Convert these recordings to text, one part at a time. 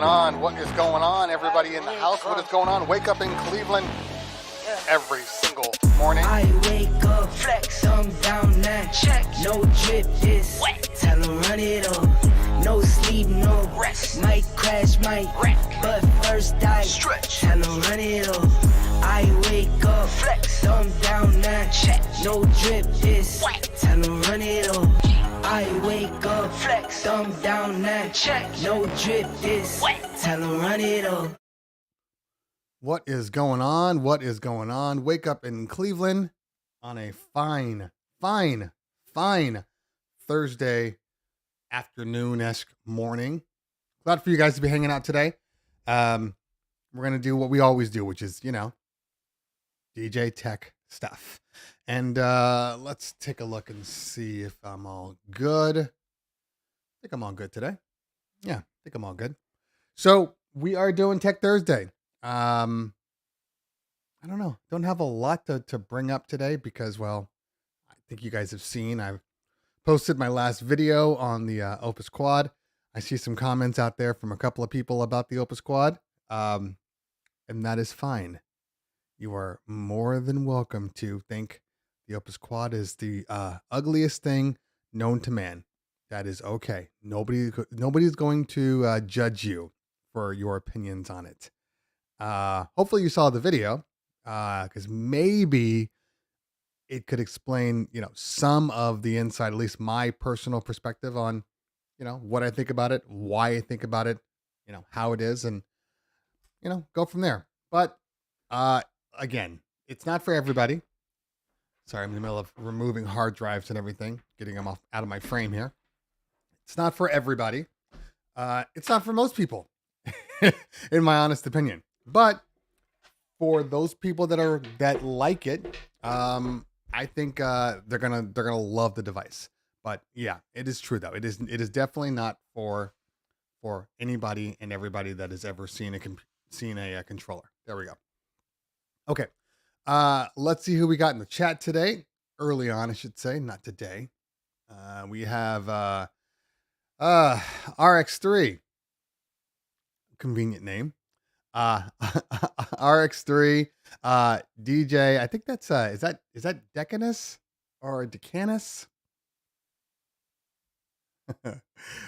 going on? What is going on? Everybody in the house, what is going on? Wake up in Cleveland every single morning. I wake up, flex, thumb down now, check, no drip, this, wet. Tell 'em run it up, no sleep, no rest, might crash, might wreck, but first I stretch, tell 'em run it up. I wake up, flex, thumb down now, check, no drip, this, wet. Tell 'em run it up. I wake up, flex, thumb down now, check, no drip, this, wet. Tell 'em run it up. What is going on? What is going on? Wake up in Cleveland on a fine Thursday afternoon-esque morning. Glad for you guys to be hanging out today. We're going to do what we always do, which is, DJ tech stuff. And let's take a look and see if I'm all good. I think I'm all good today. Yeah, I think I'm all good. So we are doing Tech Thursday. I don't know. Don't have a lot to bring up today because, well, I think you guys have seen. I've posted my last video on the Opus Quad. I see some comments out there from a couple of people about the Opus Quad, and that is fine. You are more than welcome to think the Opus Quad is the ugliest thing known to man. That is okay. Nobody's going to judge you for your opinions on it. Hopefully you saw the video, because maybe it could explain, some of the inside, at least my personal perspective on, what I think about it, why I think about it, how it is, and, go from there. But, again, it's not for everybody. Sorry, I'm in the middle of removing hard drives and everything, getting them out of my frame here. It's not for everybody. It's not for most people, in my honest opinion. But for those people that like it, I think they're gonna love the device. But yeah, it is true though. It is definitely not for anybody and everybody that has ever seen a controller. There we go. Okay, let's see who we got in the chat today. Early on, I should say, not today. We have RX3. Convenient name. RX3, DJ. I think that's is that Decanus or Decanus?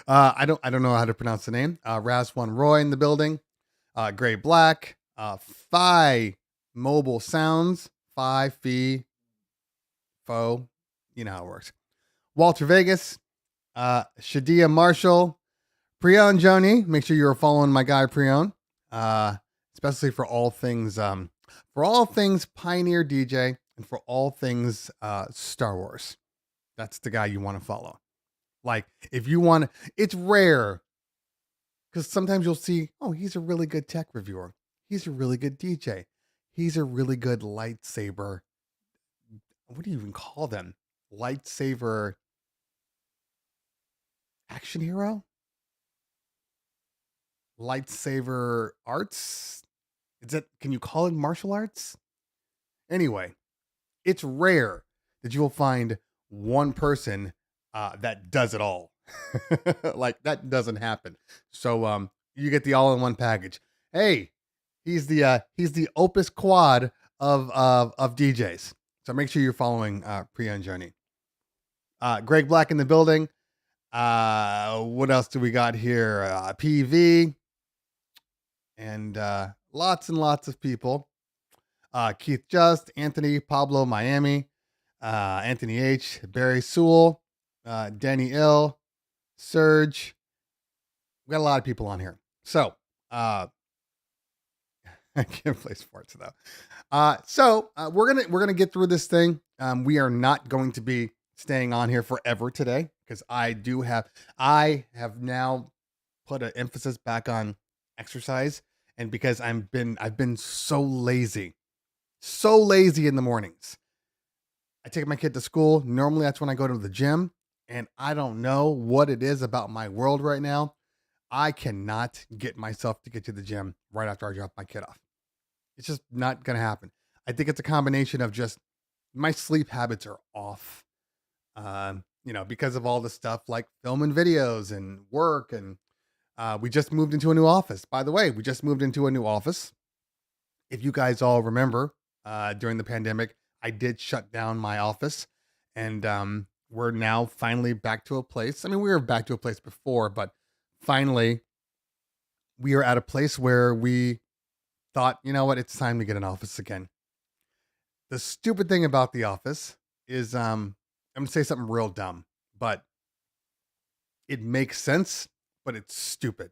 I don't know how to pronounce the name. Raz1 Roy in the building. Gray Black. Phi Mobile Sounds. Phi Fee Fo. You know how it works. Walter Vegas. Shadia Marshall. Prion Joni. Make sure you're following my guy Prion. Especially for all things Pioneer DJ and for all things Star Wars. That's the guy you want to follow. Like, if you want to, it's rare because sometimes you'll see, oh, he's a really good tech reviewer. He's a really good DJ. He's a really good lightsaber. What do you even call them? Lightsaber action hero? Lightsaber arts? Can you call it martial arts? Anyway, it's rare that you will find one person that does it all. Like, that doesn't happen. So you get the all-in-one package. Hey, he's the Opus Quad of DJs. So make sure you're following Priyan Journey. Greg Black in the building. What else do we got here? PV. And lots and lots of people. Keith Just, Anthony, Pablo, Miami, Anthony H, Barry Sewell, Danny Ill, Serge. We got a lot of people on here. So I can't play sports though. So we're gonna get through this thing. We are not going to be staying on here forever today because I have now put an emphasis back on exercise. And because I've been so lazy in the mornings. I take my kid to school. Normally that's when I go to the gym, and I don't know what it is about my world right now. I cannot get myself to get to the gym right after I drop my kid off. It's just not going to happen. I think it's a combination of just my sleep habits are off. Because of all the stuff like filming videos and work and We just moved into a new office. By the way, we just moved into a new office. If you guys all remember, during the pandemic, I did shut down my office, and we're now finally back to a place. I mean, we were back to a place before, but finally, we are at a place where we thought, you know what, it's time to get an office again. The stupid thing about the office is, I'm gonna say something real dumb, but it makes sense, but it's stupid.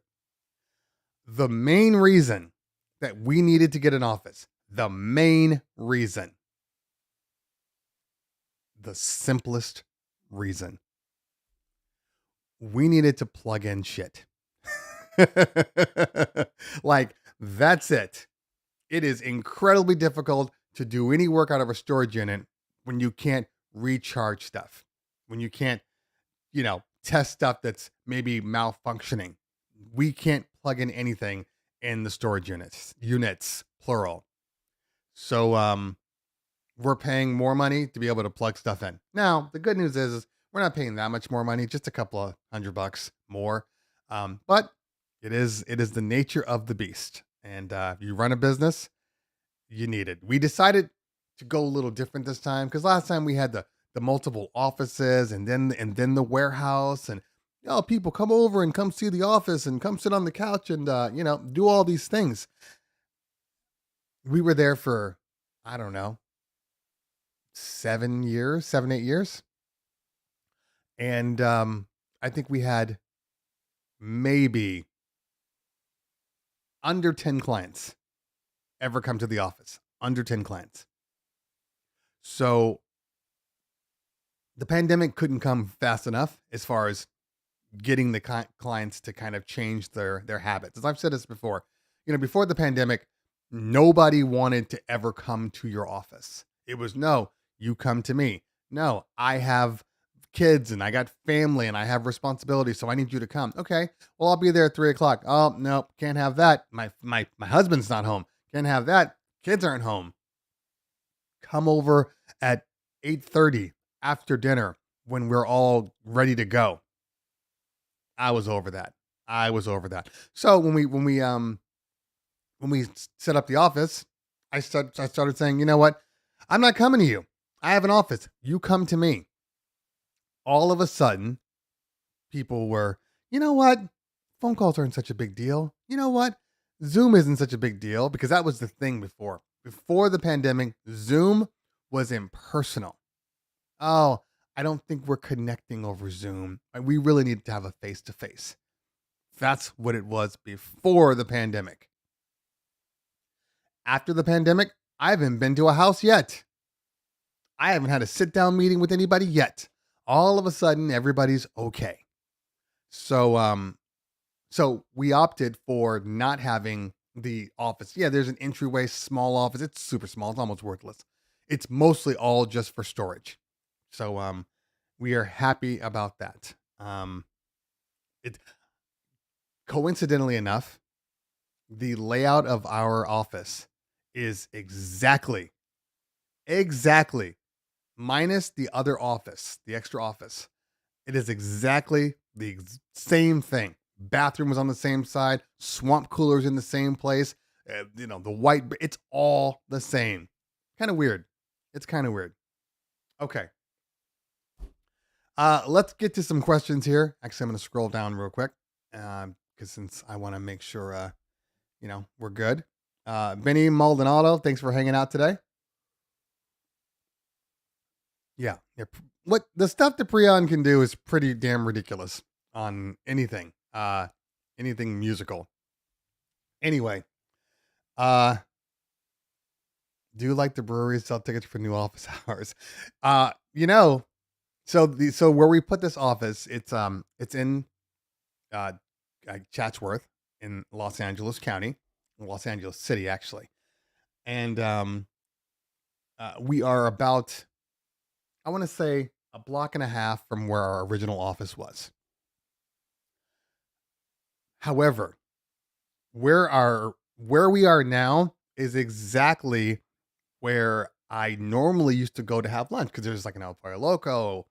The main reason that we needed to get an office, the main reason, the simplest reason, we needed to plug in shit. Like, that's it. It is incredibly difficult to do any work out of a storage unit when you can't recharge stuff, when you can't, test stuff that's maybe malfunctioning. We can't plug in anything in the storage units, plural. So, we're paying more money to be able to plug stuff in. Now, the good news is we're not paying that much more money, just a couple of $100 more. But it is the nature of the beast. And if you run a business, you need it. We decided to go a little different this time because last time we had the multiple offices and then the warehouse, and people come over and come see the office and come sit on the couch and do all these things. We were there for, I don't know, 7, 8 years. And I think we had maybe under 10 clients ever come to the office. Under 10 clients. So the pandemic couldn't come fast enough as far as getting the clients to kind of change their habits. As I've said this before, before the pandemic, nobody wanted to ever come to your office. It was, no, you come to me. No, I have kids and I got family and I have responsibilities, so I need you to come. Okay, well, I'll be there at 3:00. Oh, no, can't have that. My husband's not home. Can't have that. Kids aren't home. Come over at 8:30 after dinner when we're all ready to go. I was over that. So when we set up the office, I started saying, you know what? I'm not coming to you. I have an office. You come to me. All of a sudden, people were, you know what? Phone calls aren't such a big deal. You know what? Zoom isn't such a big deal, because that was the thing before. Before the pandemic, Zoom was impersonal. Oh, I don't think we're connecting over Zoom. We really need to have a face-to-face. That's what it was before the pandemic. After the pandemic, I haven't been to a house yet. I haven't had a sit-down meeting with anybody yet. All of a sudden, everybody's okay. So we opted for not having the office. Yeah, there's an entryway, small office. It's super small. It's almost worthless. It's mostly all just for storage. So we are happy about that. It coincidentally enough, the layout of our office is exactly minus the other office, the extra office. It is exactly the same thing. Bathroom was on the same side. Swamp cooler's in the same place. The white, it's all the same. Kind of weird. It's kind of weird. Okay. Let's get to some questions here. Actually, I'm going to scroll down real quick. Because since I want to make sure, we're good. Benny Maldonado, thanks for hanging out today. Yeah. What the stuff that Prion can do is pretty damn ridiculous on anything musical. Anyway, do you like the breweries sell tickets for new office hours? So where we put this office, it's in Chatsworth in Los Angeles County, Los Angeles City, actually. And we are about, I want to say, a block and a half from where our original office was. However, where we are now is exactly where I normally used to go to have lunch, because there's like an El Pollo Loco,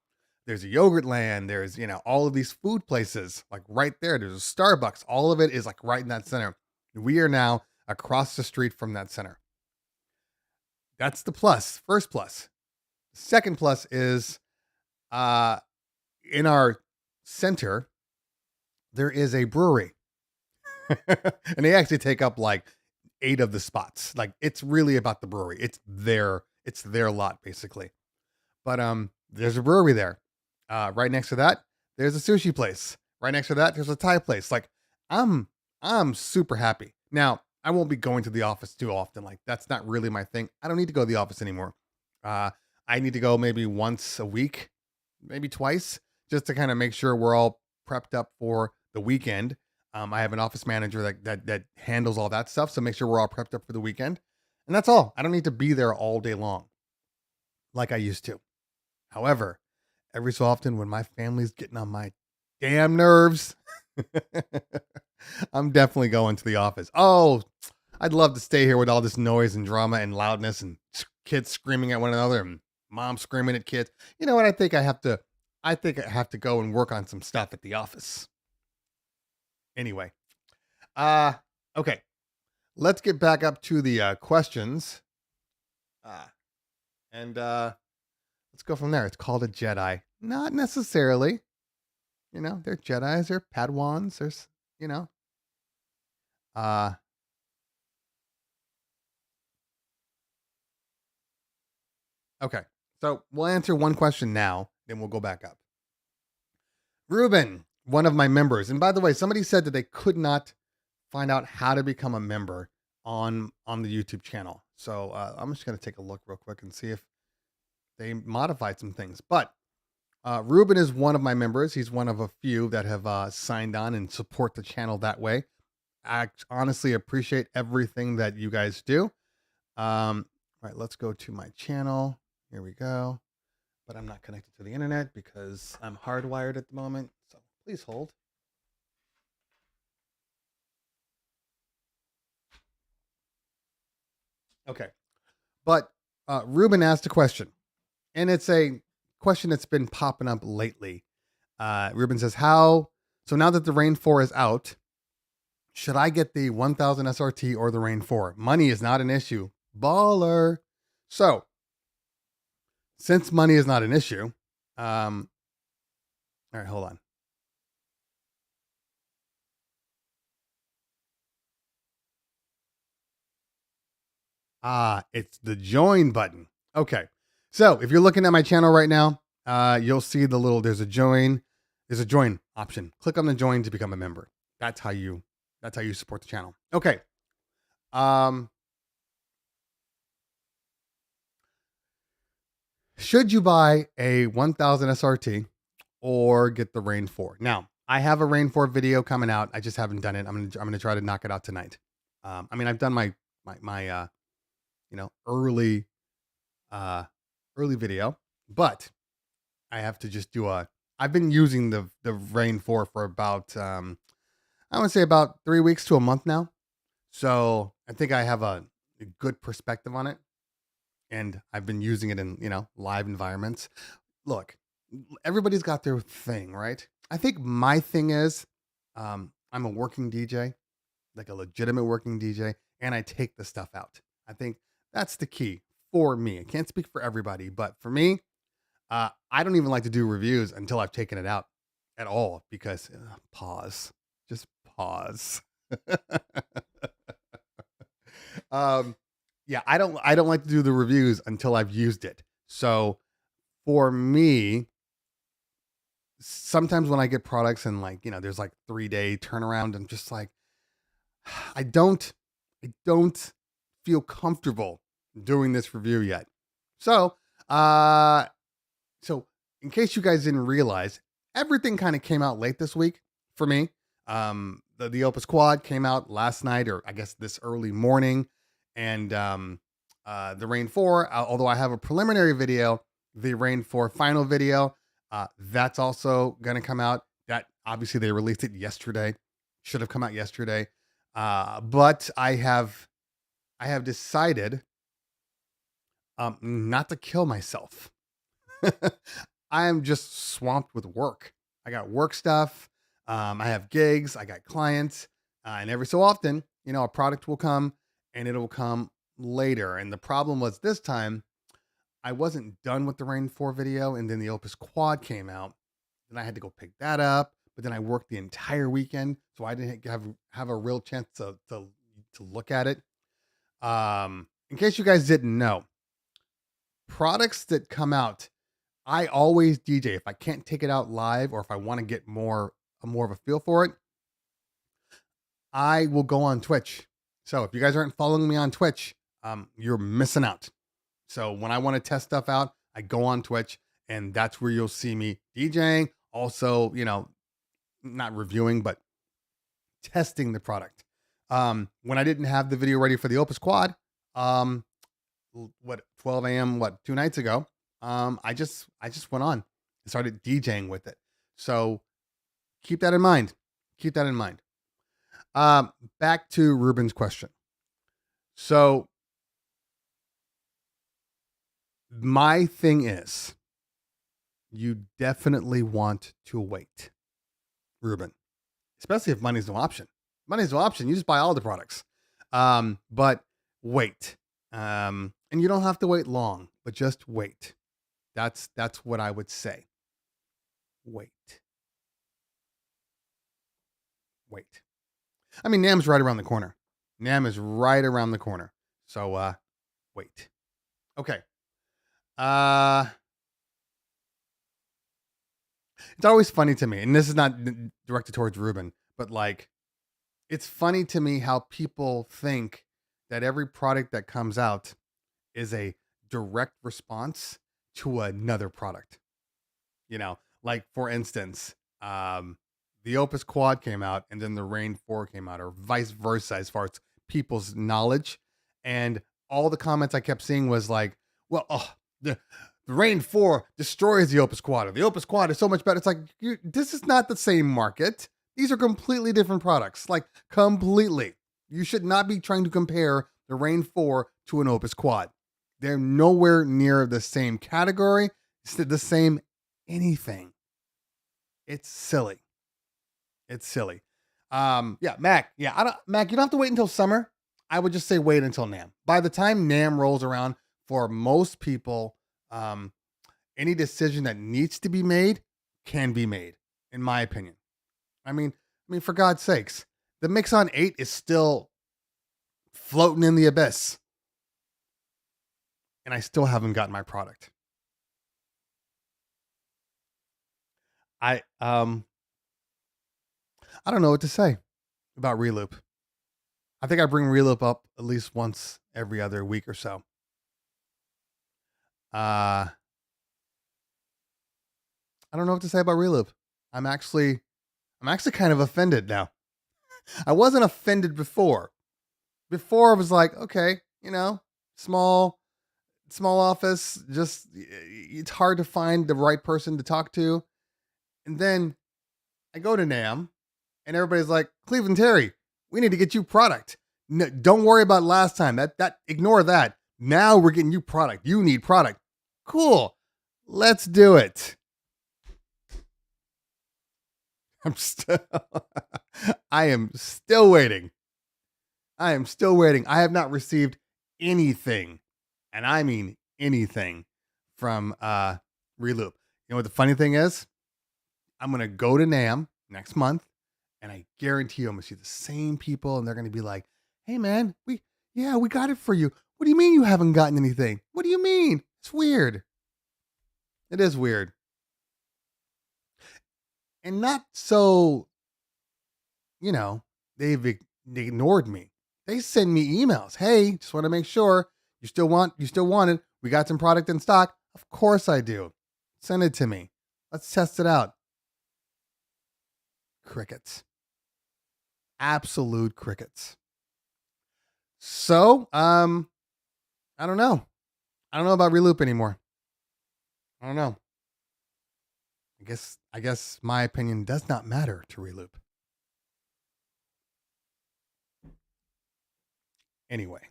there's a yogurt land, there's, all of these food places like right there. There's a Starbucks. All of it is like right in that center. We are now across the street from that center. That's the plus. First plus. Second plus is in our center, there is a brewery. And they actually take up like 8 of the spots. Like it's really about the brewery. It's their lot basically. But there's a brewery there. Right next to that, there's a sushi place. Right next to that, there's a Thai place. Like I'm super happy. Now, I won't be going to the office too often. Like that's not really my thing. I don't need to go to the office anymore. I need to go maybe once a week, maybe twice, just to kind of make sure we're all prepped up for the weekend. I have an office manager that handles all that stuff. So make sure we're all prepped up for the weekend. And that's all. I don't need to be there all day long like I used to. However, every so often when my family's getting on my damn nerves, I'm definitely going to the office. Oh, I'd love to stay here with all this noise and drama and loudness and kids screaming at one another and mom screaming at kids. You know what? I think I have to go and work on some stuff at the office. Anyway, okay, let's get back up to the questions. And let's go from there. It's called a Jedi. Not necessarily. They're Jedis, they're Padawans, there's, okay. So we'll answer one question now, then we'll go back up. Ruben, one of my members. And by the way, somebody said that they could not find out how to become a member on the YouTube channel. So I'm just going to take a look real quick and see if they modified some things. But Ruben is one of my members. He's one of a few that have signed on and support the channel that way. I honestly appreciate everything that you guys do. All right, let's go to my channel. Here we go. But I'm not connected to the internet because I'm hardwired at the moment. So please hold. Okay. But Ruben asked a question. And it's a question that's been popping up lately. Ruben says, so now that the Rane 4 is out, should I get the 1000 SRT or the Rane 4? Money is not an issue. Baller. So, since money is not an issue, all right, hold on. It's the join button. Okay. So if you're looking at my channel right now, you'll see there's a join option. Click on the join to become a member. That's how you support the channel. Okay. Should you buy a 1000 SRT or get the Rane 4? Now, I have a Rane 4 video coming out. I just haven't done it. I'm going to try to knock it out tonight. I've done my early video, but I have to just I've been using the Rane 4 for about, I would say about 3 weeks to a month now. So I think I have a good perspective on it. And I've been using it in, live environments. Look, everybody's got their thing, right? I think my thing is, I'm a working DJ, like a legitimate working DJ, and I take the stuff out. I think that's the key for me. I can't speak for everybody, but for me, I don't even like to do reviews until I've taken it out at all because just pause. Yeah, I don't like to do the reviews until I've used it. So for me, sometimes when I get products and there's 3-day turnaround, I'm just like, I don't feel comfortable doing this review yet. So, in case you guys didn't realize, everything kind of came out late this week for me. The Opus Quad came out last night, or I guess this early morning. And the Rane 4, although I have a preliminary video, the Rane 4 final video, that's also going to come out. That obviously they released it yesterday. Should have come out yesterday. But I have decided not to kill myself. I am just swamped with work. I got work stuff. I have gigs. I got clients, and every so often, a product will come, and it'll come later. And the problem was this time I wasn't done with the Rane 4 video, and then the Opus Quad came out, and I had to go pick that up. But then I worked the entire weekend, so I didn't have a real chance to look at it. In case you guys didn't know, products that come out, I always DJ. If I can't take it out live, or if I want to get more of a feel for it, I will go on Twitch. So if you guys aren't following me on Twitch, you're missing out. So when I want to test stuff out, I go on Twitch, and that's where you'll see me DJing. Also, not reviewing, but testing the product. When I didn't have the video ready for the Opus Quad, 12 a.m. 2 nights ago, I just went on and started DJing with it. So keep that in mind. Keep that in mind. Back to Ruben's question. So my thing is, you definitely want to wait, Ruben, especially if money's no option. Money's no option. You just buy all the products. But wait. And you don't have to wait long, but just wait. That's what I would say. Wait. I mean, NAMM's right around the corner. NAMM is right around the corner. So, wait. Okay. It's always funny to me, and this is not directed towards Ruben, but it's funny to me how people think that every product that comes out is a direct response to another product. For instance, the Opus Quad came out, and then the Rane 4 came out, or vice versa, as far as people's knowledge. And all the comments I kept seeing was like, well, the Rane 4 destroys the Opus Quad, or the Opus Quad is so much better. It's like, this is not the same market. These are completely different products, completely. You should not be trying to compare the Rane 4 to an Opus Quad. They're nowhere near the same category, the same anything. It's silly. Yeah, Mac. Yeah, Mac, you don't have to wait until summer. I would just say wait until NAMM. By the time NAMM rolls around, for most people, any decision that needs to be made can be made, in my opinion. I mean, for God's sakes, the Mixon 8 is still floating in the abyss, and I still haven't gotten my product. I don't know what to say about Reloop. I think I bring Reloop up at least once every other week or so. I don't know what to say about Reloop. I'm actually kind of offended now. I wasn't offended before. Before I was like, okay, small office, just it's hard to find the right person to talk to. And then I go to NAMM, and everybody's like, Cleveland Terry, we need to get you product. No, don't worry about last time. That ignore that. Now we're getting you product. You need product. Cool. Let's do it. I am still waiting. I have not received anything, and I mean anything, from Reloop. You know what the funny thing is? I'm going to go to NAMM next month, and I guarantee you I'm going to see the same people, and they're going to be like, hey man, we got it for you. What do you mean you haven't gotten anything? What do you mean? It's weird. It is weird. And not so, they've ignored me. They send me emails. Hey, just want to make sure you still want it. We got some product in stock. Of course I do. Send it to me. Let's test it out. Crickets. Absolute crickets. So, I don't know. I don't know about Reloop anymore. I don't know. I guess my opinion does not matter to Reloop. Anyway.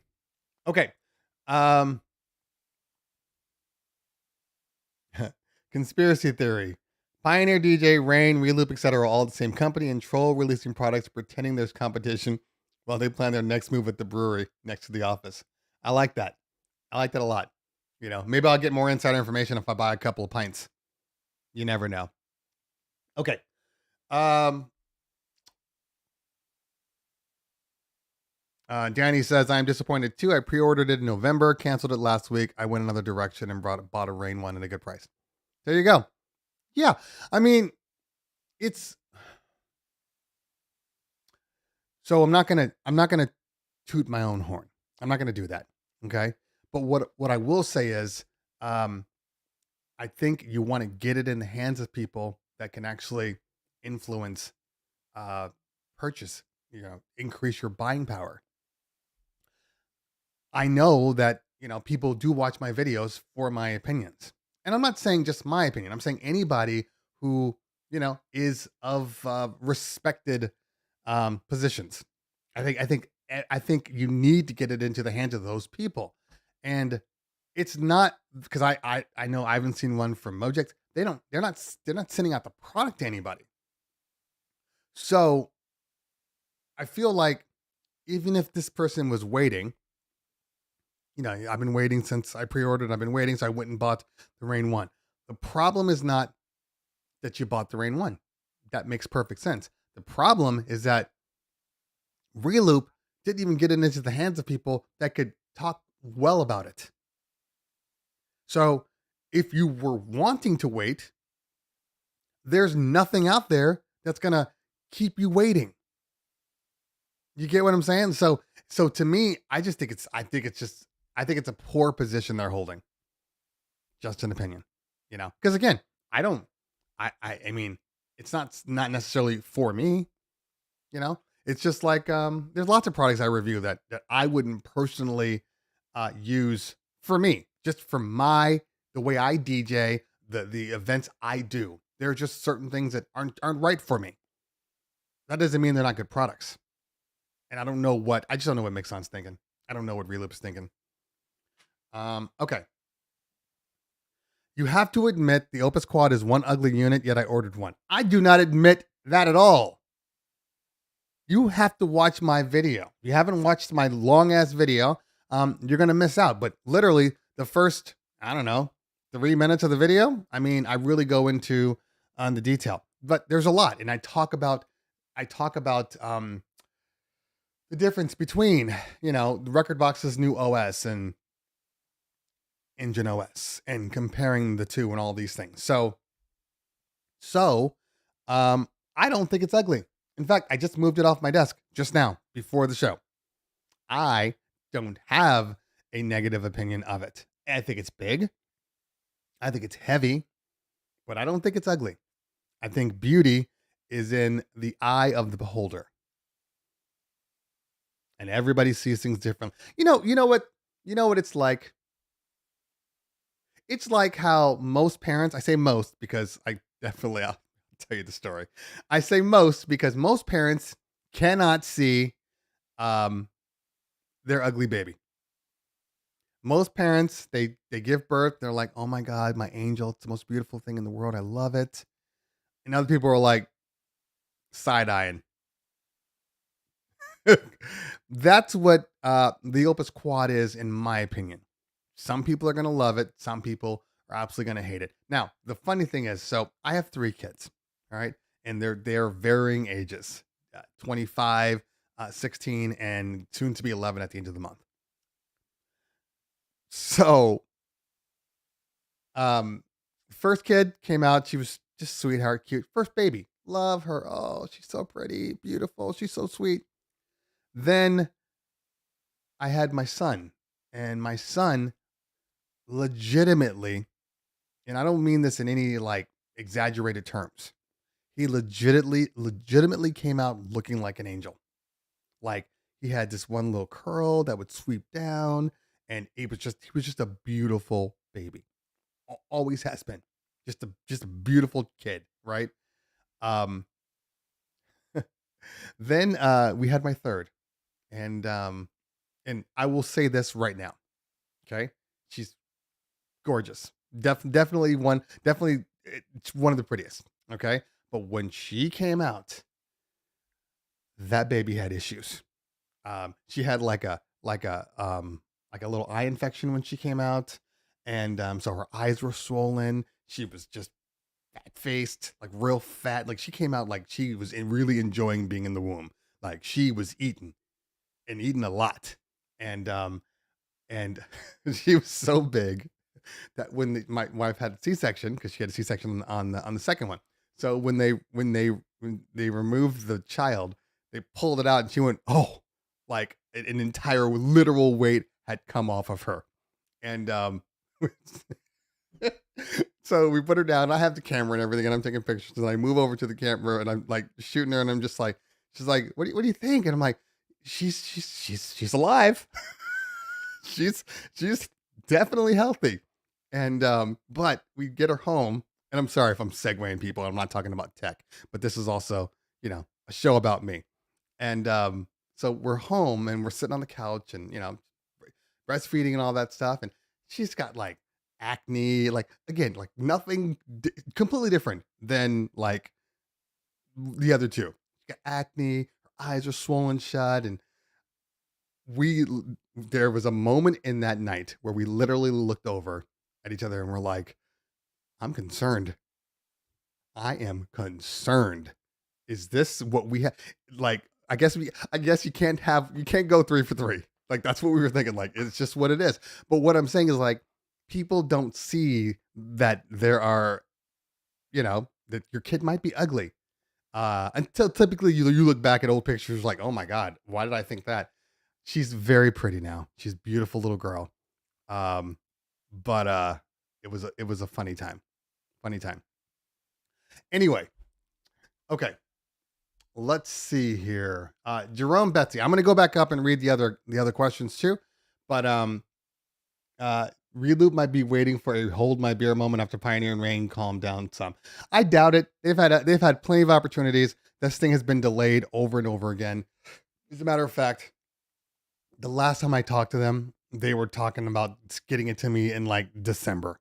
Okay. Conspiracy theory. Pioneer DJ, Rane, Reloop, etc. are all the same company and troll releasing products pretending there's competition while they plan their next move at the brewery next to the office. I like that. I like that a lot. You know, maybe I'll get more insider information if I buy a couple of pints. You never know. Okay. Danny says, I'm disappointed too. I pre-ordered it in November, canceled it last week. I went another direction and bought a Rane one at a good price. There you go. Yeah. I mean, it's so I'm not gonna toot my own horn. I'm not gonna do that. Okay. But what I will say is I think you want to get it in the hands of people that can actually influence purchase, you know, increase your buying power. I know that, you know, people do watch my videos for my opinions. And I'm not saying just my opinion. I'm saying anybody who, you know, is of respected positions. I think you need to get it into the hands of those people. And it's not because I know I haven't seen one from Mojex. They're not sending out the product to anybody. So I feel like even if this person was waiting, you know, I've been waiting since I pre-ordered. I've been waiting, so I went and bought the Rane 1. The problem is not that you bought the Rane 1. That makes perfect sense. The problem is that Reloop didn't even get it into the hands of people that could talk well about it. So if you were wanting to wait, there's nothing out there that's going to keep you waiting. You get what I'm saying? So to me, I think it's a poor position they're holding. Just an opinion, you know, because again, I mean, it's not necessarily for me, you know, it's just like, there's lots of products I review that I wouldn't personally, use for me, just for the way I DJ, the events I do. There are just certain things that aren't right for me. That doesn't mean they're not good products. And I just don't know what Mixon's thinking. I don't know what Reloop's thinking. Okay. You have to admit the Opus Quad is one ugly unit, yet I ordered one. I do not admit that at all. You have to watch my video. If you haven't watched my long ass video, you're going to miss out. But literally the first, I don't know, 3 minutes of the video, I mean, I really go into the detail, but there's a lot. And I talk about the difference between, you know, the Rekordbox's new OS and Engine OS and comparing the two and all these things. So I don't think it's ugly. In fact, I just moved it off my desk just now before the show. I don't have a negative opinion of it. I think it's big. I think it's heavy, but I don't think it's ugly. I think beauty is in the eye of the beholder. And everybody sees things different. You know what it's like? It's like how most parents, I say most because I'll tell you the story. I say most because most parents cannot see their ugly baby. Most parents, they give birth, they're like, oh my God, my angel, it's the most beautiful thing in the world. I love it. And other people are like side-eyeing. That's what the Opus Quad is, in my opinion. Some people are going to love it. Some people are absolutely going to hate it. Now, the funny thing is, so I have 3 kids, all right? And they're varying ages, 25, 16, and soon to be 11 at the end of the month. So, first kid came out. She was just sweetheart, cute. First baby, love her. Oh, she's so pretty, beautiful. She's so sweet. Then I had my son, and my son legitimately, and I don't mean this in any like exaggerated terms, he legitimately came out looking like an angel. Like he had this one little curl that would sweep down, and he was just a beautiful baby. Always has been. Just a beautiful kid, right? Then we had my third, and I will say this right now. Okay? She's gorgeous. Definitely one. Definitely, it's one of the prettiest. Okay, but when she came out, that baby had issues. She had like a little eye infection when she came out, and so her eyes were swollen. She was just fat faced, like real fat. Like she came out like she was really enjoying being in the womb. Like she was eating and eating a lot, and she was so big that my wife had a C-section, because she had a C-section on the second one. So when they removed the child, they pulled it out and she went, oh, like an entire literal weight had come off of her. And so we put her down. I have the camera and everything, and I'm taking pictures. And I move over to the camera and I'm like shooting her, and I'm just like, she's like, what do you think? And I'm like, she's alive. she's definitely healthy. And but we get her home, and I'm sorry if I'm segueing people. I'm not talking about tech, but this is also, a show about me. And so we're home and we're sitting on the couch and, breastfeeding and all that stuff. And she's got like acne, like again, like nothing completely different than like the other two. She's got acne, her eyes are swollen shut. And there was a moment in that night where we literally looked over at each other and we're like, I'm concerned. I am concerned. Is this what we have? Like, I guess you can't go 3 for 3. Like, that's what we were thinking. Like, it's just what it is. But what I'm saying is, like, people don't see that there are, that your kid might be ugly. Until typically you look back at old pictures like, oh my God, why did I think that? She's very pretty now. She's a beautiful little girl. But it was a funny time. Funny time. Anyway, okay. Let's see here. Jerome Betsy. I'm gonna go back up and read the other questions too. But Reloop might be waiting for a hold my beer moment after Pioneer and Rane calm down some. I doubt it. They've had plenty of opportunities. This thing has been delayed over and over again. As a matter of fact, the last time I talked to them, they were talking about getting it to me in like December.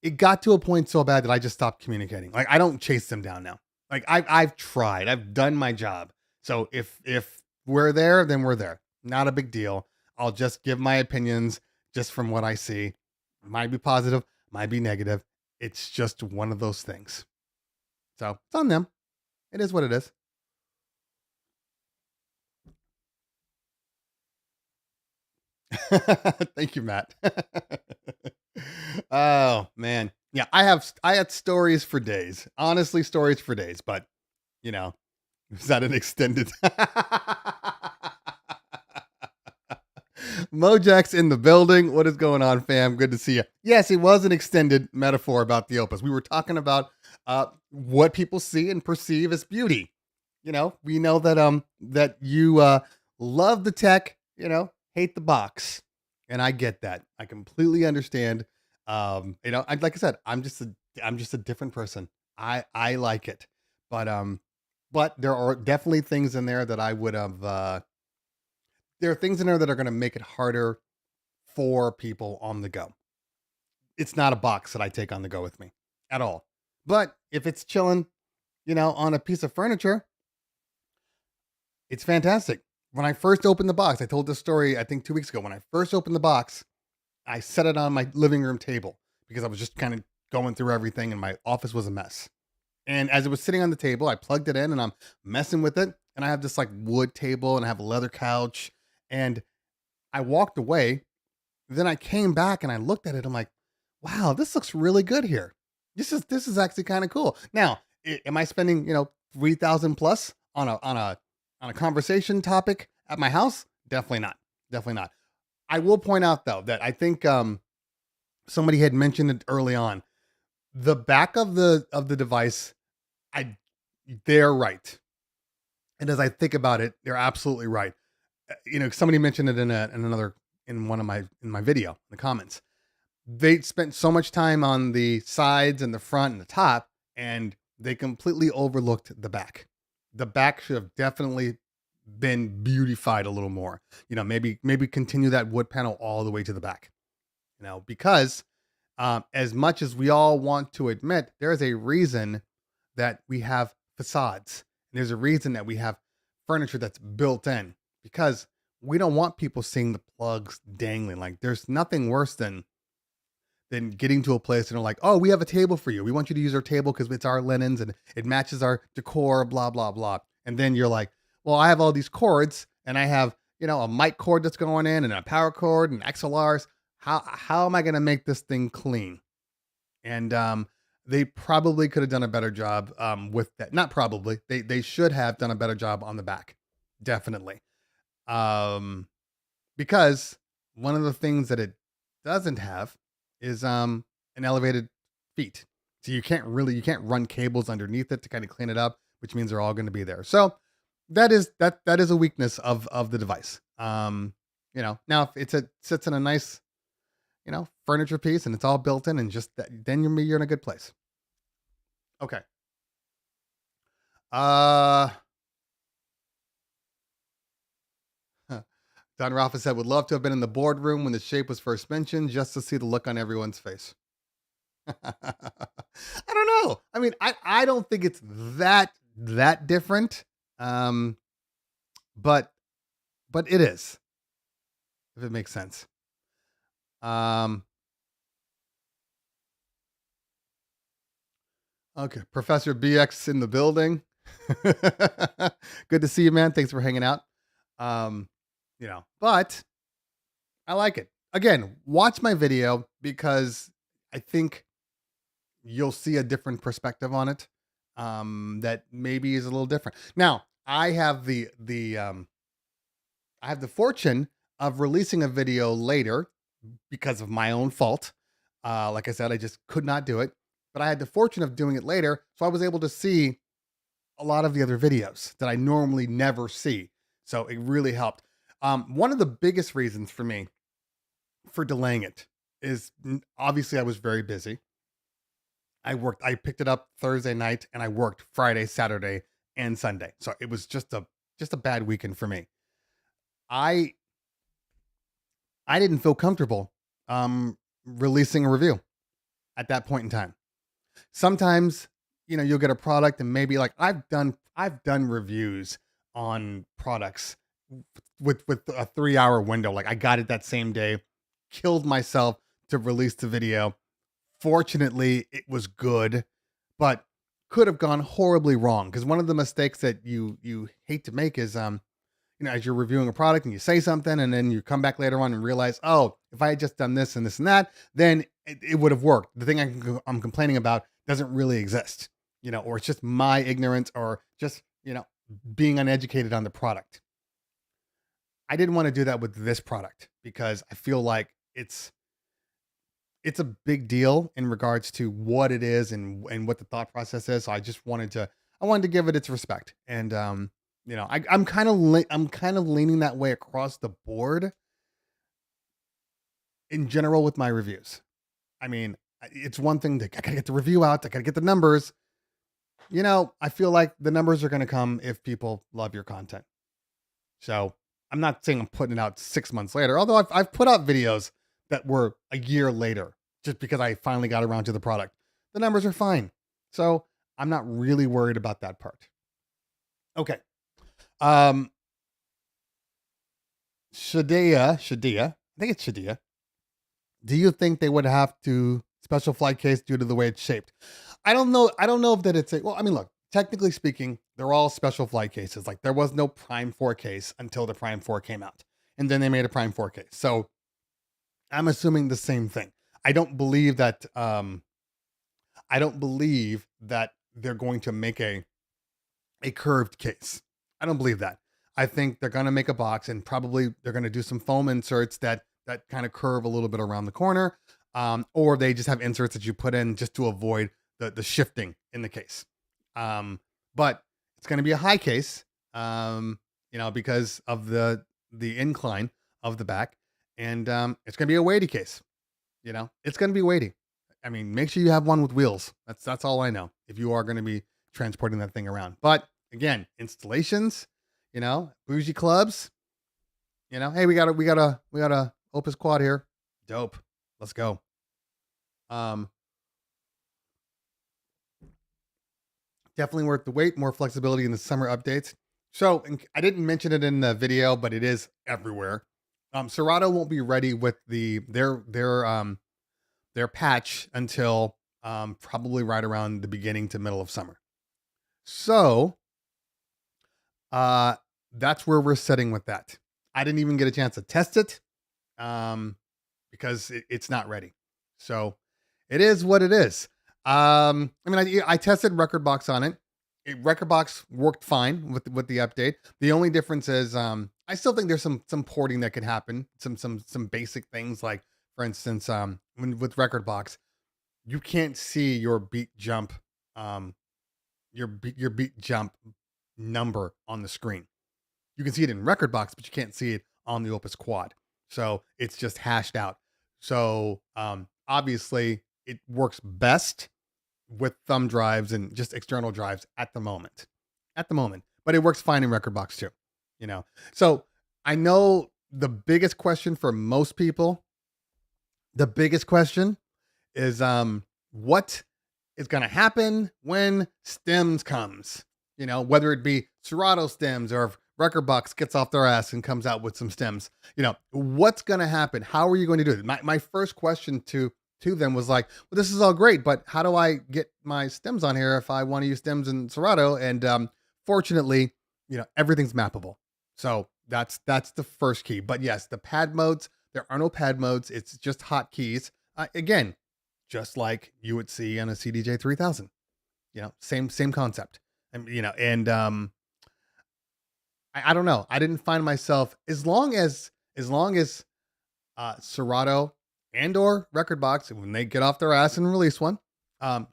It got to a point so bad that I just stopped communicating. Like, I don't chase them down now. Like, I've tried. I've done my job. So if we're there, then we're there. Not a big deal. I'll just give my opinions just from what I see. Might be positive, might be negative. It's just one of those things. So it's on them. It is what it is. Thank you, Matt. Oh man. Yeah, I had stories for days. Honestly, stories for days, but is that an extended Mojack's in the building. What is going on, fam? Good to see you. Yes, it was an extended metaphor about the Opus. We were talking about what people see and perceive as beauty. We know that you love the tech, hate the box. And I get that. I completely understand. Like I said, I'm just a different person. I like it. But there are definitely things in there that I would have there are things in there that are going to make it harder for people on the go. It's not a box that I take on the go with me at all. But if it's chilling, on a piece of furniture, it's fantastic. When I first opened the box, I told this story, I think 2 weeks ago. When I first opened the box, I set it on my living room table because I was just kind of going through everything and my office was a mess. And as it was sitting on the table, I plugged it in and I'm messing with it. And I have this like wood table and I have a leather couch. And I walked away. Then I came back and I looked at it. I'm like, wow, this looks really good here. This is actually kind of cool. Now, am I spending, 3,000 plus on a conversation topic at my house? Definitely not. Definitely not. I will point out though that I think somebody had mentioned it early on. The back of the device, they're right. And as I think about it, they're absolutely right. Somebody mentioned it in one of my video in the comments. They spent so much time on the sides and the front and the top, and they completely overlooked the back. The back should have definitely been beautified a little more. Maybe continue that wood panel all the way to the back. because as much as we all want to admit, there's a reason that we have facades. There's a reason that we have furniture that's built in, because we don't want people seeing the plugs dangling. Like, there's nothing worse than getting to a place and they're like, oh, we have a table for you. We want you to use our table because it's our linens and it matches our decor, blah, blah, blah. And then you're like, well, I have all these cords and I have, a mic cord that's going in and a power cord and XLRs. How am I going to make this thing clean? And they probably could have done a better job with that. Not probably. They should have done a better job on the back. Definitely. Because one of the things that it doesn't have is an elevated feet. So you can't run cables underneath it to kind of clean it up, which means they're all going to be there. So that is a weakness of the device. Now if sits in a nice, furniture piece and it's all built in and just that, then you're in a good place. Okay. Don Rafa said, would love to have been in the boardroom when the shape was first mentioned just to see the look on everyone's face. I don't know. I mean, I don't think it's that different. But it is, if it makes sense. Okay. Professor BX in the building. Good to see you, man. Thanks for hanging out. But I like it. Again, watch my video because I think you'll see a different perspective on it. That maybe is a little different. Now, I have the fortune of releasing a video later because of my own fault. Like I said, I just could not do it, but I had the fortune of doing it later. So I was able to see a lot of the other videos that I normally never see. So it really helped. One of the biggest reasons for me for delaying it is obviously I was very busy. I picked it up Thursday night and I worked Friday, Saturday, and Sunday. So it was just a bad weekend for me. I didn't feel comfortable releasing a review at that point in time. Sometimes, you'll get a product and maybe like I've done reviews on products with a 3-hour window. Like I got it that same day, killed myself to release the video. Fortunately, it was good, but could have gone horribly wrong. Because one of the mistakes that you hate to make is, as you're reviewing a product and you say something and then you come back later on and realize, oh, if I had just done this and this and that, then it would have worked. The thing I'm complaining about doesn't really exist, or it's just my ignorance or just, being uneducated on the product. I didn't want to do that with this product because I feel like it's a big deal in regards to what it is and what the thought process is. So I just wanted to give it its respect. And, I'm kind of leaning that way across the board in general with my reviews. I mean, it's one thing that I gotta get the review out. I gotta get the numbers. I feel like the numbers are going to come if people love your content. So I'm not saying I'm putting it out 6 months later, although I've put out videos that were a year later just because I finally got around to the product. The numbers are fine. So I'm not really worried about that part. Okay. Shadia, I think it's Shadia. Do you think they would have to special flight case due to the way it's shaped? I don't know if that it's well, I mean, look, technically speaking, they're all special flight cases. Like there was no Prime 4 case until the Prime 4 came out. And then they made a Prime 4 case. So I'm assuming the same thing. I don't believe that they're going to make a curved case. I don't believe that. I think they're going to make a box and probably they're going to do some foam inserts that kind of curve a little bit around the corner. Or they just have inserts that you put in just to avoid the shifting in the case. But it's going to be a high case, because of the incline of the back. And it's going to be a weighty case. It's going to be weighty. I mean, make sure you have one with wheels. That's all I know. If you are going to be transporting that thing around. But again, installations, bougie clubs, hey, we got a Opus Quad here. Dope. Let's go. Definitely worth the wait. More flexibility in the summer updates. So I didn't mention it in the video, but it is everywhere. Serato won't be ready with their patch until probably right around the beginning to middle of summer. So that's where we're sitting with that. I didn't even get a chance to test it because it's not ready. So it is what it is. I mean, I tested Rekordbox on it. Rekordbox worked fine with the update. The only difference is I still think there's some porting that could happen. Some basic things like, for instance, with Rekordbox, you can't see your beat jump your beat jump number on the screen. You can see it in Rekordbox, but you can't see it on the Opus Quad. So it's just hashed out. So obviously it works best with thumb drives and just external drives at the moment. But it works fine in Rekordbox too, you know. So I know the biggest question for most people, the biggest question is what is going to happen when stems comes, you know, whether it be Serato stems or if Rekordbox gets off their ass and comes out with some stems, you know, what's going to happen? How are you going to do it? My first question to them was like, well, this is all great, but how do I get my stems on here if I want to use stems in Serato? And fortunately, you know, everything's mappable. So that's the first key. But yes, the pad modes, there are no pad modes. It's just hotkeys. Again, just like you would see on a CDJ 3000, you know, same concept. And, you know, and I don't know. I didn't find myself as long as Serato and or Rekordbox, when they get off their ass and release one,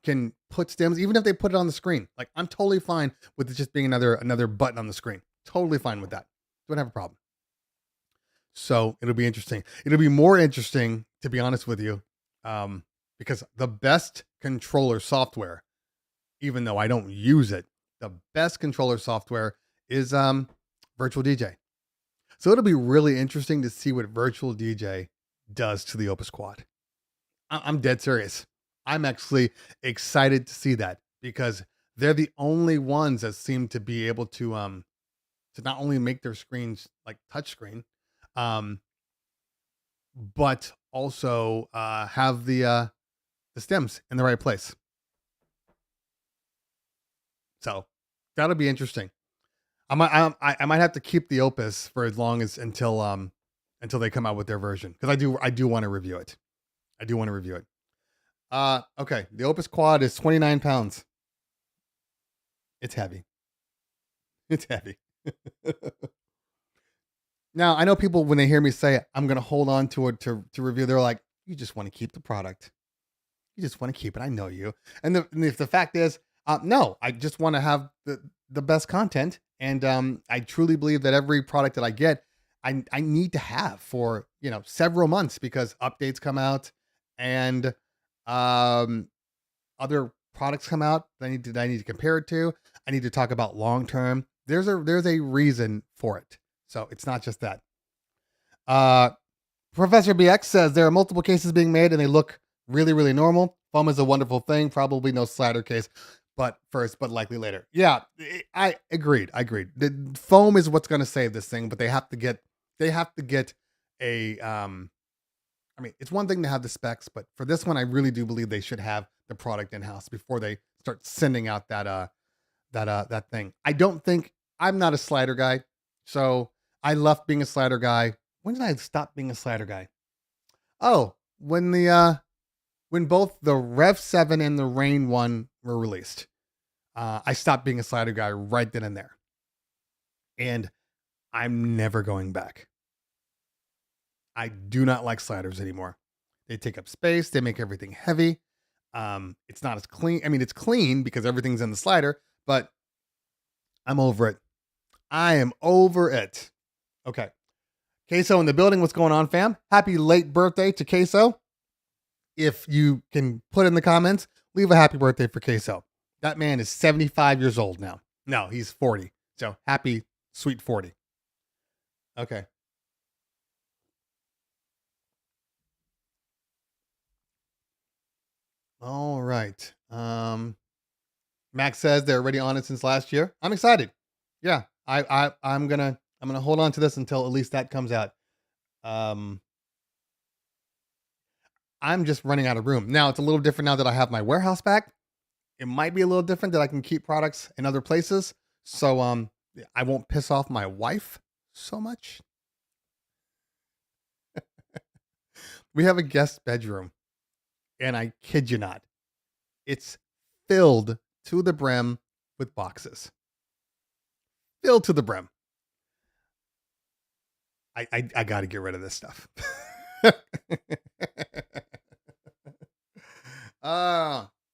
can put stems, even if they put it on the screen. Like, I'm totally fine with it just being another button on the screen. Totally fine with that. Don't have a problem. So it'll be interesting. It'll be more interesting, to be honest with you, because the best controller software, even though I don't use it, the best controller software is Virtual DJ. So it'll be really interesting to see what Virtual DJ does to the Opus Quad. I'm dead serious. I'm actually excited to see that because they're the only ones that seem to be able to not only make their screens like touchscreen, but also have the stems in the right place. So that'll be interesting. I might have to keep the Opus for as long as until they come out with their version, because I do want to review it. Okay, the Opus Quad is 29 pounds. It's heavy. Now, I know people, when they hear me say I'm going to hold on to it to review, they're like, you just want to keep the product. You just want to keep it. I know you. And if the fact is, no, I just want to have the best content. And I truly believe that every product that I get, I need to have for, you know, several months, because updates come out and other products come out that I need to compare it to. I need to talk about long term. There's a reason for it. So it's not just that. Professor BX says there are multiple cases being made and they look really, really normal. Foam is a wonderful thing. Probably no slider case, but first, but likely later. Yeah, I agreed. The foam is what's going to save this thing, but they have to get a, I mean, it's one thing to have the specs, but for this one, I really do believe they should have the product in house before they start sending out that thing. I'm not a slider guy. So I left being a slider guy. When did I stop being a slider guy? Oh, when both the Rev 7 and the Rane 1 were released. I stopped being a slider guy right then and there. And I'm never going back. I do not like sliders anymore. They take up space. They make everything heavy. It's not as clean. I mean, it's clean because everything's in the slider, but I'm over it. I am over it. Okay. Queso in the building. What's going on, fam? Happy late birthday to Queso. If you can put in the comments, leave a happy birthday for Queso. That man is 75 years old now. No, he's 40. So happy, sweet 40. Okay. All right. Max says they're already on it since last year. I'm excited. Yeah, I'm gonna hold on to this until at least that comes out. Um, I'm just running out of room now. It's a little different now that I have my warehouse back. It might be a little different that I can keep products in other places, so I won't piss off my wife so much. We have a guest bedroom, and I kid you not, it's filled to the brim with boxes. Filled to the brim. I got to get rid of this stuff.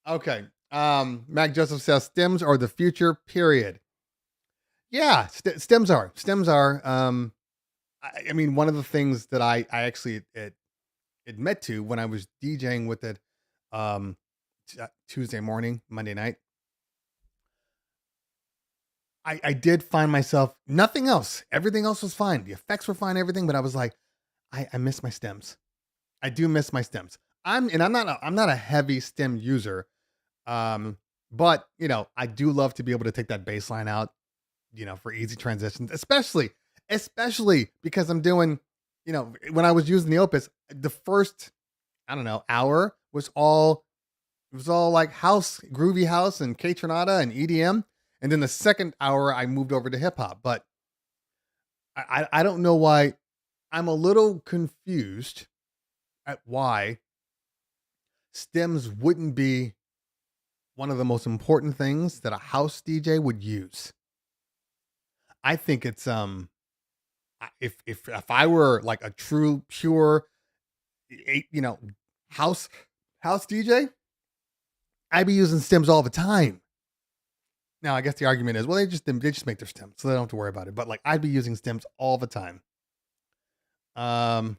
Okay. Mac Joseph says stems are the future. Period. Yeah, stems are. Stems are. I mean, one of the things that I actually admit to when I was DJing with it, Tuesday morning, Monday night, I did find myself nothing else. Everything else was fine. The effects were fine, everything. But I was like, I miss my stems. I do miss my stems. I'm not a heavy stem user. But I do love to be able to take that bass line out, for easy transitions, especially because I'm doing, when I was using the Opus, the first, I don't know, hour was all like house, groovy house and K-Tronada and EDM. And then the second hour I moved over to hip hop, but I don't know why. I'm a little confused at why stems wouldn't be one of the most important things that a house DJ would use. I think it's if I were like a true pure house DJ, I'd be using stems all the time. Now I guess the argument is, well, they just make their stems, so they don't have to worry about it. But like I'd be using stems all the time. You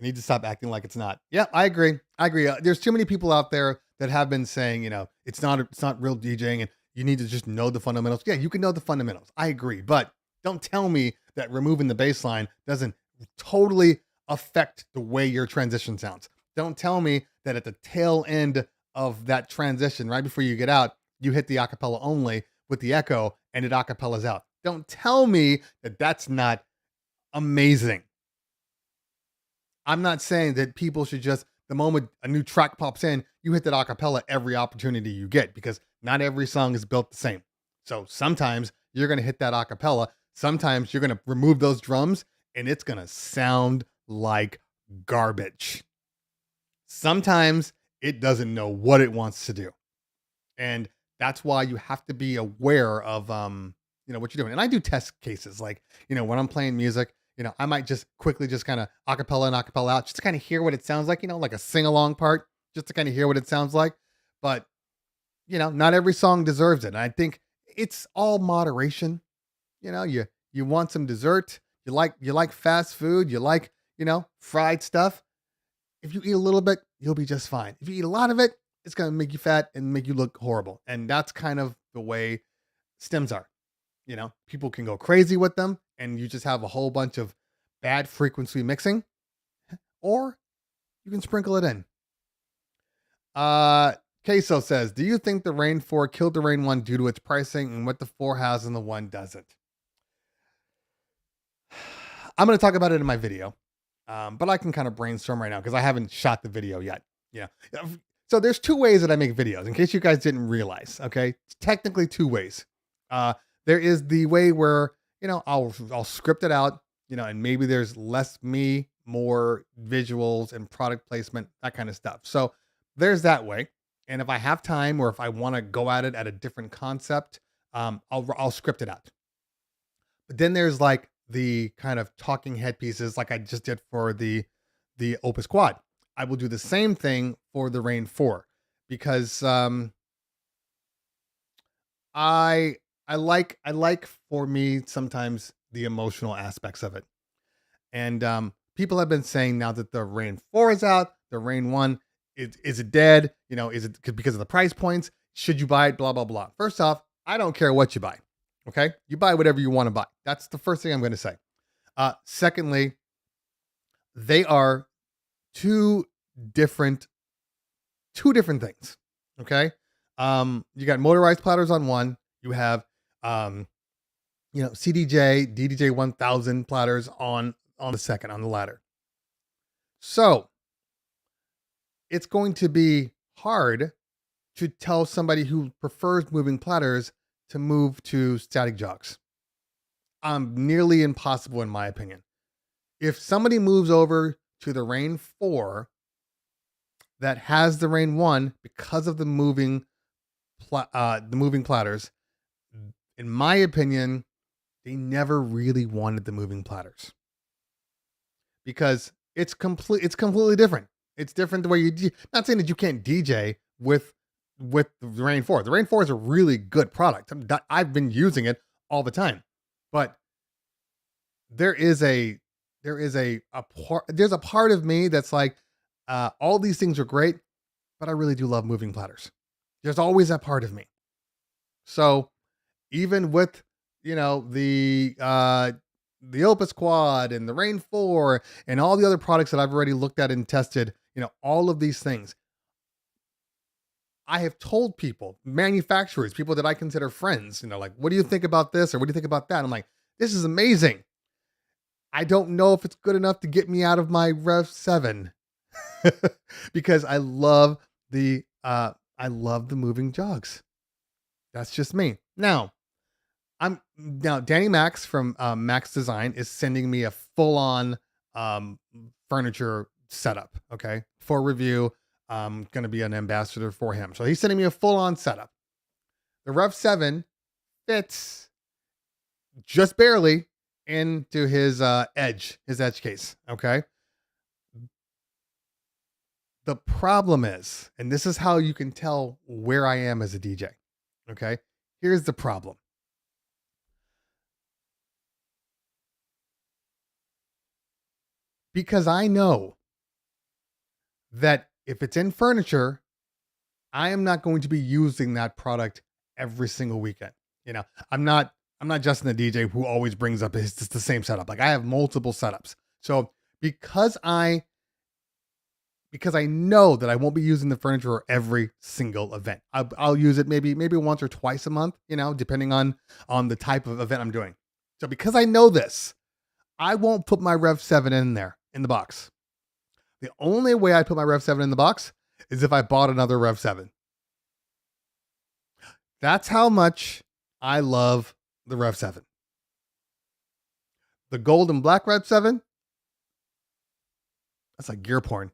need to stop acting like it's not. Yeah, I agree. There's too many people out there that have been saying, it's not real DJing and you need to just know the fundamentals. Yeah, you can know the fundamentals. I agree. But don't tell me that removing the bass line doesn't totally affect the way your transition sounds. Don't tell me that at the tail end of that transition, right before you get out, you hit the acapella only with the echo and it acapellas out. Don't tell me that that's not amazing. I'm not saying that people should just, the moment a new track pops in, you hit that acapella every opportunity you get, because not every song is built the same. So sometimes you're going to hit that acapella. Sometimes you're going to remove those drums and it's going to sound like garbage. Sometimes it doesn't know what it wants to do. And that's why you have to be aware of, what you're doing. And I do test cases. Like, when I'm playing music, I might just quickly just kind of acapella and acapella out just to kind of hear what it sounds like, like a sing along part, just to kind of hear what it sounds like. But, not every song deserves it. And I think it's all moderation. You want some dessert. You like fast food. You like, fried stuff. If you eat a little bit, you'll be just fine. If you eat a lot of it, it's going to make you fat and make you look horrible. And that's kind of the way stems are. People can go crazy with them and you just have a whole bunch of bad frequency mixing, or you can sprinkle it in. Queso says, do you think the Rane 4 killed the Rane 1 due to its pricing and what the 4 has and the 1 doesn't? I'm going to talk about it in my video. But I can kind of brainstorm right now because I haven't shot the video yet. Yeah. So there's 2 ways that I make videos, in case you guys didn't realize. Okay. Technically 2 ways. There is the way where, I'll script it out, and maybe there's less me, more visuals and product placement, that kind of stuff. So there's that way. And if I have time, or if I want to go at it at a different concept, I'll script it out. But then there's like the kind of talking head pieces, like I just did for the Opus Quad. I will do the same thing for the Rane 4 because I like for me sometimes the emotional aspects of it. And people have been saying now that the Rane 4 is out, the Rane 1 is it dead? Is it because of the price points? Should you buy it? Blah blah blah. First off, I don't care what you buy. Okay, you buy whatever you want to buy. That's the first thing I'm going to say. Secondly, they are 2 different two different things. Okay. You got motorized platters on one. You have, CDJ, DDJ 1000 platters on the second, on the ladder. So it's going to be hard to tell somebody who prefers moving platters to move to static jogs. Nearly impossible in my opinion. If somebody moves over to the Rane 4 that has the Rane 1 because of the moving platters, in my opinion, they never really wanted the moving platters because it's completely different. It's different the way not saying that you can't DJ with the Rane 4. The Rane 4 is a really good product. I've been using it all the time, but there's a part of me that's like, all these things are great, but I really do love moving platters. There's always that part of me. So even with, the Opus Quad and the Rane 4 and all the other products that I've already looked at and tested, all of these things, I have told people, manufacturers, people that I consider friends, like, what do you think about this? Or what do you think about that? I'm like, this is amazing. I don't know if it's good enough to get me out of my Rev 7 because I love the moving jogs. That's just me. Now Danny Max from Max Design is sending me a full-on furniture setup, okay, for review. I'm going to be an ambassador for him. So he's sending me a full-on setup. The Rev 7 fits just barely into his edge case, okay? The problem is, and this is how you can tell where I am as a DJ, okay? Here's the problem. Because I know that if it's in furniture, I am not going to be using that product every single weekend. I'm not Justin the DJ who always brings up the same setup. Like I have multiple setups. So because I know that I won't be using the furniture every single event, I'll use it maybe once or twice a month, depending on the type of event I'm doing. So because I know this, I won't put my Rev 7 in there in the box. The only way I put my Rev 7 in the box is if I bought another Rev 7. That's how much I love the Rev 7. The gold and black Rev 7, that's like gear porn.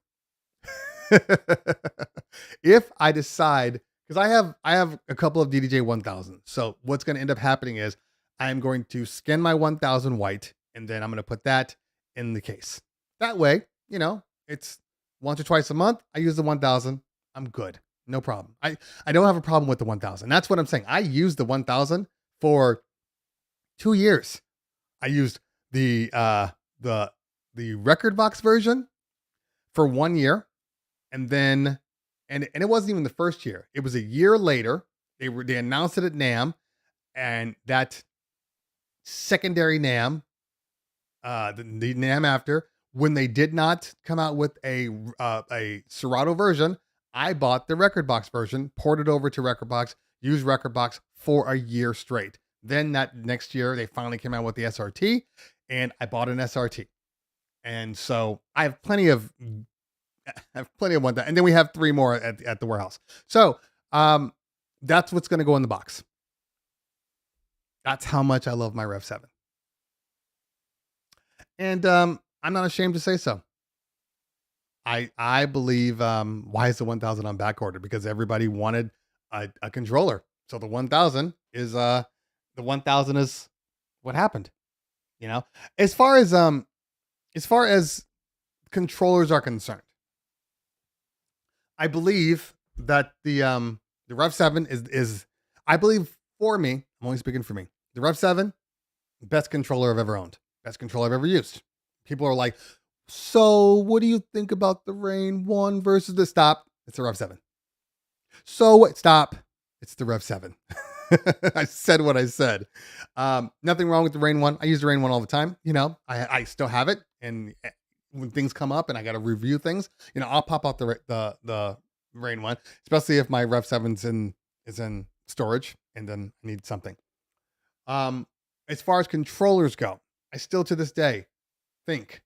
If I decide, because I have a couple of DDJ 1000. So what's going to end up happening is I'm going to skin my 1000 white, and then I'm going to put that in the case. That way, it's once or twice a month. I use the 1000. I'm good. No problem. I don't have a problem with the 1000. That's what I'm saying. I used the 1000 for 2 years. I used the record box version for 1 year. And then, and it wasn't even the first year. It was a year later. They announced it at NAMM, and that secondary NAMM, the NAMM after, when they did not come out with a Serato version, I bought the record box version, ported over to record box, used record box for a year straight. Then that next year, they finally came out with the SRT, and I bought an SRT. And so I have plenty of one. And then we have 3 more at the warehouse. So that's what's going to go in the box. That's how much I love my Rev 7. And I'm not ashamed to say so. I believe, why is the 1000 on back order? Because everybody wanted a controller. So the 1000 is what happened. As far as controllers are concerned, I believe that the Rev 7 is I believe, for me, I'm only speaking for me, the Rev 7, best controller I've ever owned, best controller I've ever used. People are like, so what do you think about the Rane 1 versus the Stop? It's the Rev 7. So what? Stop. It's the Rev 7. I said what I said. Nothing wrong with the Rane 1. I use the Rane 1 all the time. I still have it. And when things come up and I got to review things, I'll pop out the Rane one, especially if my Rev 7's is in storage and then I need something. As far as controllers go, I still to this day think,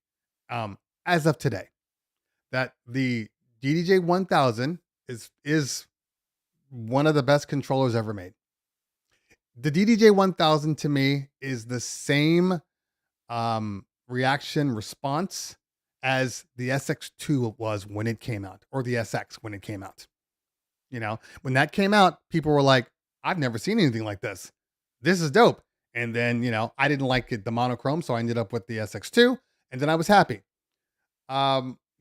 as of today, that the DDJ 1000 is one of the best controllers ever made. The DDJ 1000 to me is the same reaction response as the SX2 was when it came out, or the SX when it came out. You know, when that came out, people were like, I've never seen anything like this. This is dope. And then, you know, I didn't like it, the monochrome, so I ended up with the SX2, and then I was happy.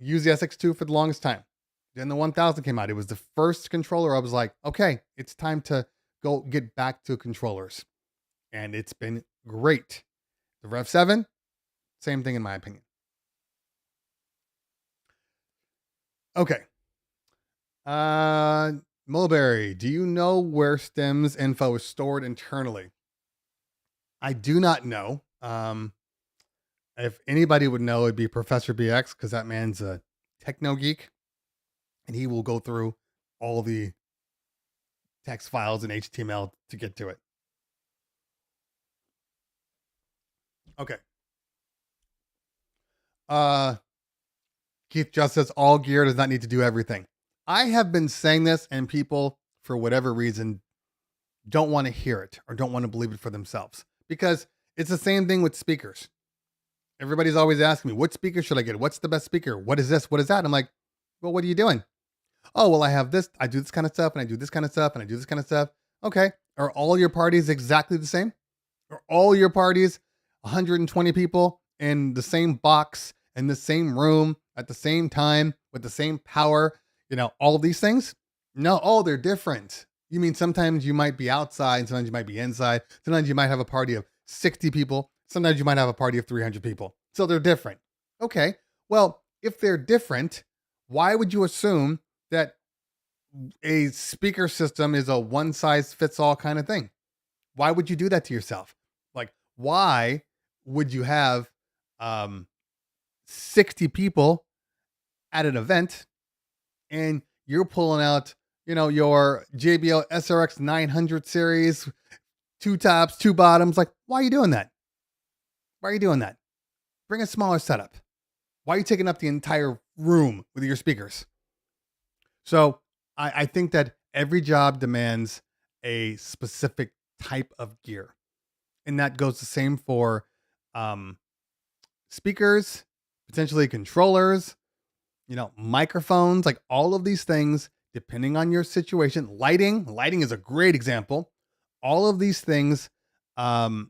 Used the SX2 for the longest time. Then the 1000 came out. It was the first controller I was like, okay, it's time to go get back to controllers. And it's been great. The Rev 7, same thing in my opinion. Okay. Mulberry, do you know where Stem's info is stored internally? I do not know. If anybody would know, it'd be Professor BX, because that man's a techno geek, and he will go through all the text files and HTML to get to it. Okay. Keith just says all gear does not need to do everything. I have been saying this, and people, for whatever reason, don't want to hear it or don't want to believe it for themselves, because it's the same thing with speakers. Everybody's always asking me, what speaker should I get? What's the best speaker? What is this? What is that? And I'm like, well, what are you doing? Oh, well, I have this. I do this kind of stuff, and I do this kind of stuff, and I do this kind of stuff. Okay. Are all your parties exactly the same? Are all your parties 120 people in the same box, in the same room, at the same time, with the same power? You know, all of these things? No. Oh, they're different. You mean sometimes you might be outside, and sometimes you might be inside. Sometimes you might have a party of 60 people. Sometimes you might have a party of 300 people. So they're different. Okay. Well, if they're different, why would you assume that a speaker system is a one size fits all kind of thing? Why would you do that to yourself? Like, why would you have 60 people at an event and you're pulling out, you know, your JBL SRX 900 series, 2 tops, 2 bottoms? Like, why are you doing that? Why are you doing that? Bring a smaller setup. Why are you taking up the entire room with your speakers? So I think that every job demands a specific type of gear. And that goes the same for speakers, potentially controllers, you know, microphones, like all of these things, depending on your situation. Lighting is a great example. All of these things are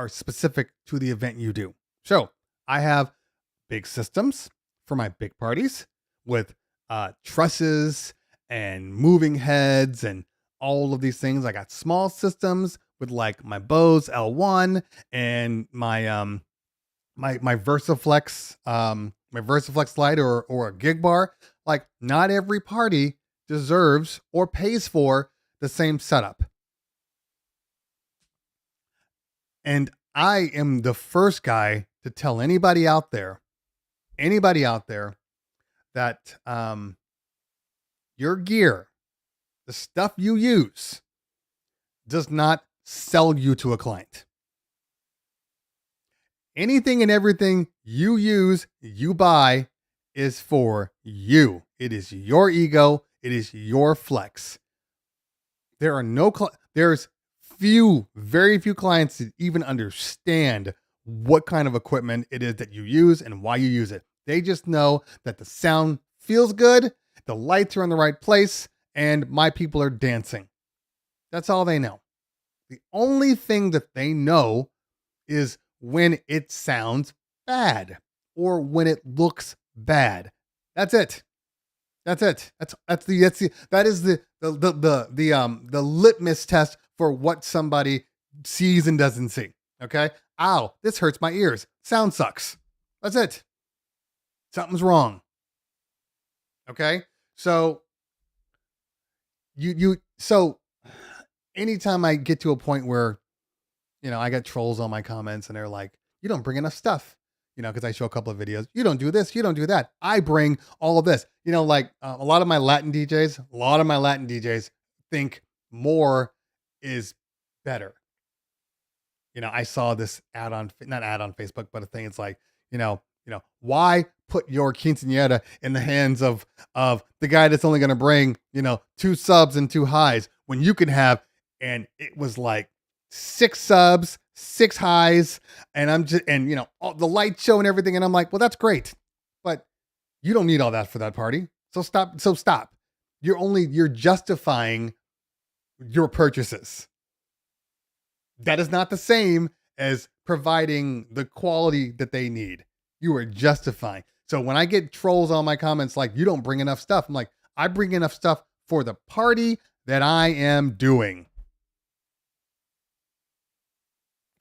specific to the event you do. So I have big systems for my big parties with trusses and moving heads and all of these things. I got small systems with like my Bose L1 and my my Versaflex light or a gig bar. Like, not every party deserves or pays for the same setup. And I am the first guy to tell anybody out there that your gear, the stuff you use, does not sell you to a client. Anything and everything you use, you buy, is for you. It is your ego. It is your flex. There's very few clients that even understand what kind of equipment it is that you use and why you use it. They just know that the sound feels good, the lights are in the right place, and my people are dancing. That's all they know. The only thing that they know is when it sounds bad or when it looks bad. That's it. That is the litmus test for what somebody sees and doesn't see. Okay? Ow, this hurts my ears. Sound sucks. That's it. Something's wrong. Okay? So so anytime I get to a point where, you know, I got trolls on my comments and they're like, you don't bring enough stuff. because I show a couple of videos. You don't do this, you don't do that. I bring all of this. Like a lot of my Latin DJs think more is better. I saw this not ad on Facebook, but a thing. It's like, why put your quinceañera in the hands of the guy that's only going to bring, 2 subs and 2 highs when you can have, and it was like 6 subs, 6 highs, and all the light show and everything. And I'm like, well, that's great, but you don't need all that for that party. So stop. You're justifying your purchases. That is not the same as providing the quality that they need. You are justifying. So when I get trolls on my comments like, you don't bring enough stuff, I'm like, I bring enough stuff for the party that I am doing.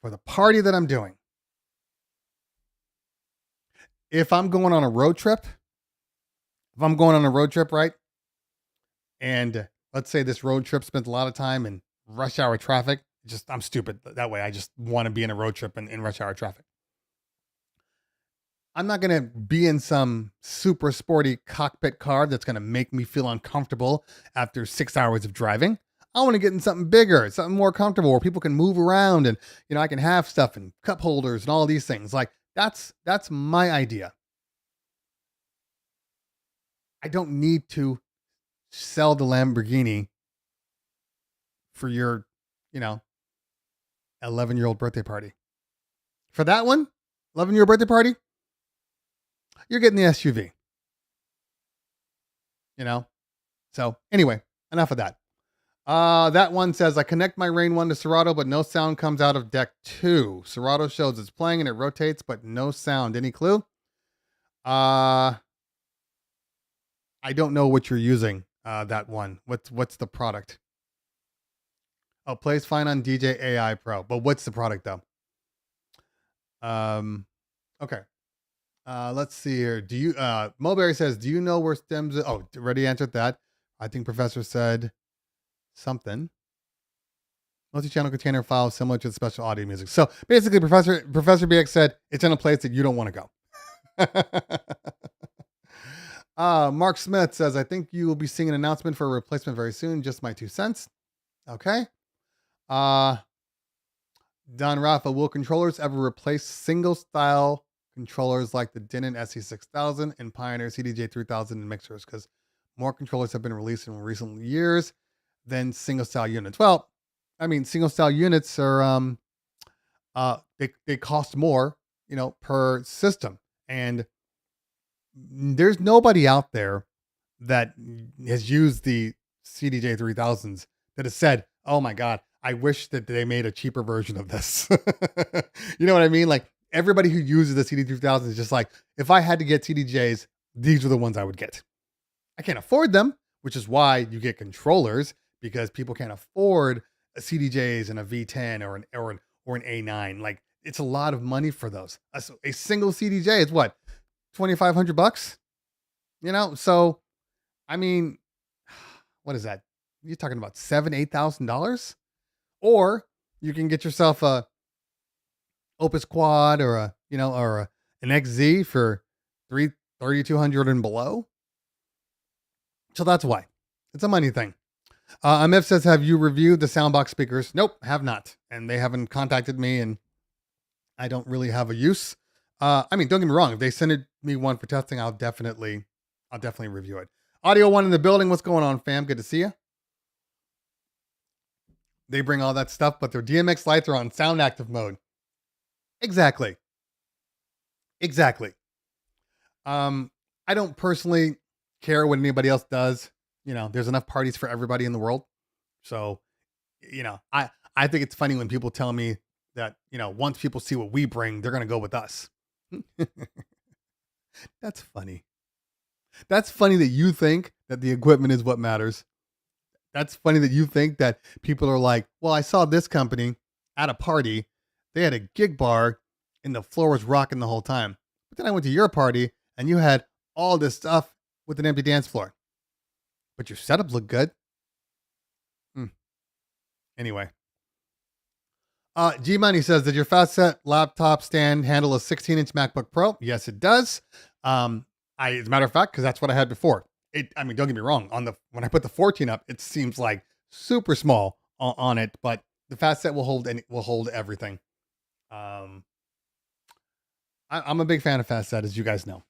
For the party that I'm doing. If I'm going on a road trip, right? And let's say this road trip spent a lot of time in rush hour traffic. I'm stupid that way. I just want to be in a road trip in rush hour traffic. I'm not going to be in some super sporty cockpit car that's going to make me feel uncomfortable after 6 hours of driving. I want to get in something bigger, something more comfortable where people can move around and, I can have stuff and cup holders and all these things. Like that's my idea. I don't need to sell the Lamborghini for your, 11-year-old birthday party. For that one, 11-year birthday party, you're getting the SUV. So anyway, enough of that. That one says, I connect my Rane 1 to Serato, but no sound comes out of deck 2. Serato shows it's playing and it rotates, but no sound. Any clue? I don't know what you're using, that one. What's the product? Oh, plays fine on DJ AI Pro. But what's the product though? Okay. Let's see here. Do you Mulberry says, do you know where stems? Oh, already answered that. I think Professor said something. Multi-channel container file similar to the special audio music. So basically Professor BX said it's in a place that you don't want to go. Mark Smith says, I think you will be seeing an announcement for a replacement very soon. Just my 2 cents. Okay. Don Rafa, will controllers ever replace single style controllers like the Denon SE6000 and Pioneer CDJ3000 in mixers? Because more controllers have been released in recent years than single style units. Well, I mean, single style units are, they cost more, per system. And there's nobody out there that has used the CDJ3000s that has said, oh my God, I wish that they made a cheaper version of this. You know what I mean? Like everybody who uses the CD3000 is just like, if I had to get CDJs, these are the ones I would get. I can't afford them, which is why you get controllers, because people can't afford a CDJs and a V10 or an A9. Like it's a lot of money for those. A single CDJ is what, $2,500? So I mean, what is that? You're talking about $7,000-$8,000, or you can get yourself a Opus Quad or an XZ for $3,200 and below. So that's why it's a money thing. Amif says, have you reviewed the soundbox speakers? Nope, have not, and they haven't contacted me, and I don't really have a use. I mean, don't get me wrong. If they send me one for testing, I'll definitely review it. Audio One in the building. What's going on, fam? Good to see you. They bring all that stuff, but their DMX lights are on sound active mode. Exactly. I don't personally care what anybody else does. There's enough parties for everybody in the world. So, I think it's funny when people tell me that, once people see what we bring, they're going to go with us. That's funny. That's funny that you think that the equipment is what matters. That's funny that you think that people are like, well, I saw this company at a party. They had a gig bar and the floor was rocking the whole time. But then I went to your party and you had all this stuff with an empty dance floor. But your setup looked good. Anyway. G Money says, did your fast set laptop stand handle a 16-inch MacBook Pro? Yes, it does. As a matter of fact, because that's what I had before. I mean, don't get me wrong. When I put the 14 up, it seems like super small on it, but the fast set will hold everything. I'm a big fan of fast set, as you guys know.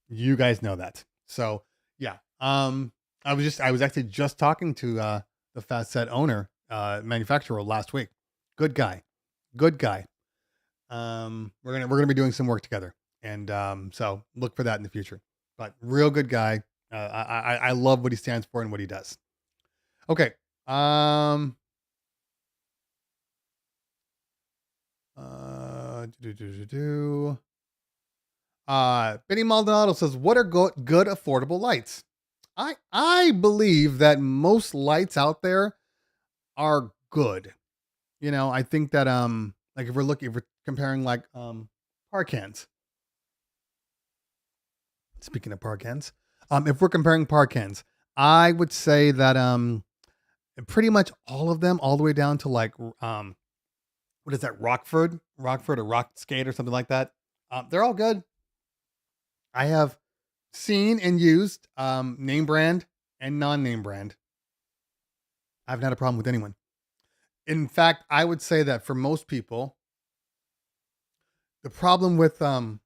You guys know that. So yeah. I was actually just talking to the fast set owner, manufacturer last week. Good guy. We're gonna be doing some work together, and so look for that in the future. But real good guy. I love what he stands for and what he does. Okay. Benny Maldonado says, what are good affordable lights? I believe that most lights out there are good. I think that like if we're comparing like par cans. Speaking of par cans, if we're comparing par cans, I would say that pretty much all of them, all the way down to like what is that, Rockford or Rock Skate or something like that. They're all good. I have seen and used name brand and non-name brand. I haven't had a problem with anyone. In fact, I would say that for most people, the problem with I'm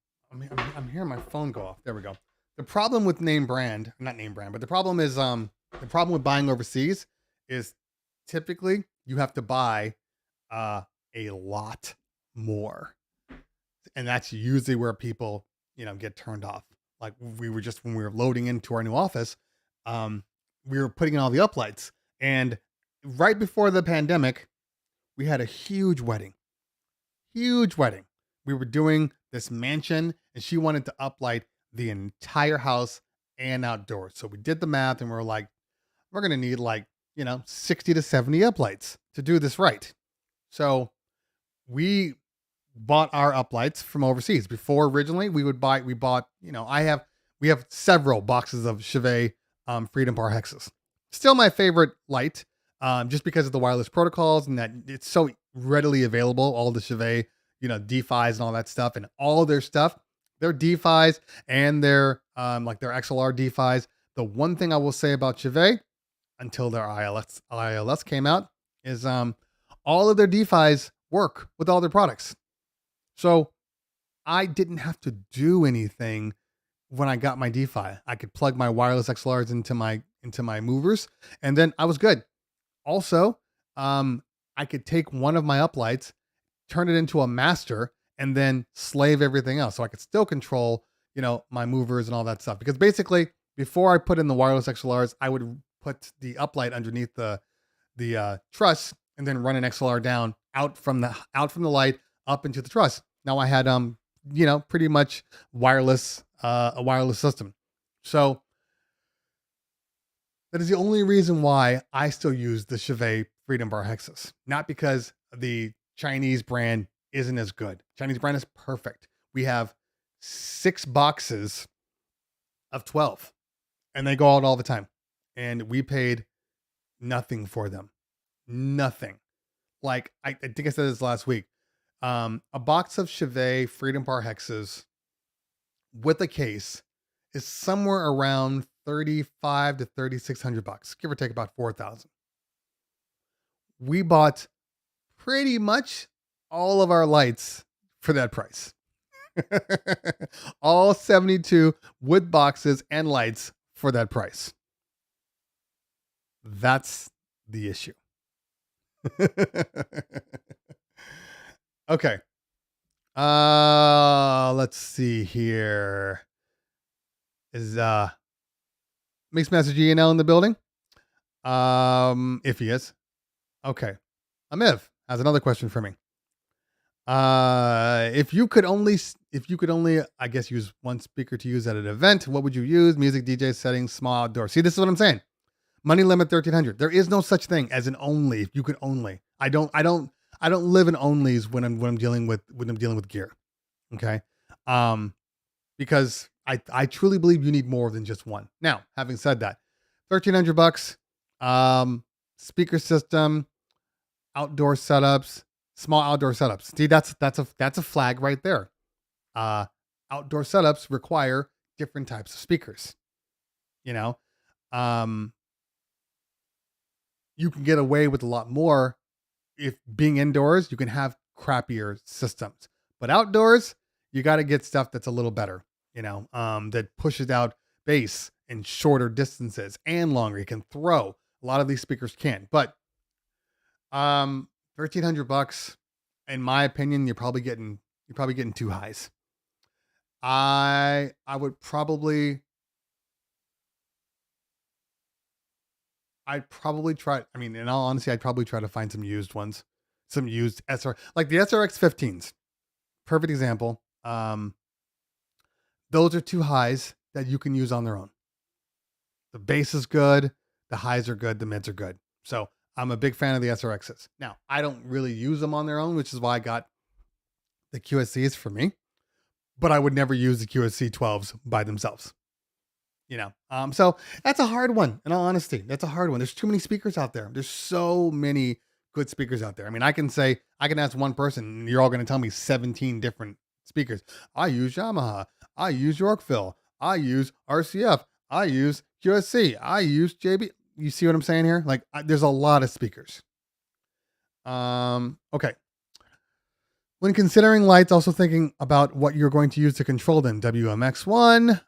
hearing my phone go off. There we go. The problem with not name brand, but the problem is the problem with buying overseas is typically you have to buy a lot more. And that's usually where people, get turned off. Like when we were loading into our new office, we were putting in all the uplights, and right before the pandemic, we had a huge wedding. We were doing this mansion, and she wanted to uplight the entire house and outdoors. So we did the math, and we were like, we're going to need 60 to 70 uplights to do this right. So we bought our uplights from overseas. Before, originally we bought, we have several boxes of Chauvet Freedom Bar hexes. Still my favorite light, just because of the wireless protocols and that it's so readily available. All the Chauvet, D-Phis and all that stuff, and all their stuff, their D-Phis and their their XLR D-Phis. The one thing I will say about Chauvet, until their ILS came out, is all of their D-Phis work with all their products. So I didn't have to do anything when I got my D-Phi. I could plug my wireless XLRs into my movers, and then I was good. Also, I could take one of my uplights, turn it into a master, and then slave everything else. So I could still control, my movers and all that stuff. Because basically, before I put in the wireless XLRs, I would put the uplight underneath the truss, and then run an XLR down out from the light up into the truss. Now I had pretty much wireless a wireless system. So that is the only reason why I still use the Chauvet Freedom Bar hexes. Not because the Chinese brand isn't as good. Chinese brand is perfect. We have 6 boxes of 12, and they go out all the time. And we paid nothing for them. Nothing. Like I think I said this last week. A box of Chauvet Freedom Bar hexes with a case is somewhere around $3,500 to $3,600, give or take about $4,000. We bought pretty much all of our lights for that price. All 72 wood boxes and lights for that price. That's the issue. Okay. Let's see here. Is Mixed Master GNL in the building? If he is. Okay. Amiv has another question for me. If you could only, I guess, use one speaker to use at an event, what would you use? Music, DJ settings, small outdoor. See, this is what I'm saying. Money limit 1,300. There is no such thing as an only. If you could only, I don't live in onlys when I'm dealing with gear. Okay. Because I truly believe you need more than just one. Now, having said that, $1,300, speaker system, outdoor setups, Small outdoor setups. See, that's a flag right there. Outdoor setups require different types of speakers. You know, um, you can get away with a lot more if being indoors. You can have crappier systems, but outdoors, you got to get stuff that's a little better. That pushes out bass in shorter distances and longer. You can throw. A lot of these speakers can, but $1,300, in my opinion, you're probably getting too highs. I would probably I'd probably try. I mean, in all honesty, I'd probably try to find some used ones, some used SR, like the SRX 15s. Perfect example. Those are two highs that you can use on their own. The bass is good, the highs are good, the mids are good. So I'm a big fan of the SRXs. Now, I don't really use them on their own, which is why I got the QSCs for me. But I would never use the QSC 12s by themselves. So that's a hard one. In all honesty, that's a hard one. There's too many speakers out there. There's so many good speakers out there. I mean, I can ask one person, and you're all going to tell me 17 different speakers. I use Yamaha. I use Yorkville. I use RCF. I use QSC. I use JB. You see what I'm saying here? Like, there's a lot of speakers. Okay. When considering lights, also thinking about what you're going to use to control them. WMX1,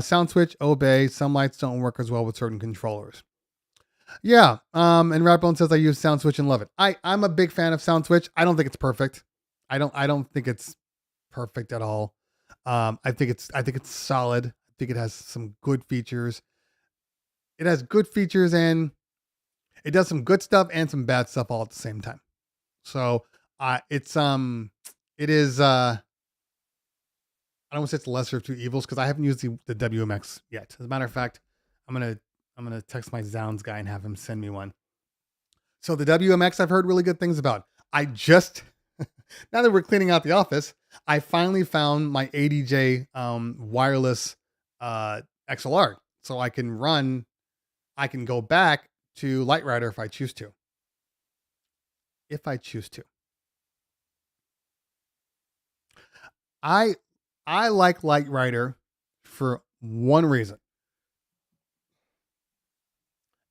sound switch, obey. Some lights don't work as well with certain controllers. Yeah. And Ratbone says I use sound switch and love it. I'm a big fan of sound switch. I don't think it's perfect. I don't think it's perfect at all. I think it's solid. I think it has some good features. It has good features and it does some good stuff and some bad stuff all at the same time. So it is, I don't want to say it's the lesser of two evils because I haven't used the WMX yet. As a matter of fact, I'm going to text my Zounds guy and have him send me one. So the WMX I've heard really good things about. I just, now that we're cleaning out the office, I finally found my ADJ wireless XLR. So I can go back to Light Rider if I choose to. I like Light Rider for one reason.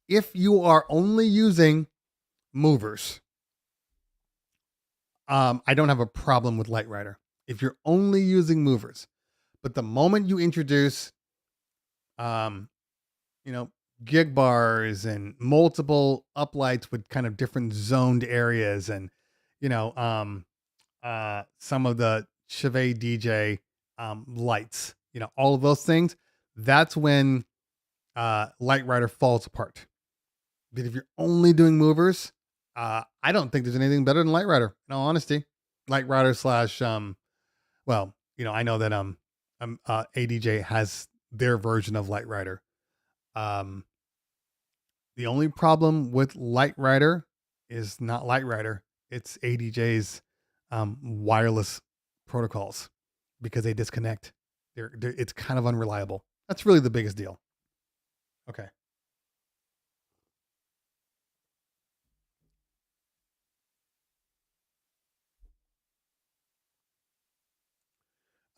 If you are only using movers, I don't have a problem with Light Rider. If you're only using movers, but the moment you introduce, gig bars and multiple uplights with kind of different zoned areas and, some of the Chevy DJ lights, all of those things, that's when Light Rider falls apart. But if you're only doing movers, I don't think there's anything better than Light Rider, in all honesty. Light Rider / I know that ADJ has their version of Light Rider. The only problem with Light Rider is not Light Rider. It's ADJ's wireless protocols because they disconnect. It's kind of unreliable. That's really the biggest deal. Okay.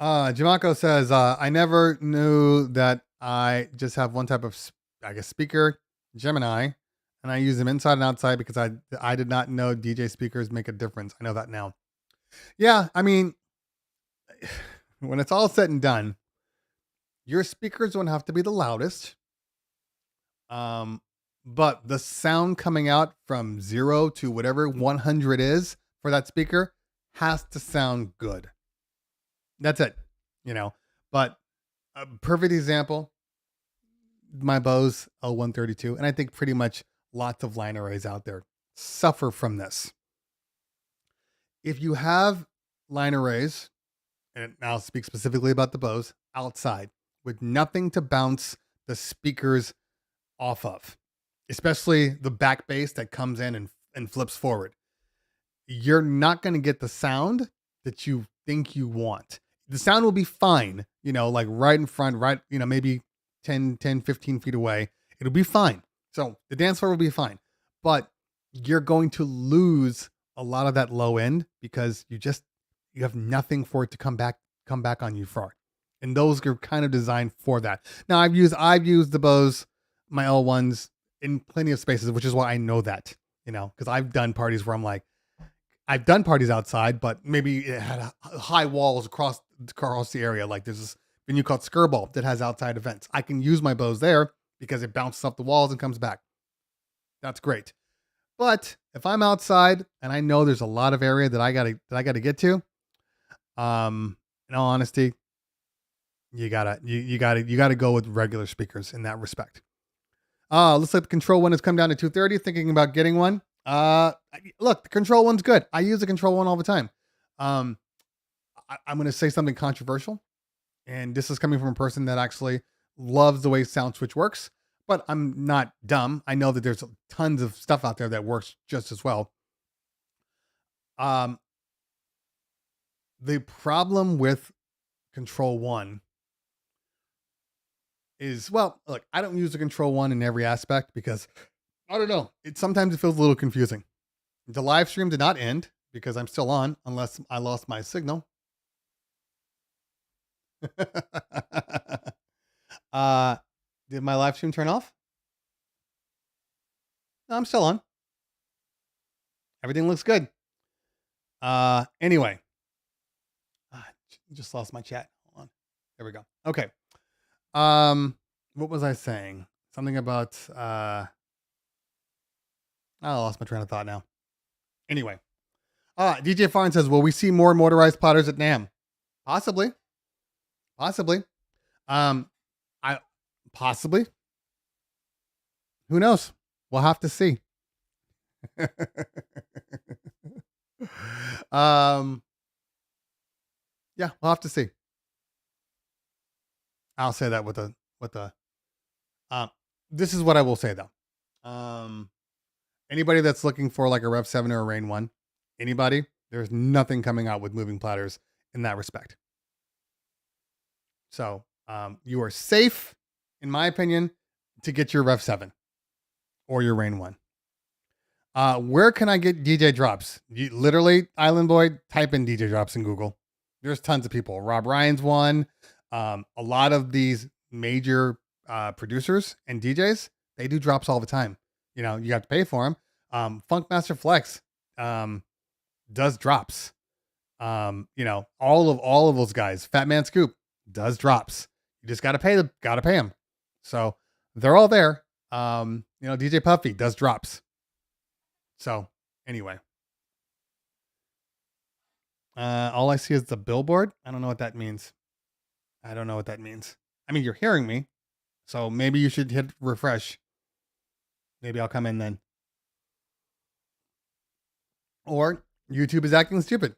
Jamako says, I never knew that I just have one type of, speaker, Gemini, and I use them inside and outside because I did not know DJ speakers make a difference. I know that now. Yeah, I mean, when it's all said and done, your speakers don't have to be the loudest. But the sound coming out from 0 to whatever 100 is for that speaker has to sound good. That's it, but a perfect example, my Bose L132, and I think pretty much lots of line arrays out there suffer from this. If you have line arrays, and I'll speak specifically about the Bose, outside with nothing to bounce the speakers off of, especially the back bass that comes in and flips forward, you're not going to get the sound that you think you want. The sound will be fine, like right in front, maybe 10, 15 feet away. It'll be fine. So the dance floor will be fine, but you're going to lose a lot of that low end because you have nothing for it to come back on you for. And those are kind of designed for that. Now I've used the Bose, my L1s in plenty of spaces, which is why I know that, because I've done parties where I've done parties outside, but maybe it had high walls across the area. Like there's this venue called Skirball that has outside events. I can use my Bose there because it bounces off the walls and comes back. That's great. But if I'm outside and I know there's a lot of area that I gotta get to, in all honesty, you gotta go with regular speakers in that respect. Looks like the Control One has come down to 230. Thinking about getting one. Look, the Control One's good. I use the Control One all the time. I'm going to say something controversial, and this is coming from a person that actually loves the way Sound Switch works. But I'm not dumb. I know that there's tons of stuff out there that works just as well. The problem with Control One is, well, look, I don't use the Control One in every aspect because I don't know. Sometimes it feels a little confusing. The live stream did not end because I'm still on unless I lost my signal. Did my live stream turn off? No, I'm still on. Everything looks good. Anyway. Just lost my chat. Hold on. There we go. Okay. What was I saying? Something about I lost my train of thought now. Anyway. DJ Farn says, will we see more motorized plotters at NAMM? Possibly. Possibly. Who knows? We'll have to see. Yeah, we'll have to see. I'll say that with the this is what I will say though. Anybody that's looking for like a Rev 7 or a Rane 1, anybody, there's nothing coming out with moving platters in that respect. So you are safe, in my opinion, to get your Rev 7 or your Rane 1. Where can I get DJ drops? Literally, Island Boy, type in DJ drops in Google. There's tons of people. Rob Ryan's one. A lot of these major producers and DJs, they do drops all the time. You have to pay for them. Funkmaster Flex does drops. All of those guys. Fat Man Scoop does drops. You just gotta pay them. So they're all there. DJ Puffy does drops. So anyway. All I see is the billboard. I don't know what that means. I mean, you're hearing me, so maybe you should hit refresh. Maybe I'll come in then. Or YouTube is acting stupid.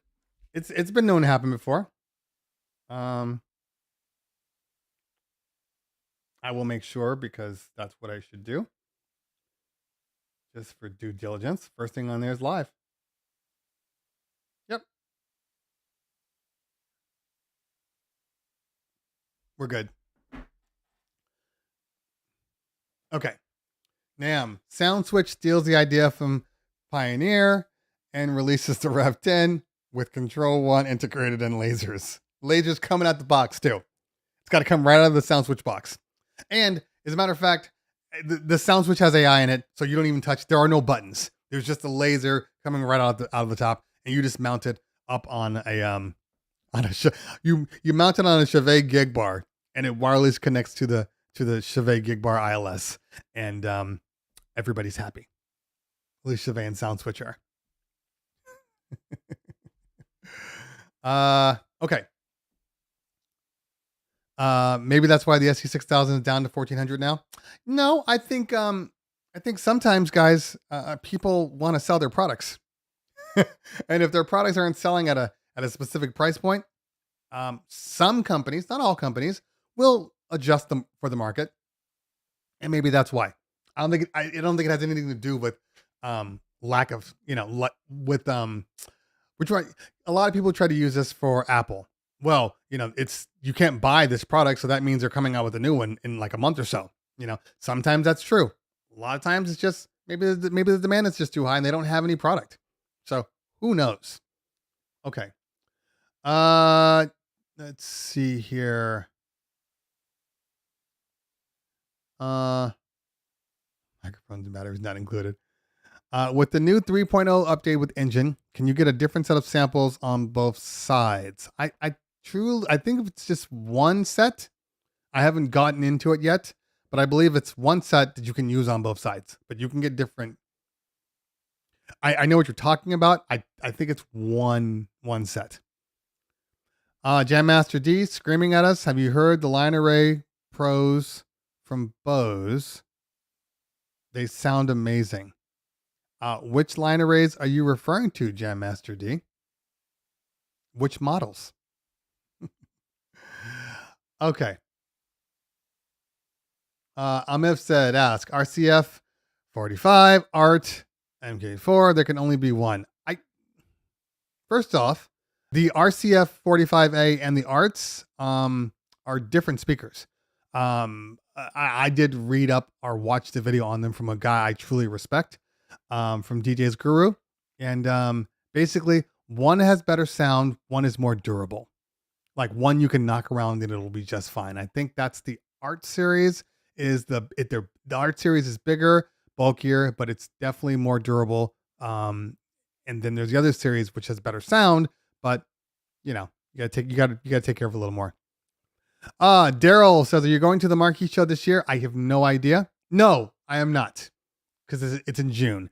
It's been known to happen before. I will make sure because that's what I should do. Just for due diligence. First thing on there is live. Yep. We're good. Okay. NAMM. Sound Switch steals the idea from Pioneer and releases the Rev 10 with Control 1 integrated in lasers. Lasers coming out the box too. It's got to come right out of the Sound Switch box. And as a matter of fact, the Sound Switch has AI in it, so you don't even touch. There are no buttons. There's just a laser coming right out of the top, and you just mount it up on you mount it on a Chauvet gig bar, and it wireless connects to the Chauvet gig bar ILS, and everybody's happy. At least Chauvet and Sound Switch are. Okay. Maybe that's why the SC6000 is down to 1400 now. No, I think sometimes guys, people want to sell their products. And if their products aren't selling at a specific price point, some companies, not all companies, will adjust them for the market. And maybe that's why. I don't think it has anything to do with lack of, with a lot of people try to use this for Apple. Well, you can't buy this product, so that means they're coming out with a new one in like a month or so. Sometimes that's true. A lot of times it's just maybe the demand is just too high and they don't have any product. So Who knows? Okay. Let's see here. Microphones and batteries not included. With the new 3.0 update with engine, can you get a different set of samples on both sides? I think it's just one set. I haven't gotten into it yet, but I believe it's one set that you can use on both sides, but you can get different. I know what you're talking about. I think it's one set. Jam Master D screaming at us. Have you heard the line array pros from Bose? They sound amazing. Which line arrays are you referring to, Jam Master D? Which models? Okay. Amif said, ask RCF 45, Art, MK4. There can only be one. First off, the RCF 45A and the Arts are different speakers. I did read up or watch the video on them from a guy I truly respect, from DJ's Guru. And basically, one has better sound, one is more durable. Like one you can knock around and it'll be just fine. I think that's the Art series. The Art series is bigger, bulkier, but it's definitely more durable. And then there's the other series which has better sound, but you gotta take care of it a little more. Daryl says, are you going to the Marquee show this year? I have no idea. No, I am not, because it's in June.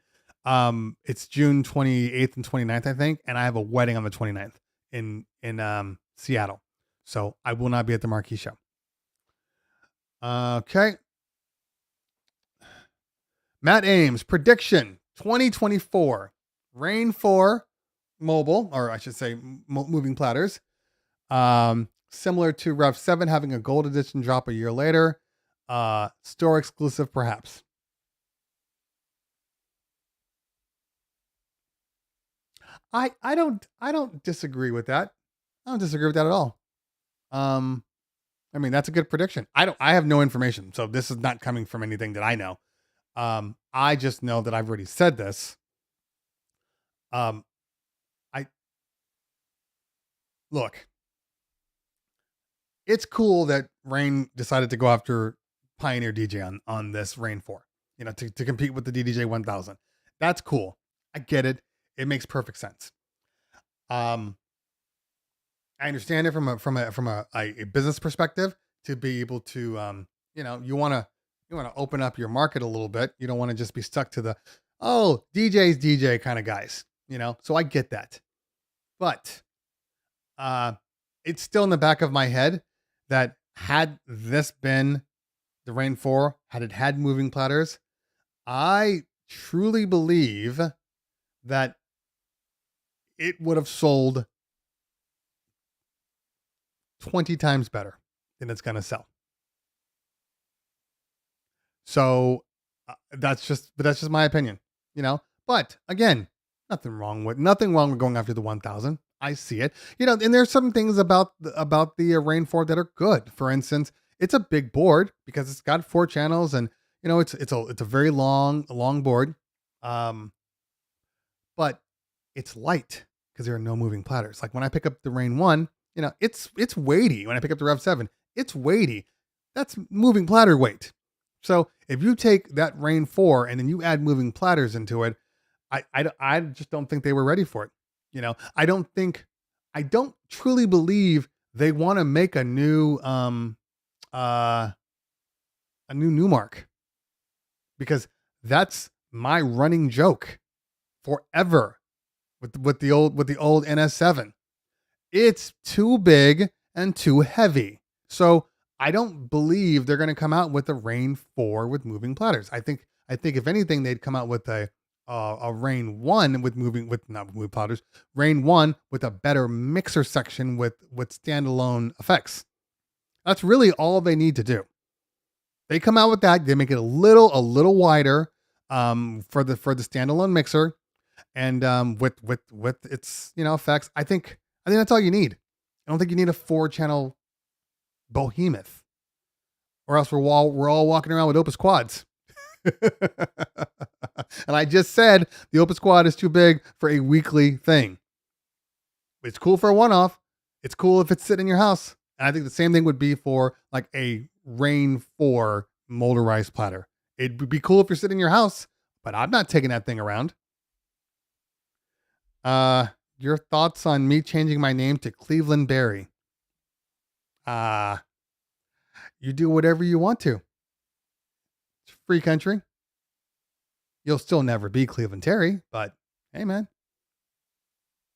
It's June 28th and 29th, I think, and I have a wedding on the 29th in Seattle, so I will not be at the Marquee show. Okay. Matt Ames prediction 2024 Rane 4 mobile, or I should say moving platters. Similar to Rev 7 having a gold edition drop a year later. Store exclusive, perhaps. I don't disagree with that. I don't disagree with that at all. I mean, that's a good prediction. I have no information, so this is not coming from anything that I know. I just know that I've already said this. Look, it's cool that Rane decided to go after Pioneer DJ on this Rane 4, to compete with the DDJ 1000. That's cool. I get it. It makes perfect sense. I understand it from a business perspective, to be able to, you want to open up your market a little bit. You don't want to just be stuck to the, DJ's DJ kind of guys, so I get that. But, it's still in the back of my head that had this been the Rane 4, had it had moving platters, I truly believe that it would have sold 20 times better than it's going to sell. So that's just my opinion, but again, nothing wrong with going after the 1000. I see it, and there's some things about the Rane 4 that are good. For instance, it's a big board because it's got 4 channels, and it's a very long board, but it's light because there are no moving platters. Like when I pick up the Rane 1, it's weighty. When I pick up the Rev 7, it's weighty. That's moving platter weight. So if you take that Rane 4 and then you add moving platters into it, I just don't think they were ready for it. I don't truly believe they want to make a new Newmark, because that's my running joke forever with the old NS7. It's too big and too heavy. So I don't believe they're going to come out with a Rane 4 with moving platters. I think if anything, they'd come out with a Rane 1 with not moving platters, Rane 1 with a better mixer section with standalone effects. That's really all they need to do. They come out with that, they make it a little wider for the standalone mixer, and with its effects. I think that's all you need. I don't think you need a 4-channel behemoth, or else we're all walking around with Opus Quads. And I just said the Opus Quad is too big for a weekly thing. It's cool for a one-off. It's cool if it's sitting in your house. And I think the same thing would be for like a Rane 4 motorized platter. It would be cool if you're sitting in your house, but I'm not taking that thing around. Your thoughts on me changing my name to Cleveland Berry? You do whatever you want to. It's free country. You'll still never be Cleveland Terry, but hey, man,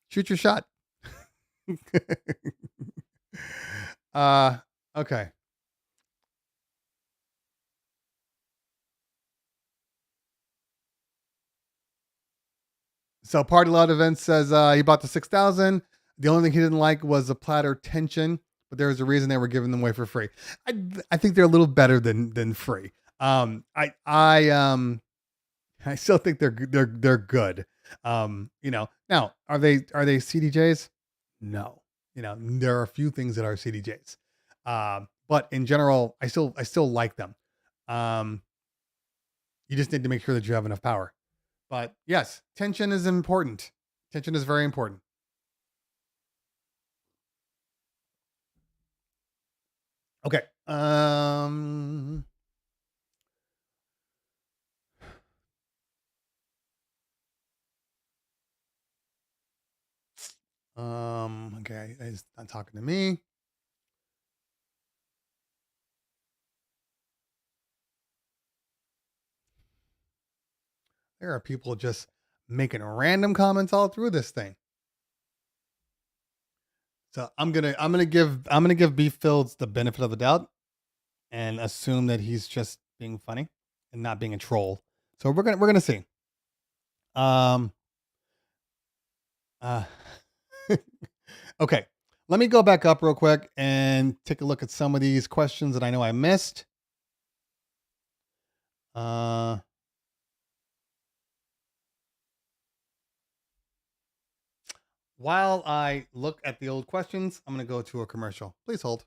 shoot your shot. Okay. So Party Lot Events says he bought the 6,000. The only thing he didn't like was the platter tension, but there was a reason they were giving them away for free. I think they're a little better than free. I still think they're good. Now are they CDJs? No. There are a few things that are CDJs. But in general, I still like them. You just need to make sure that you have enough power. But yes, tension is important. Tension is very important. Okay. Okay, he's not talking to me. There are people just making random comments all through this thing. So I'm gonna give Beef Fields the benefit of the doubt and assume that he's just being funny and not being a troll. So we're gonna see. Okay, let me go back up real quick and take a look at some of these questions that I know I missed. While I look at the old questions, I'm going to go to a commercial. Please hold.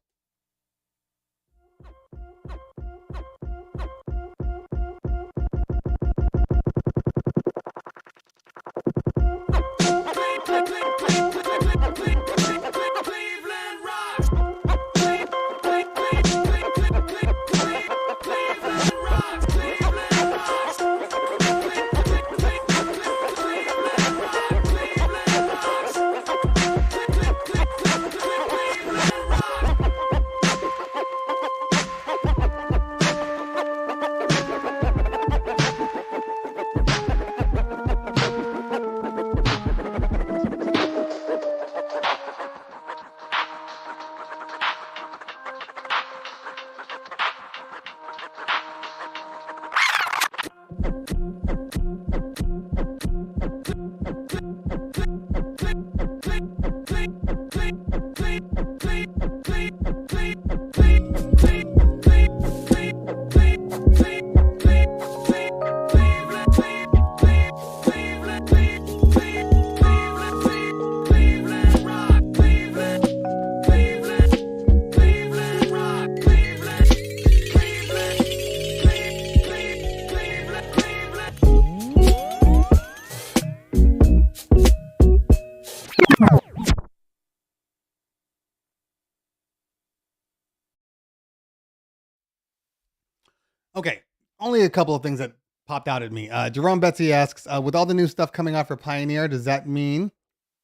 Okay, only a couple of things that popped out at me. Jerome Betsy asks, with all the new stuff coming out for Pioneer, does that mean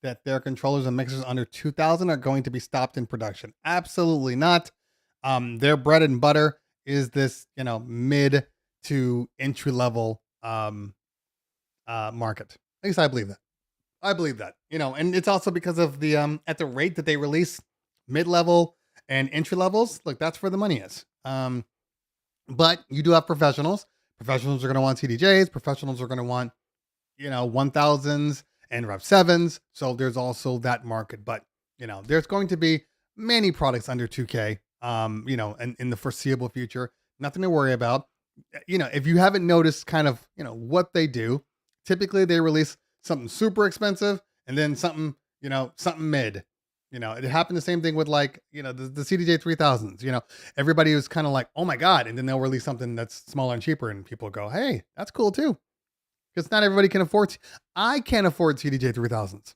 that their controllers and mixers under 2,000 are going to be stopped in production? Absolutely not. Their bread and butter is this, mid to entry level market. At least I believe that. And it's also because of the at the rate that they release mid level and entry levels. Look, that's where the money is. But you do have professionals. Professionals are going to want CDJs. Professionals are going to want, 1000s and Rev 7s. So there's also that market. But, there's going to be many products under 2K, in the foreseeable future. Nothing to worry about. If you haven't noticed kind of, what they do, typically they release something super expensive and then something mid. It happened the same thing with the CDJ 3000s. Everybody was kind of like, oh my God. And then they'll release something that's smaller and cheaper and people go, hey, that's cool too. because not everybody can afford. I can't afford CDJ 3000s.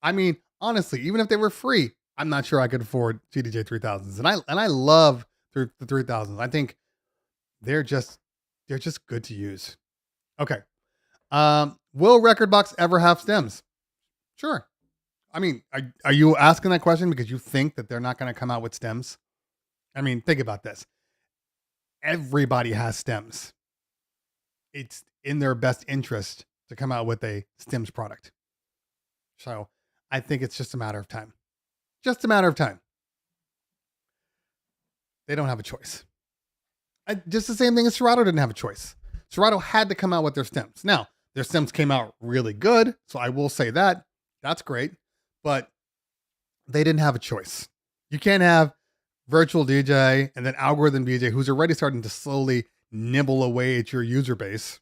I mean, honestly, even if they were free, I'm not sure I could afford CDJ 3000s. And I love the 3000s. I think they're just good to use. Okay. Will Rekordbox ever have stems? Sure. I mean, are you asking that question because you think that they're not going to come out with stems? I mean, think about this. Everybody has stems. It's in their best interest to come out with a stems product. So I think it's just a matter of time. Just a matter of time. They don't have a choice. Just the same thing as Serato didn't have a choice. Serato had to come out with their stems. Now, their stems came out really good, so I will say that. That's great. But they didn't have a choice. You can't have virtual DJ and then algorithm DJ, who's already starting to slowly nibble away at your user base.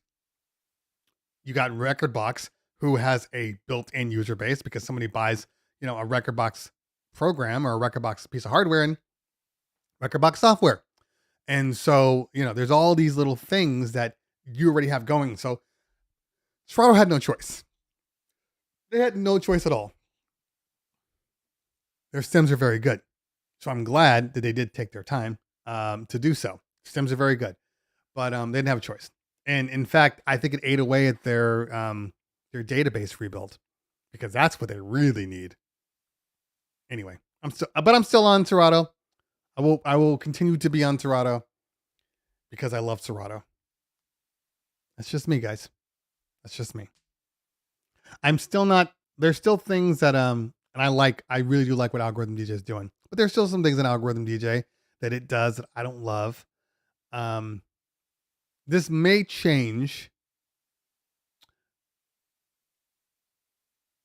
You got Rekordbox, who has a built-in user base because somebody buys, a Rekordbox program or a Rekordbox piece of hardware and Rekordbox software. And so, there's all these little things that you already have going. So Serato had no choice. They had no choice at all. Their stems are very good. So I'm glad that they did take their time to do so. Stems are very good, but they didn't have a choice. And in fact, I think it ate away at their database rebuild because that's what they really need. Anyway, I'm still on Serato. I will continue to be on Serato because I love Serato. That's just me, guys. That's just me. I'm still not. There's still things that and I really do like what Algorithm DJ is doing, but there's still some things in Algorithm DJ that it does that I don't love. This may change.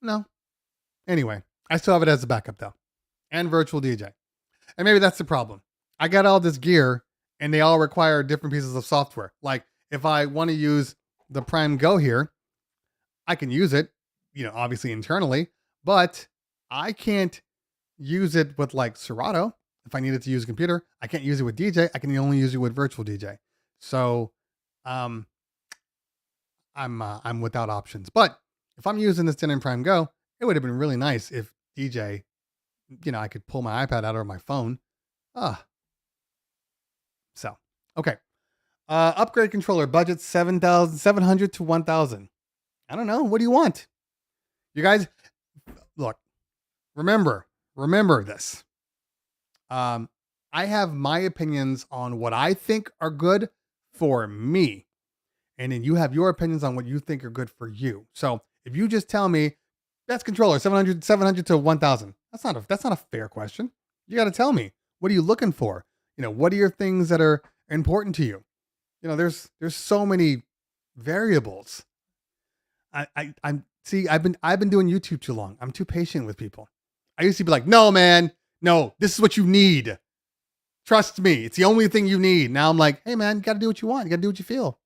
No. Anyway, I still have it as a backup though, and virtual DJ. And maybe that's the problem. I got all this gear and they all require different pieces of software. Like if I want to use the Prime Go here, I can use it, obviously internally, but I can't use it with like Serato. If I needed to use a computer, I can't use it with DJ. I can only use it with virtual DJ. So, I'm without options. But if I'm using this Denon Prime Go, it would have been really nice if DJ, I could pull my iPad out or my phone. So, okay. Upgrade controller budget 7,700 to 1,000. I don't know. What do you want? You guys, look, remember this. I have my opinions on what I think are good for me. And then you have your opinions on what you think are good for you. So if you just tell me best controller, 700 to 1,000, that's not a fair question. You got to tell me, what are you looking for? What are your things that are important to you? There's so many variables. I've been doing YouTube too long. I'm too patient with people. I used to be like, no, man, no, this is what you need. Trust me. It's the only thing you need. Now I'm like, hey man, you got to do what you want. You got to do what you feel.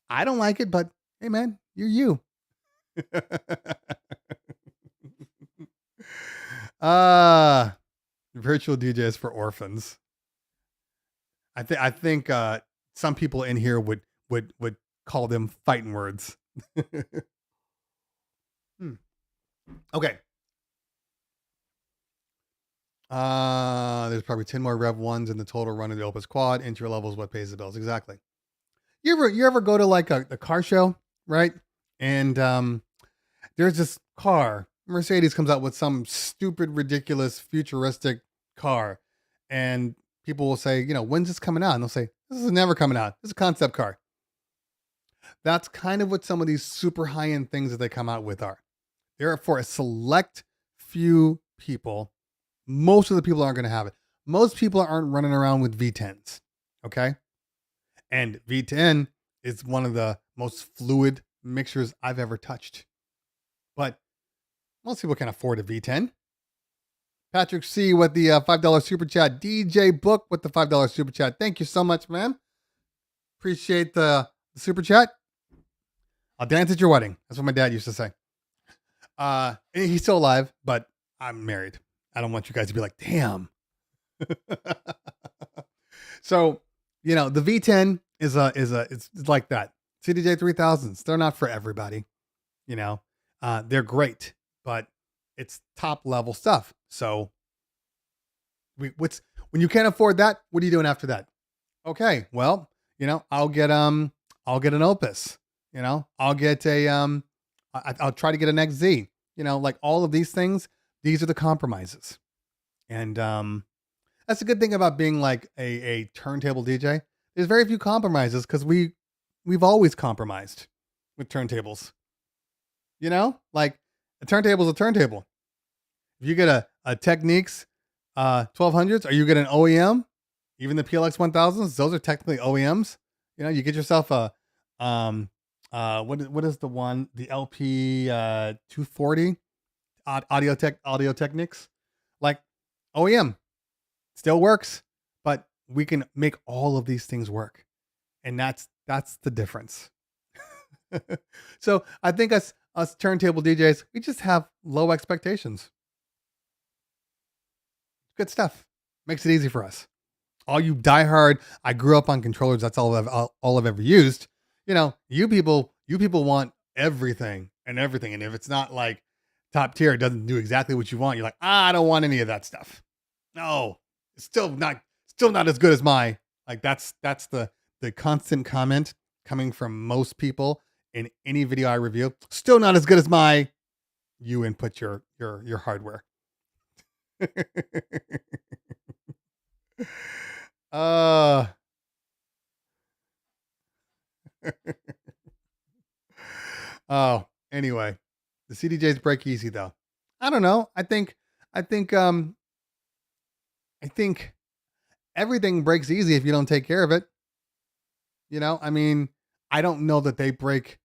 I don't like it, but hey man, you're you. Virtual DJs for orphans. I think some people in here would call them fighting words. Okay. There's probably 10 more Rev 1s in the total run of the Opus Quad. Interior levels, what pays the bills. Exactly. You ever go to like the car show, right? And there's this car. Mercedes comes out with some stupid, ridiculous, futuristic car. And people will say, when's this coming out? And they'll say, this is never coming out. This is a concept car. That's kind of what some of these super high-end things that they come out with are. They're for a select few people. Most of the people aren't going to have it. Most people aren't running around with V10s. Okay? And V10 is one of the most fluid mixers I've ever touched. But most people can't afford a V10. Patrick C with the $5 super chat. DJ Book with the $5 super chat. Thank you so much, man. Appreciate the super chat. I'll dance at your wedding. That's what my dad used to say. He's still alive, but I'm married. I don't want you guys to be like, damn. So, the V10 is like that. CDJ 3000s, they're not for everybody. You know, they're great, but it's top level stuff. So when you can't afford that, what are you doing after that? Okay, well, I'll get an Opus. I'll get I'll try to get an XZ. Like all of these things, these are the compromises. And that's a good thing about being like a turntable DJ. There's very few compromises because we've always compromised with turntables. Like a turntable is a turntable. If you get a Technics 1200s, or you get an OEM, even the PLX 1000s, those are technically OEMs. You get yourself a what is the one, the LP 240 Audio Technics, like OEM, still works, but we can make all of these things work, and that's the difference. So I think us turntable DJs, we just have low expectations. Good stuff. Makes it easy for us. All you diehard, I grew up on controllers, that's all I've ever used. You people want everything. And if it's not like top tier, it doesn't do exactly what you want, you're like, I don't want any of that stuff. No, it's still not as good as my, like that's the constant comment coming from most people in any video I review. Still not as good as my. You input your hardware. Oh, anyway, the CDJs break easy though. I don't know. I think everything breaks easy if you don't take care of it. I mean, I don't know that they break.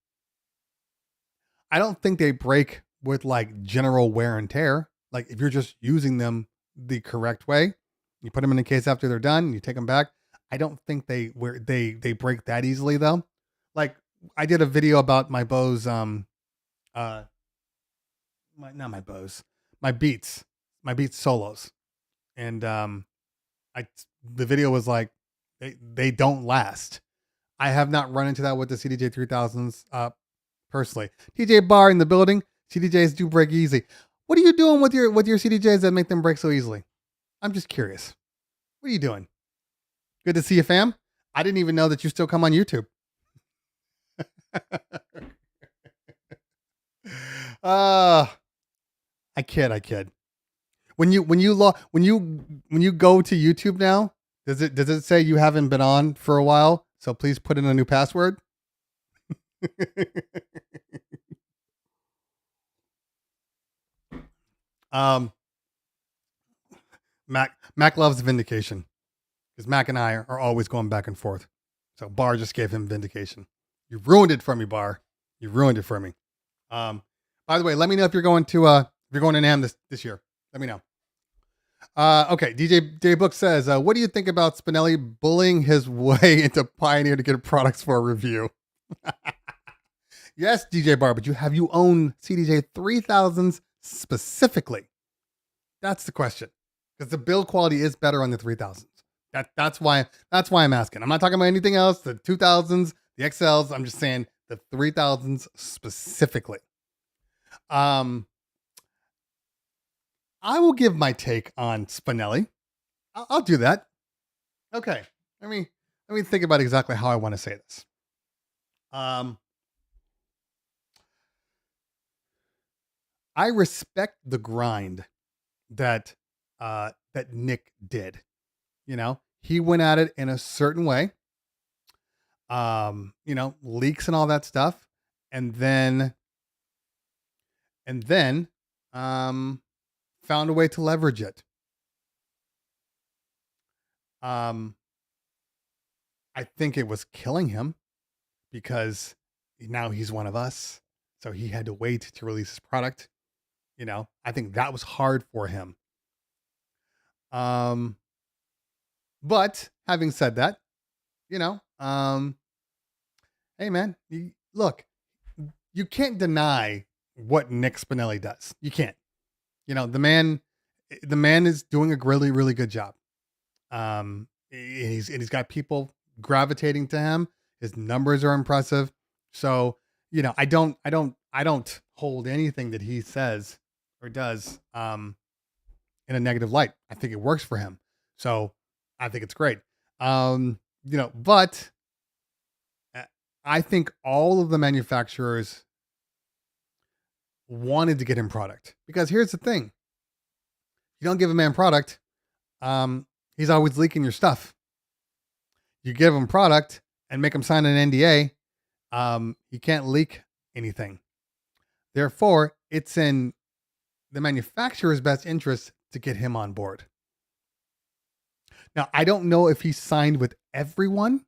I don't think they break with like general wear and tear. Like if you're just using them the correct way, you put them in a case after they're done, you take them back. I don't think they break that easily though. Like I did a video about my Bose, my Beats Solos, and the video was like they don't last. I have not run into that with the CDJ 3000s personally. DJ Bar in the building. CDJs do break easy. What are you doing with your CDJs that make them break so easily? I'm just curious. What are you doing? Good to see you, fam. I didn't even know that you still come on YouTube. I kid. When you go to YouTube now, does it say you haven't been on for a while? So please put in a new password. Mac loves vindication because Mac and I are always going back and forth. So Bar just gave him vindication. You ruined it for me, Bar. You ruined it for me. By the way, let me know if you're going to NAMM this year. Let me know. Okay, DJ Book says, what do you think about Spinelli bullying his way into Pioneer to get products for a review? Yes, DJ Bar, but have you owned CDJ 3000s specifically? That's the question. Because the build quality is better on the 3000s. That's why I'm asking. I'm not talking about anything else. The 2000s, the XLs. I'm just saying the 3000s specifically. I will give my take on Spinelli. I'll do that. Okay. Let me think about exactly how I want to say this. I respect the grind that Nick did. He went at it in a certain way. Leaks and all that stuff, and then found a way to leverage it. I think it was killing him because now he's one of us, so he had to wait to release his product. I think that was hard for him. But having said that, hey man, look, you can't deny what Nick Spinelli does. You can't. The man is doing a really, really good job. He's got people gravitating to him. His numbers are impressive. So, I don't hold anything that he says or does in a negative light. I think it works for him. So I think it's great. But uh, I think all of the manufacturers wanted to get him product, because here's the thing. You don't give a man product, he's always leaking your stuff. You give him product and make him sign an NDA, he can't leak anything. Therefore, it's in the manufacturer's best interest to get him on board. Now, I don't know if he signed with everyone.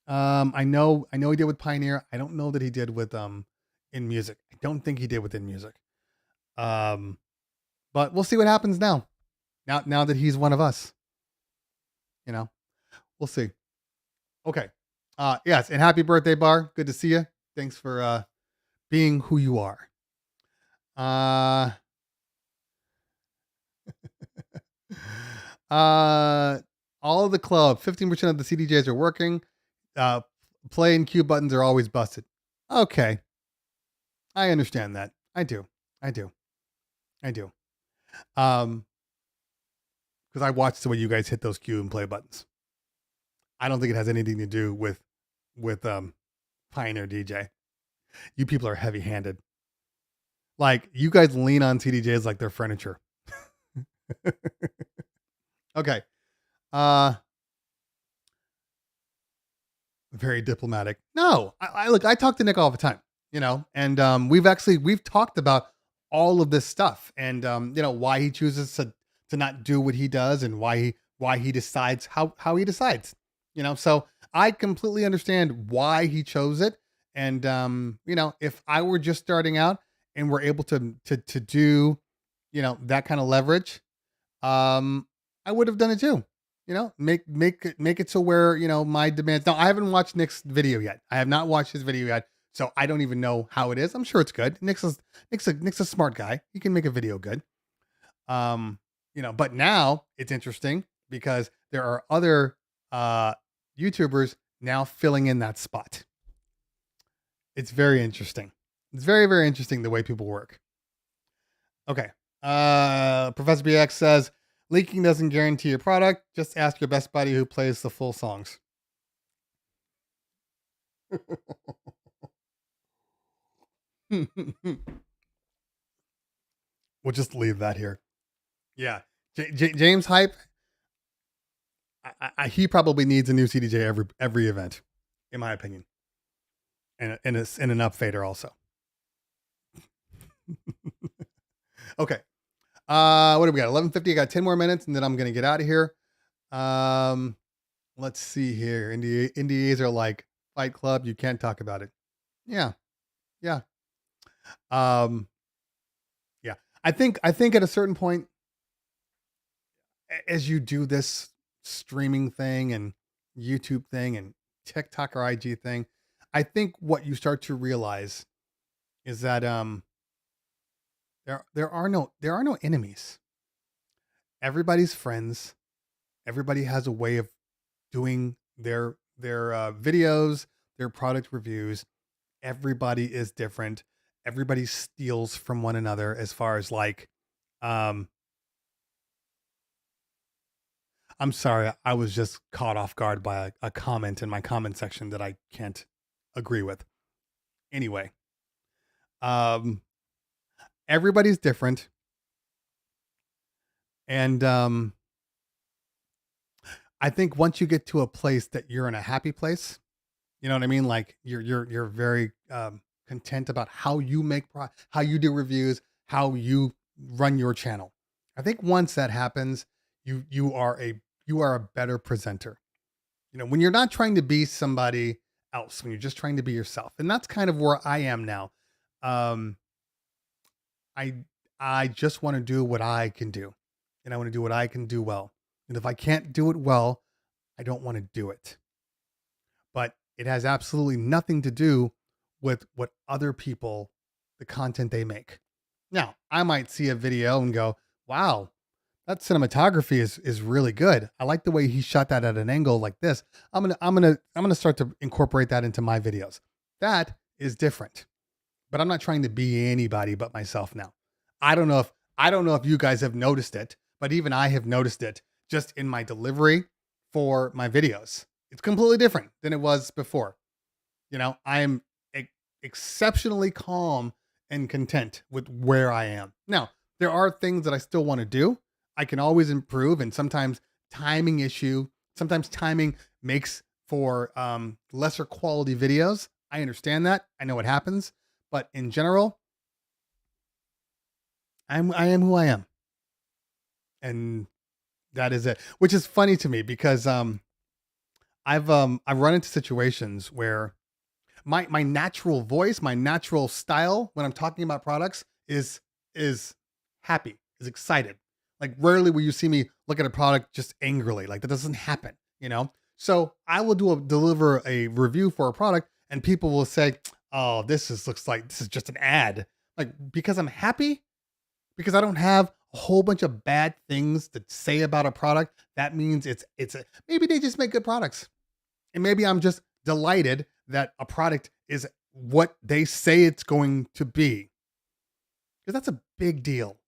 I know he did with Pioneer. I don't know that he did with In Music. I don't think he did with In Music. But we'll see what happens now. Now that he's one of us. We'll see. Okay. Yes, and happy birthday, Bar. Good to see you. Thanks for being who you are. All of the club, 15% of the CDJs are working. Play and queue buttons are always busted. Okay. I understand that. I do. Because I watched the way you guys hit those queue and play buttons. I don't think it has anything to do with Pioneer DJ. You people are heavy-handed. Like, you guys lean on CDJs like they're furniture. Okay. Very diplomatic. No, I look, I talk to Nick all the time, and we've talked about all of this stuff, and why he chooses to not do what he does, and why he decides how he decides. So I completely understand why he chose it. And if I were just starting out and were able to do that kind of leverage, I would have done it too. Make it so where my demands. Now, I haven't watched Nick's video yet. I have not watched his video yet, so I don't even know how it is. I'm sure it's good. Nick's a smart guy. He can make a video good. But now it's interesting because there are other YouTubers now filling in that spot. It's very interesting. It's very, very interesting the way people work. Okay. Professor BX says, leaking doesn't guarantee your product. Just ask your best buddy who plays the full songs. We'll just leave that here. Yeah. James Hype, he probably needs a new CDJ every event, in my opinion. And an upfader also. Okay. What do we got? 11:50. I got 10 more minutes, and then I'm gonna get out of here. Let's see here. NDAs are like Fight Club. You can't talk about it. Yeah. Yeah. I think at a certain point, as you do this streaming thing and YouTube thing and TikTok or IG thing, I think what you start to realize is that there are no enemies. Everybody's friends. Everybody has a way of doing their videos, their product reviews. Everybody is different. Everybody steals from one another as far as like, I'm sorry, I was just caught off guard by a comment in my comment section that I can't agree with. Anyway, everybody's different. And I think once you get to a place that you're in a happy place, you know what I mean? Like you're very content about how you how you do reviews, how you run your channel. I think once that happens, you are a better presenter. When you're not trying to be somebody else, when you're just trying to be yourself. And that's kind of where I am now. I just want to do what I can do, and I want to do what I can do well. And if I can't do it well, I don't want to do it. But it has absolutely nothing to do with what other people, the content they make. Now, I might see a video and go, wow, that cinematography is really good. I like the way he shot that at an angle like this. I'm gonna start to incorporate that into my videos. That is different. But I'm not trying to be anybody but myself now. I don't know if you guys have noticed it, but even I have noticed it just in my delivery for my videos. It's completely different than it was before. I am exceptionally calm and content with where I am. Now, there are things that I still want to do. I can always improve, and sometimes sometimes timing makes for lesser quality videos. I understand that. I know what happens, but in general, I am who I am, and that is it. Which is funny to me because I've run into situations where my natural voice, my natural style when I'm talking about products is happy, is excited. Like rarely will you see me look at a product just angrily. Like that doesn't happen. So I will deliver a review for a product and people will say, "Oh, looks like this is just an ad." Like because I'm happy, because I don't have a whole bunch of bad things to say about a product, that means maybe they just make good products. And maybe I'm just delighted that a product is what they say it's going to be. Because that's a big deal.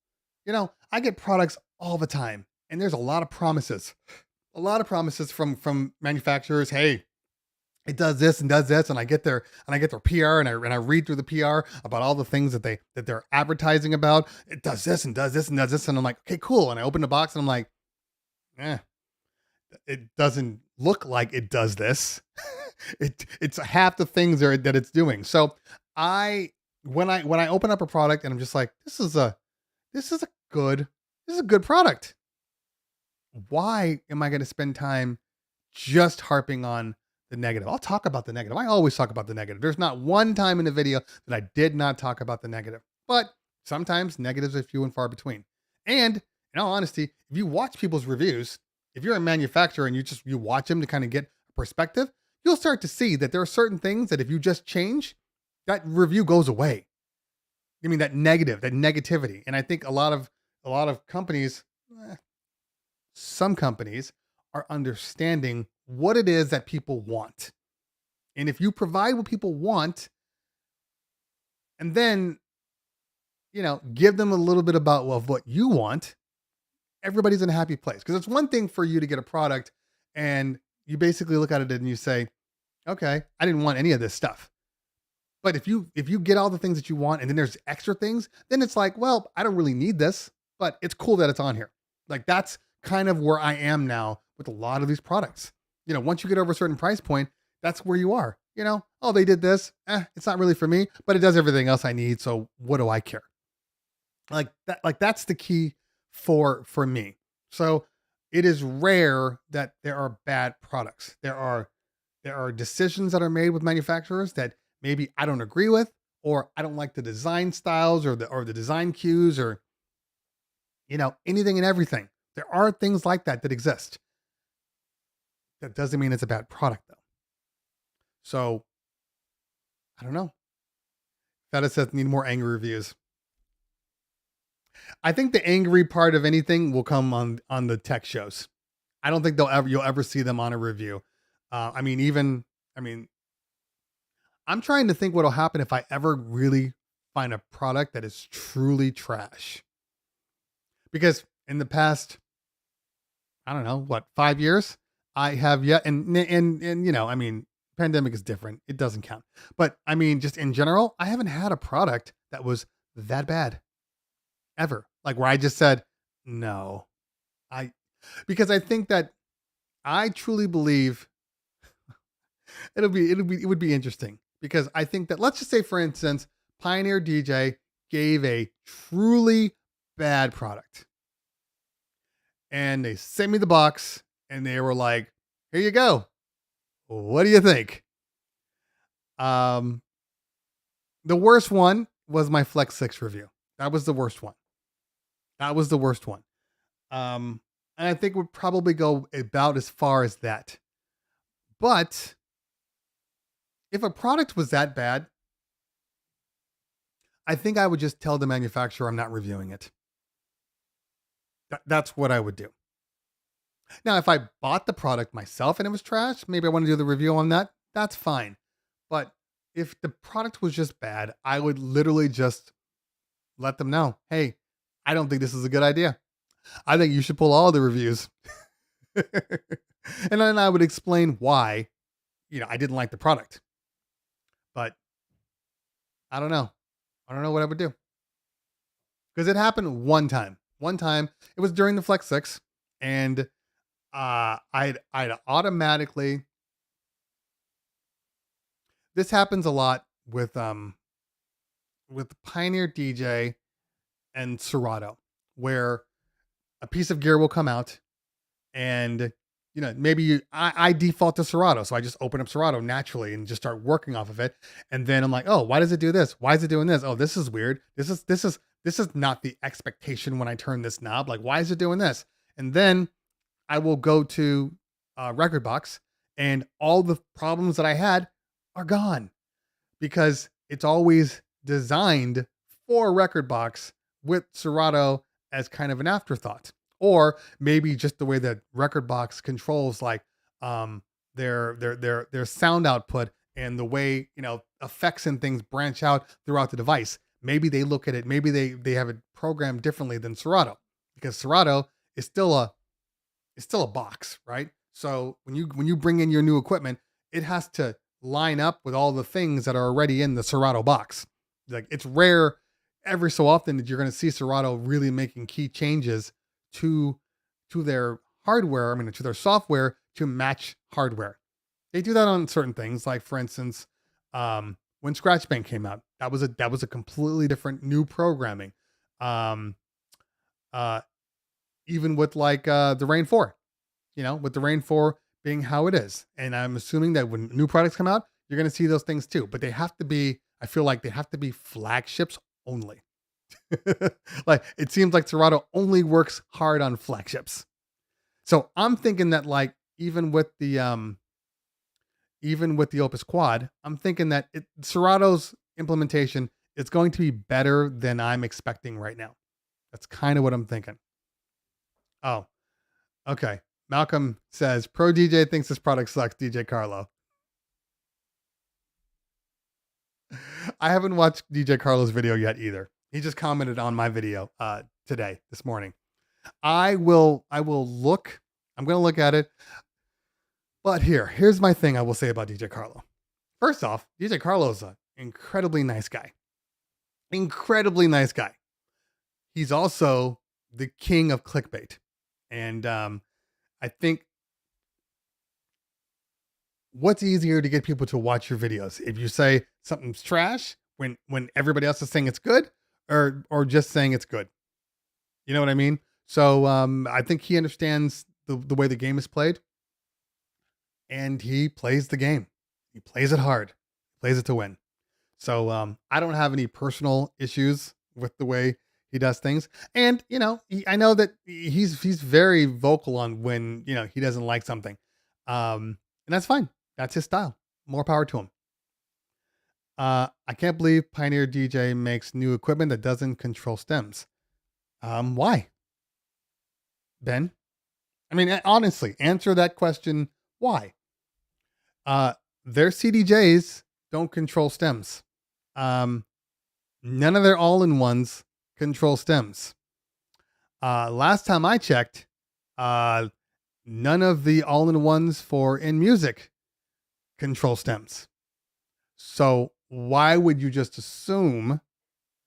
I get products all the time, and there's a lot of promises. A lot of promises from manufacturers. Hey, it does this and does this, and I get their PR, and I read through the PR about all the things that they're advertising about. It does this and does this and does this, and I'm like, okay, cool. And I open the box and I'm like, it doesn't look like it does this. It's half the things that it's doing. So when I open up a product and I'm just like, this is a good product. Why am I going to spend time just harping on the negative? I'll talk about the negative. I always talk about the negative. There's not one time in the video that I did not talk about the negative, but sometimes negatives are few and far between. And in all honesty, if you watch people's reviews, if you're a manufacturer and you watch them to kind of get a perspective, you'll start to see that there are certain things that if you just change, that review goes away. I mean, that negativity. And I think a lot of companies, some companies are understanding what it is that people want. And if you provide what people want and then, give them a little bit of what you want, everybody's in a happy place. Because it's one thing for you to get a product and you basically look at it and you say, okay, I didn't want any of this stuff. But if you get all the things that you want and then there's extra things, then it's like, well, I don't really need this, but it's cool that it's on here. Like that's kind of where I am now with a lot of these products. Once you get over a certain price point, that's where you are. Oh, they did this. It's not really for me, but it does everything else I need. So what do I care? Like that's the key for me. So it is rare that there are bad products. There are decisions that are made with manufacturers that maybe I don't agree with, or I don't like the design styles or the design cues or, anything and everything. There are things like that exist. That doesn't mean it's a bad product though. So I don't know. Feta says need more angry reviews. I think the angry part of anything will come on the tech shows. I don't think you'll ever see them on a review. I'm trying to think what'll happen if I ever really find a product that is truly trash. Because in the past, I don't know, 5 years, I have yet, and pandemic is different. It doesn't count. But just in general, I haven't had a product that was that bad ever. Like where I just said, no, because I think that I truly believe it would be interesting because I think that, let's just say, for instance, Pioneer DJ gave a truly bad product and they sent me the box and they were like, here you go. What do you think? The worst one was my Flex 6 review. That was the worst one. And I think would probably go about as far as that. But if a product was that bad, I think I would just tell the manufacturer I'm not reviewing it. That's what I would do. Now, if I bought the product myself and it was trash, maybe I want to do the review on that. That's fine. But if the product was just bad, I would literally just let them know, hey, I don't think this is a good idea. I think you should pull all the reviews. And then I would explain why, I didn't like the product. But I don't know. I don't know what I would do. Because it happened one time. One time, it was during the Flex 6, and I'd automatically. This happens a lot with Pioneer DJ and Serato, where a piece of gear will come out, and maybe I default to Serato, so I just open up Serato naturally and just start working off of it, and then I'm like, oh, why does it do this? Why is it doing this? Oh, this is weird. This is not the expectation when I turn this knob. Like, why is it doing this? And then I will go to Record Box, and all the problems that I had are gone, because it's always designed for Record Box with Serato as kind of an afterthought. Or maybe just the way that Record Box controls like their sound output, and the way effects and things branch out throughout the device. Maybe they look at it, maybe they have it programmed differently than Serato, because Serato is still a box, right? So when you bring in your new equipment, it has to line up with all the things that are already in the Serato box. Like, it's rare every so often that you're going to see Serato really making key changes to their hardware, to their software, to match hardware. They do that on certain things, like for instance, when Scratch Bank came out, that was a completely different new programming. Even with like the Rane 4, with the Rane 4 being how it is. And I'm assuming that when new products come out, you're going to see those things too, but I feel like they have to be flagships only. Like, it seems like Serato only works hard on flagships. So I'm thinking that, like, even with the Opus Quad, I'm thinking that Serato's implementation is going to be better than I'm expecting right now. That's kind of what I'm thinking. Oh, okay. Malcolm says, Pro DJ thinks this product sucks, DJ Carlo. I haven't watched DJ Carlo's video yet either. He just commented on my video this morning. I'm going to look at it. But here's my thing I will say about DJ Carlo. First off, DJ Carlo is an incredibly nice guy. Incredibly nice guy. He's also the king of clickbait. And I think, what's easier to get people to watch your videos? If you say something's trash when everybody else is saying it's good, or just saying it's good. You know what I mean? So I think he understands the way the game is played, and he plays the game. He plays it hard, plays it to win. So I don't have any personal issues with the way he does things. And, I know that he's very vocal on when, he doesn't like something. And that's fine. That's his style. More power to him. I can't believe Pioneer DJ makes new equipment that doesn't control stems. Why? Ben? Honestly, answer that question. Why? Their CDJs don't control stems. None of their all-in-ones control stems. Last time I checked, none of the all-in-ones for InMusic control stems. So why would you just assume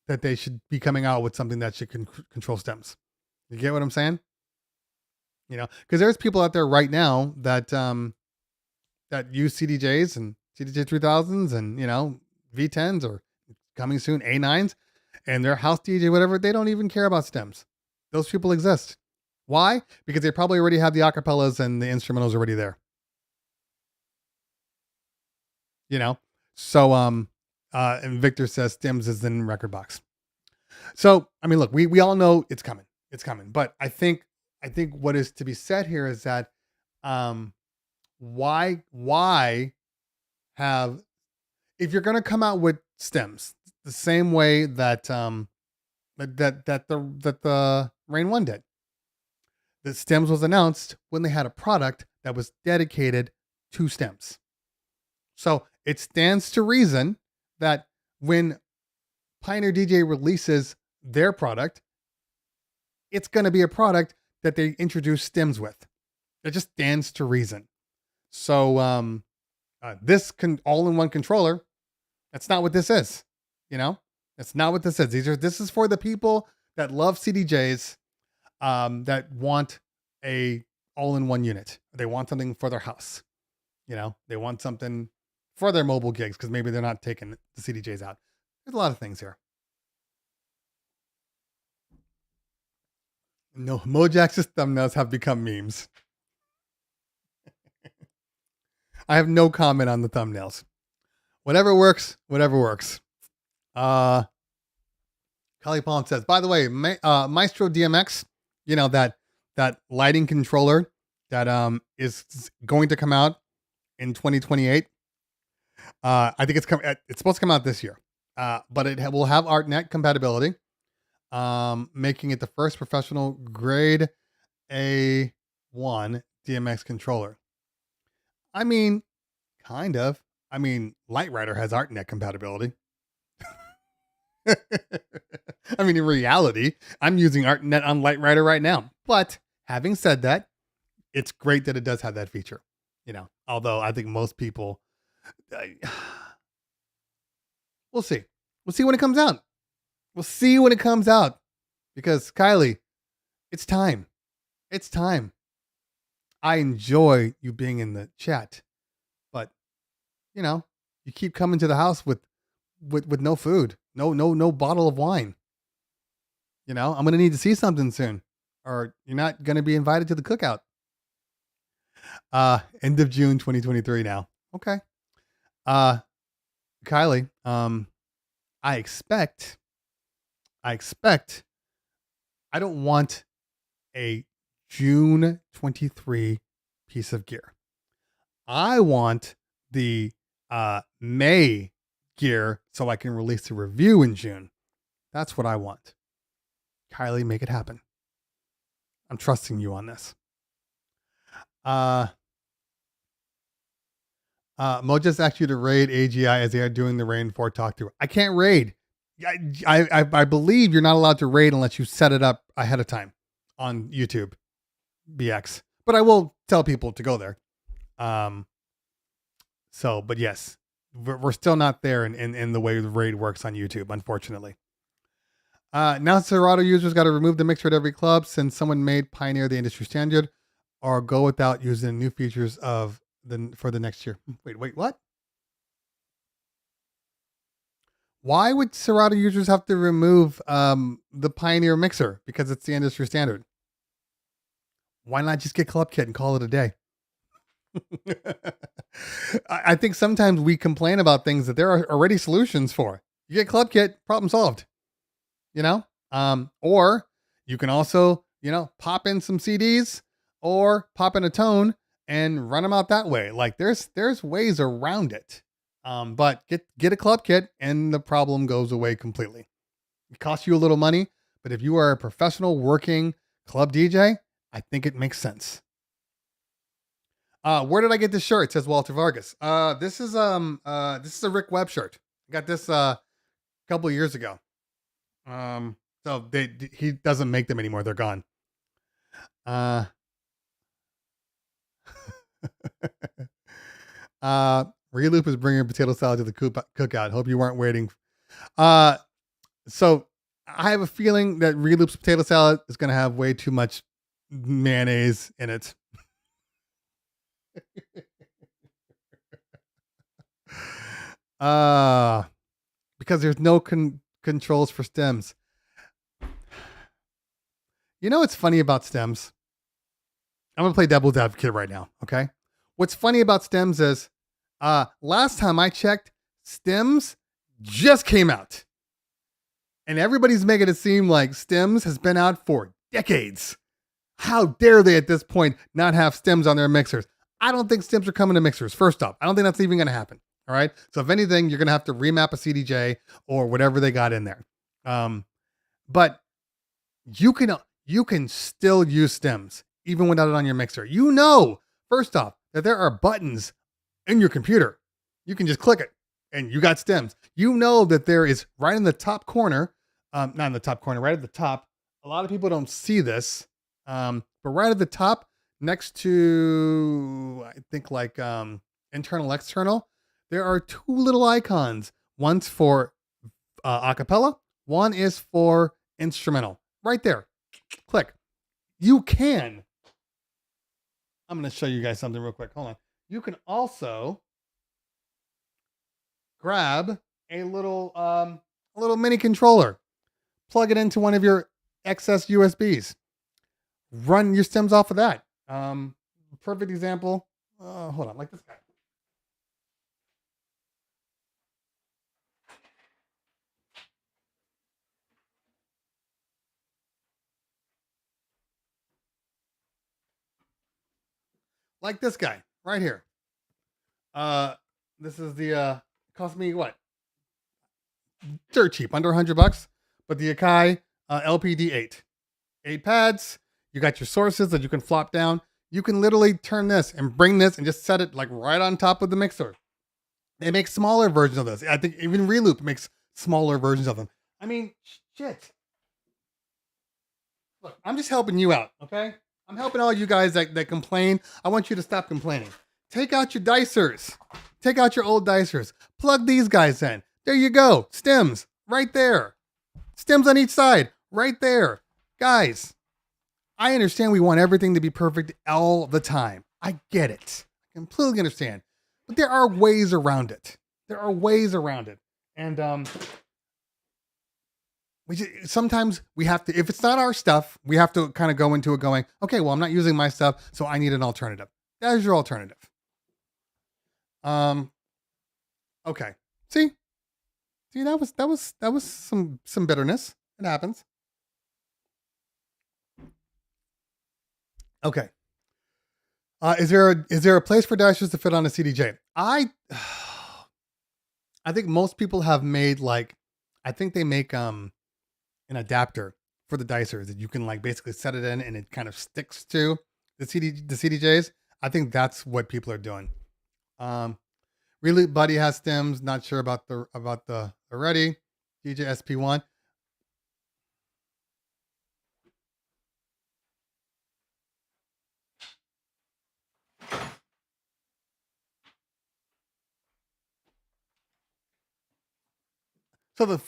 that they should be coming out with something that should control stems? You get what I'm saying? Because there's people out there right now that that use CDJs and CDJ 3000s and V10s, or coming soon A9s, and their house DJ, whatever. They don't even care about stems. Those people exist. Why? Because they probably already have the acapellas and the instrumentals already there. So and Victor says stems is in Record Box. So look, we all know it's coming. It's coming. But I think what is to be said here is that why have, if you're going to come out with stems the same way that the Rane 1 did. The stems was announced when they had a product that was dedicated to stems. So it stands to reason that when Pioneer DJ releases their product, it's going to be a product that they introduce stems with. It just stands to reason. So this all-in-one controller, that's not what this is. You know, that's not what this is. This is for the people that love CDJs, that want a all-in-one unit. They want something for their house. You know, they want something for their mobile gigs because maybe they're not taking the CDJs out. There's a lot of things here. No, Mojax's thumbnails have become memes. I have no comment on the thumbnails. Whatever works, whatever works. Kali Palm says, by the way, Maestro DMX, you know, that lighting controller that is going to come out in 2028. I think it's supposed to come out this year. But it will have ArtNet compatibility, making it the first professional grade A1 DMX controller. I mean, kind of. I mean, Light Rider has ArtNet compatibility. I mean, in reality, I'm using ArtNet on Light Rider right now. But having said that, it's great that it does have that feature. You know, although I think most people, we'll see. We'll see when it comes out. We'll see when it comes out. Because Kylie, it's time. It's time. I enjoy you being in the chat, but you know, you keep coming to the house with no food, no bottle of wine. You know, I'm gonna need to see something soon, or you're not gonna be invited to the cookout. End of June 2023 now. Okay. Kylie, I expect I don't want a June 23 piece of gear. I want the May gear so I can release a review in June. That's what I want. Kylie, make it happen. I'm trusting you on this. Mo just asked you to raid AGI as they are doing the Rane 4 talk through. I can't raid. I believe you're not allowed to raid unless you set it up ahead of time on YouTube BX. But I will tell people to go there. But yes, we're still not there in the way the raid works on YouTube, unfortunately. Now Serato users got to remove the mixer at every club since someone made Pioneer the industry standard, or go without using new features for the next year. Wait, what? Why would Serato users have to remove the Pioneer mixer? Because it's the industry standard. Why not just get Club Kit and call it a day? I think sometimes we complain about things that there are already solutions for. You get Club Kit, problem solved. You know? Or you can also, pop in some CDs or pop in a tone and run them out that way. Like there's ways around it. But get a Club Kit and the problem goes away completely. It costs you a little money, but if you are a professional working club DJ, I think it makes sense. Where did I get this shirt? Says Walter Vargas. This is a Rick Webb shirt. I got this a couple of years ago. So he doesn't make them anymore. They're gone. Reloop is bringing potato salad to the cookout. Hope you weren't waiting. So I have a feeling that Reloop's potato salad is going to have way too much mayonnaise in it. Because there's no controls for stems. You know what's funny about stems? I'm going to play devil's advocate right now, okay? What's funny about stems is last time I checked, stems just came out. And everybody's making it seem like stems has been out for decades. How dare they at this point not have stems on their mixers? I don't think stems are coming to mixers. First off, I don't think that's even going to happen. All right. So if anything, you're going to have to remap a CDJ or whatever they got in there. But you can still use stems even without it on your mixer. First off, that there are buttons in your computer. You can just click it and you got stems, you know that there is right in the top corner, not in the top corner, right at the top. A lot of people don't see this, but right at the top, next to I think like internal, external, there are two little icons. One's for acapella, one is for instrumental. Right there, click. You can. I'm going to show you guys something real quick. Hold on. You can also grab a little mini controller, plug it into one of your excess USBs, run your stems off of that. Perfect example. Hold on, like this guy. Like this guy right here. This is the cost me what? Dirt cheap, under $100, but the Akai LPD8. 8 pads. You got your sources that you can flop down. You can literally turn this and bring this and just set it like right on top of the mixer. They make smaller versions of this. I think even Reloop makes smaller versions of them. I mean, shit. Look, I'm just helping you out, okay? I'm helping all you guys that complain. I want you to stop complaining. Take out your dicers. Take out your old dicers. Plug these guys in. There you go. Stems right there. Stems on each side right there. Guys, I understand we want everything to be perfect all the time. I get it. I completely understand. But there are ways around it. There are ways around it. And sometimes we have to, if it's not our stuff, we have to kind of go into it going, okay, well, I'm not using my stuff, so I need an alternative. There's your alternative. Okay. See, that was some bitterness. It happens. Okay. Is there a place for dicers to fit on a CDJ? I think most people have made like, I think they make an adapter for the dicers that you can like basically set it in and it kind of sticks to the CDJs. I think that's what people are doing. Reloop Buddy has stems. Not sure about the already. DJ SP1.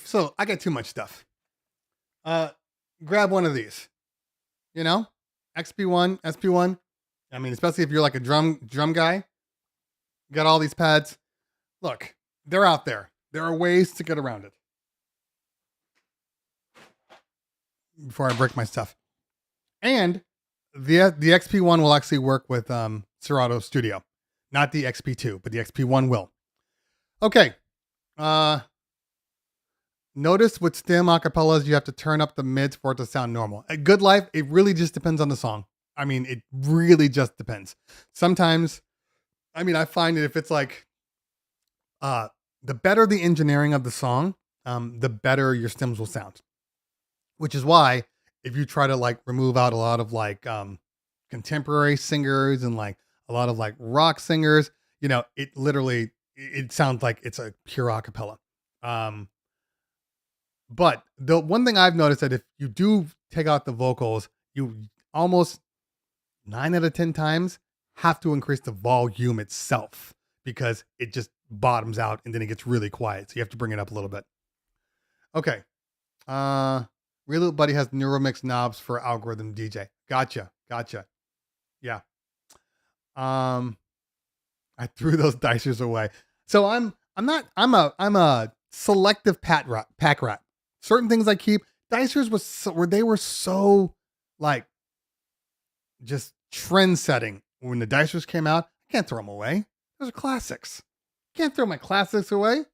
So I got too much stuff. Grab one of these. You know, XP1, SP1. I mean, especially if you're like a drum guy. Got all these pads. Look, they're out there. There are ways to get around it. Before I break my stuff. And the XP1 will actually work with Serato Studio. Not the XP2, but the XP1 will. Okay. Notice with stem acapellas, you have to turn up the mids for it to sound normal. At Good Life, it really just depends on the song. I mean, it really just depends. Sometimes, I mean, I find that if it's like, the better the engineering of the song, the better your stems will sound. Which is why, if you try to like remove out a lot of like contemporary singers and like a lot of like rock singers, you know, it literally, it sounds like it's a pure acapella. But the one thing I've noticed that if you do take out the vocals, you almost 9 out of 10 times have to increase the volume itself because it just bottoms out and then it gets really quiet. So you have to bring it up a little bit. Okay. Reloop Buddy has Neuromix knobs for algorithm DJ. Gotcha. Yeah. I threw those dicers away. So I'm a selective pack rat. Certain things I keep. Dicers were so like just trend setting when the dicers came out. I can't throw them away. Those are classics. Can't throw my classics away.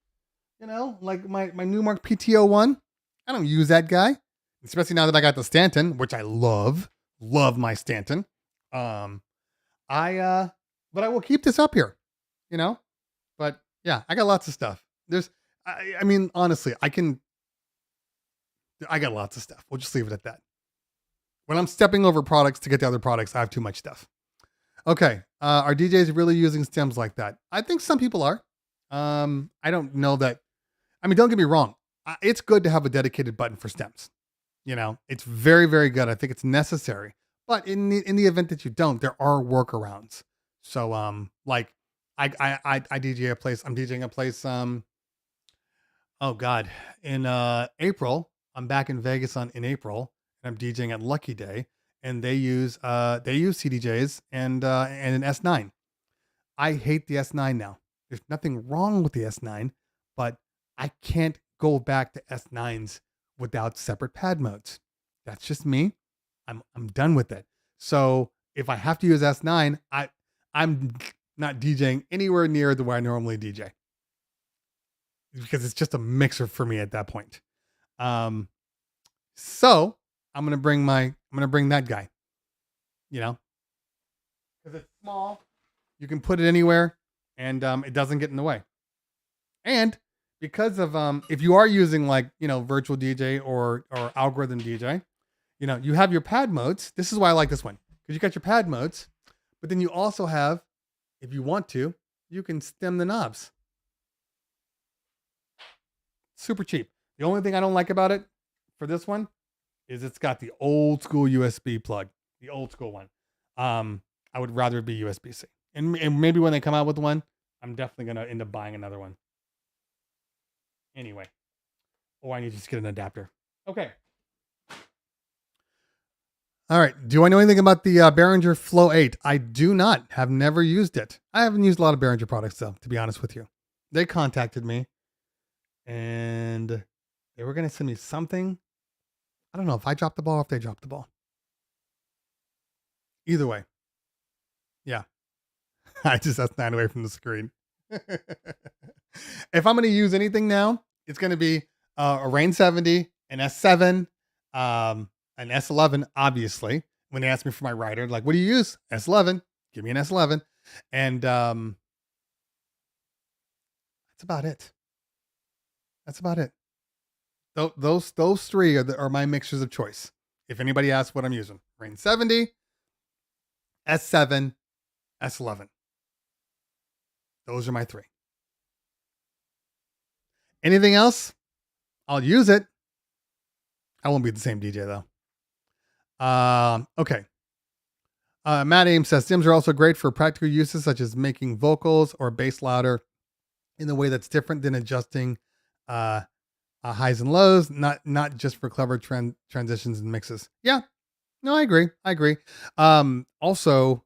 You know, like my Newmark PTO1. I don't use that guy, especially now that I got the Stanton, which I love my Stanton. But I will keep this up here, you know. But yeah, I got lots of stuff. I mean, honestly, I got lots of stuff. We'll just leave it at that. When I'm stepping over products to get to other products, I have too much stuff. Okay. Are DJs really using stems like that? I think some people are. I don't know that. I mean, don't get me wrong. It's good to have a dedicated button for stems. It's very, very good. I think it's necessary. But in the event that you don't, there are workarounds. So like I DJ a place. I'm DJing a place. Oh God, in April, I'm back in Vegas in April, and I'm DJing at Lucky Day, and they use CDJs and an S9. I hate the S9 now. There's nothing wrong with the S9, but I can't go back to S9s without separate pad modes. That's just me. I'm done with it. So if I have to use S9, I'm not DJing anywhere near the way I normally DJ because it's just a mixer for me at that point. So I'm gonna bring that guy. Because it's small, you can put it anywhere, and it doesn't get in the way. And because of if you are using virtual DJ or algorithm DJ, you have your pad modes. This is why I like this one, because you got your pad modes, but then you also have, if you want to, you can stem the knobs. Super cheap. The only thing I don't like about it for this one is it's got the old school USB plug, the old school one. I would rather it be USB-C. And maybe when they come out with one, I'm definitely going to end up buying another one. Anyway. Oh, I need to just get an adapter. Okay. All right. Do I know anything about the Behringer Flow 8? I do not. Have never used it. I haven't used a lot of Behringer products, though, to be honest with you. They contacted me, and they were going to send me something. I don't know if I dropped the ball or if they dropped the ball. Either way. Yeah. I just S9 away from the screen. If I'm going to use anything now, it's going to be a Rane 70, an S7, an S11, obviously. When they ask me for my rider, like, what do you use? S11. Give me an S11. And that's about it. That's about it. Those three are my mixtures of choice. If anybody asks what I'm using, Rane 70, S7, S11. Those are my three. Anything else? I'll use it. I won't be the same DJ though. Okay. Matt Ames says stems are also great for practical uses such as making vocals or bass louder in a way that's different than adjusting highs and lows, not just for clever transitions and mixes. Yeah. No, I agree. Also,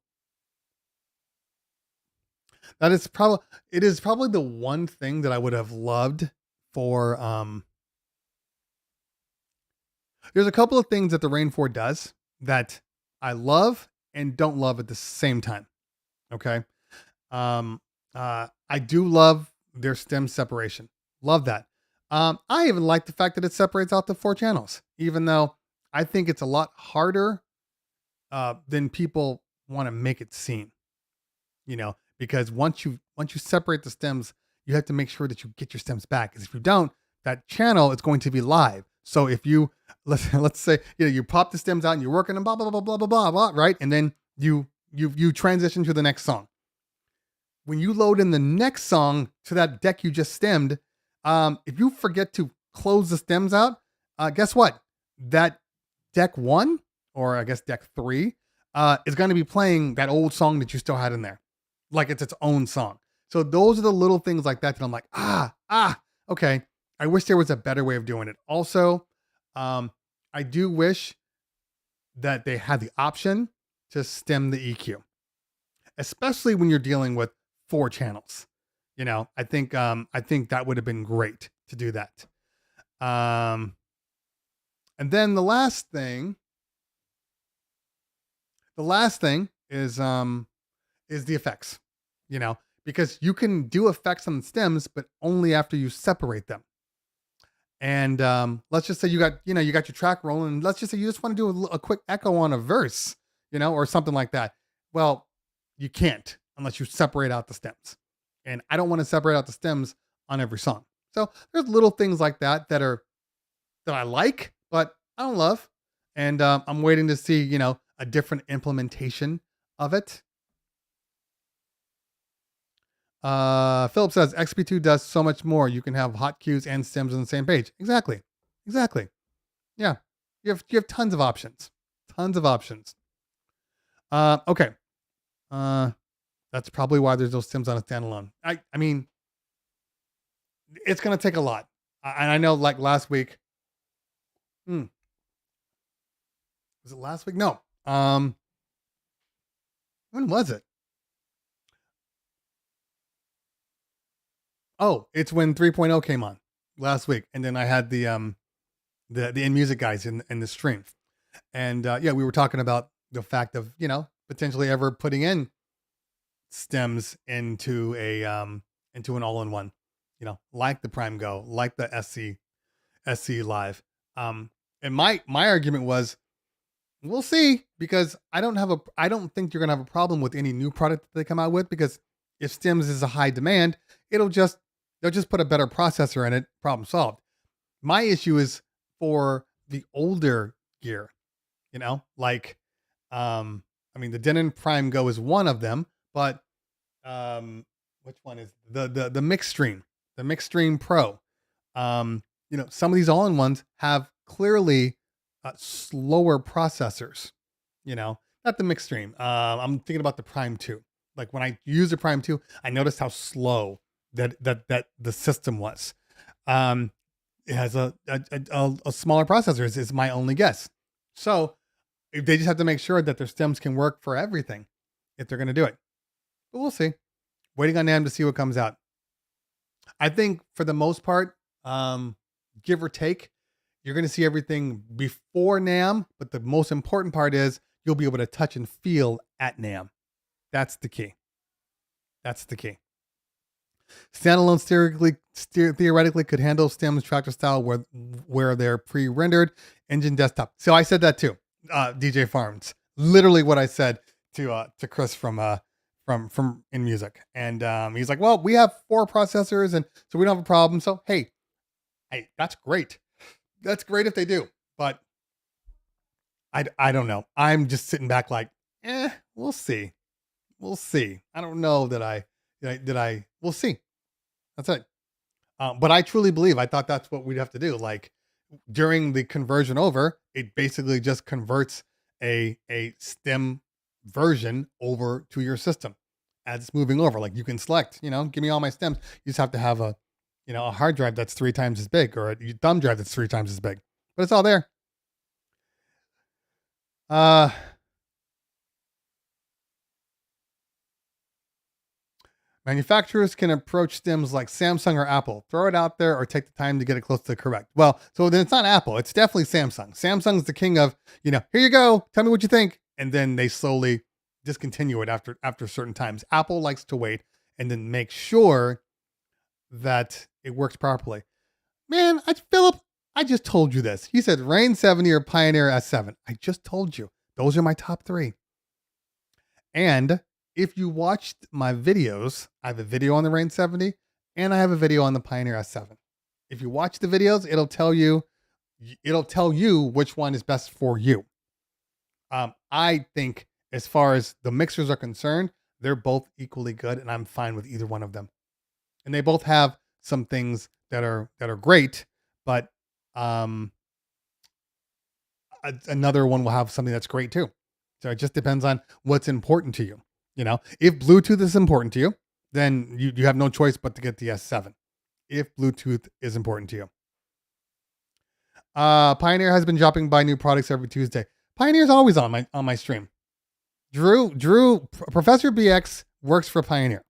it is probably the one thing that I would have loved for there's a couple of things that the Rane 4 does that I love and don't love at the same time. Okay. I do love their stem separation. Love that. I even like the fact that it separates out the 4 channels, even though I think it's a lot harder than people want to make it seem, because once you separate the stems, you have to make sure that you get your stems back. Because if you don't, that channel is going to be live. So if you let's say you pop the stems out and you're working and blah blah blah blah blah blah blah, right, and then you transition to the next song. When you load in the next song to that deck you just stemmed, if you forget to close the stems out, guess what? That deck 1, or I guess deck 3, is going to be playing that old song that you still had in there, like it's its own song. So those are the little things like that I'm like, okay. I wish there was a better way of doing it. Also, I do wish that they had the option to stem the EQ, especially when you're dealing with 4 channels. I think that would have been great to do that. And then the last thing is the effects, because you can do effects on the stems, but only after you separate them. And let's just say you got your track rolling. Let's just say you just want to do a quick echo on a verse, or something like that. Well, you can't unless you separate out the stems. And I don't want to separate out the stems on every song. So there's little things like that that I like, but I don't love. And I'm waiting to see, a different implementation of it. Philip says XP2 does so much more. You can have hot cues and stems on the same page. Exactly. Yeah. You have tons of options. Okay. That's probably why there's no stems on a standalone. I mean, it's going to take a lot. And I know like last week, was it last week? No. When was it? Oh, it's when 3.0 came on last week. And then I had the in music guys in the stream. And yeah, we were talking about the fact of, potentially ever putting in stems into into an all-in-one, like the Prime Go, like the SC Live. And my argument was, we'll see, because I don't think you're gonna have a problem with any new product that they come out with, because if stems is a high demand, they'll just put a better processor in it, problem solved. My issue is for the older gear, like I mean, the Denon Prime Go is one of them, but which one is the Mix Stream, the Mix Stream Pro? Some of these all-in-ones have clearly slower processors. Not the Mix Stream. I'm thinking about the Prime 2. Like when I use the Prime 2, I noticed how slow that the system was. It has a smaller processor is my only guess. So they just have to make sure that their stems can work for everything if they're going to do it. But we'll see. Waiting on NAMM to see what comes out. I think for the most part, give or take, you're going to see everything before NAMM. But the most important part is you'll be able to touch and feel at NAMM. That's the key. Standalone theoretically could handle stems tractor style where they're pre-rendered engine desktop. So I said that too. DJ Farms, literally what I said to Chris from In Music, and he's like, well, we have 4 processors, and so we don't have a problem. So hey, that's great. That's great if they do, but I don't know. I'm just sitting back like, we'll see. I don't know that we'll see. That's it. But I truly believe, I thought that's what we'd have to do. Like during the conversion over, it basically just converts a stem version over to your system as it's moving over. Like you can select, give me all my stems. You just have to have a hard drive that's 3 times as big, or a thumb drive that's 3 times as big, but it's all there. Manufacturers can approach stems like Samsung or Apple. Throw it out there or take the time to get it close to correct. Well, so then it's not Apple. It's definitely Samsung. Samsung's the king of, here you go. Tell me what you think. And then they slowly discontinue it after certain times. Apple likes to wait and then make sure that it works properly. Man, Philip, I just told you this. He said Rane 70 or Pioneer S7. I just told you. Those are my top 3. And if you watched my videos, I have a video on the Rane 70 and I have a video on the Pioneer S7. If you watch the videos, it'll tell you which one is best for you. I think as far as the mixers are concerned, they're both equally good, and I'm fine with either one of them. And they both have some things that are great, but another one will have something that's great too. So it just depends on what's important to you. If Bluetooth is important to you, then you have no choice but to get the S7. If Bluetooth is important to you. Pioneer has been dropping by new products every Tuesday. Pioneer's always on my stream. Drew, Professor BX works for Pioneer.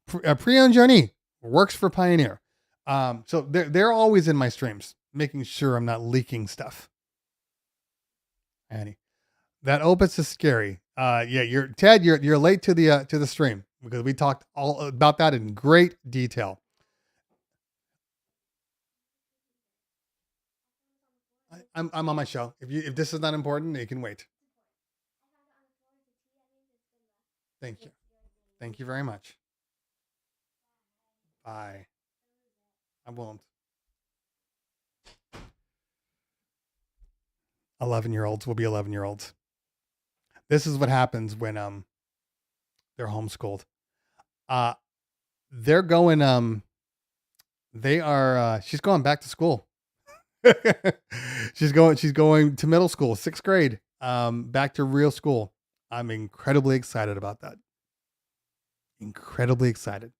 Priyan Jani works for Pioneer. So they're always in my streams, making sure I'm not leaking stuff. Annie, that Opus is scary. Yeah, you're late to the stream because we talked all about that in great detail. I'm on my show. If this is not important, it can wait. Thank you. Thank you very much. Bye. I won't. 11-year-olds will be 11-year-olds. This is what happens when they're homeschooled. they're going. They are. She's going back to school. She's going to middle school, 6th grade. Back to real school. I'm incredibly excited about that. Incredibly excited.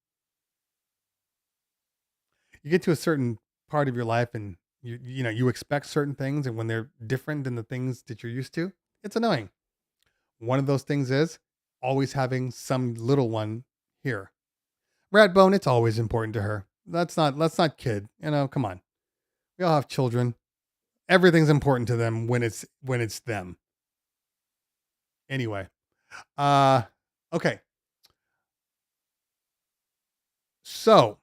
You get to a certain part of your life and you expect certain things, and when they're different than the things that you're used to, it's annoying. One of those things is always having some little one here. Ratbone, it's always important to her. Let's not kid. Come on. We all have children. Everything's important to them when it's them. Anyway. Okay. So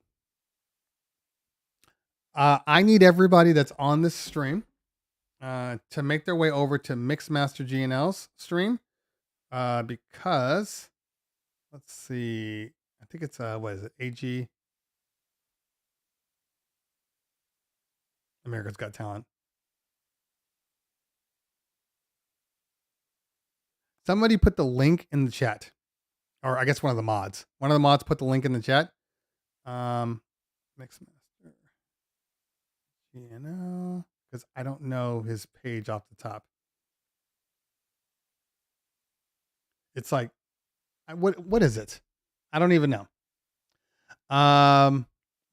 I need everybody that's on this stream to make their way over to Mixmaster GNL's stream because let's see. I think it's what is it? AG America's Got Talent. Somebody put the link in the chat, or I guess one of the mods. One of the mods put the link in the chat. Mixmaster GNL, because I don't know his page off the top. It's like, what is it? I don't even know.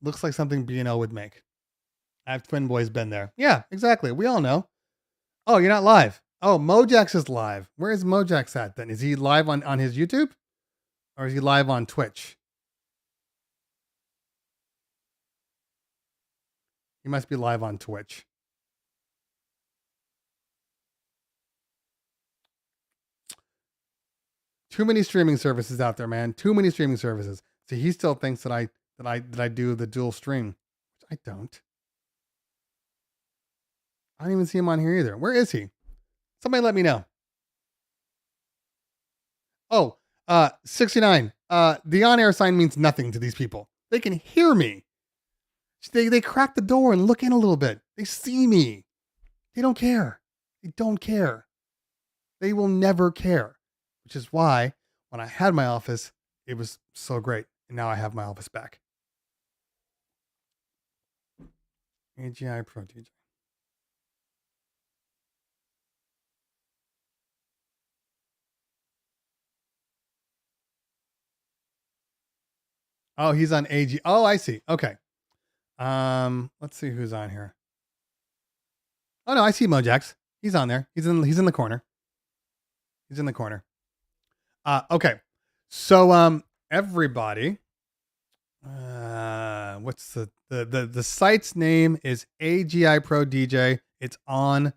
Looks like something B&O would make. I have Twin Boys been there. Yeah, exactly. We all know. Oh, you're not live. Oh, Mojax is live. Where is Mojax at then? Is he live on his YouTube? Or is he live on Twitch? He must be live on Twitch. Too many streaming services out there, man. Too many streaming services. See, he still thinks that I do the dual stream. I don't. I don't even see him on here either. Where is he? Somebody let me know. Oh, 69. The on-air sign means nothing to these people. They can hear me. They crack the door and look in a little bit. They see me. They don't care. They don't care. They will never care. Which is why when I had my office, it was so great. And now I have my office back. AGI Pro DJ. Oh, he's on AG. Oh, I see. Okay. Let's see who's on here. Oh no, I see Mojax. He's on there. He's in the corner. He's in the corner. Okay. So everybody, what's the site's name is AGI Pro DJ. It's on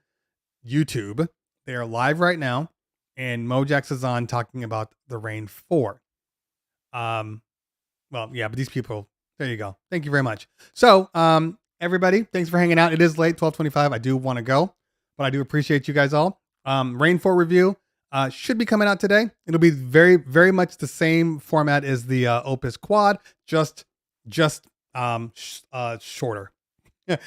YouTube. They are live right now, and Mojax is on talking about the Rane 4. Well, yeah, but these people, there you go. Thank you very much. So, everybody, thanks for hanging out. It is late, 12:25. I do want to go, but I do appreciate you guys all. Rane 4 review should be coming out today. It'll be very, very much the same format as the Opus Quad, just shorter.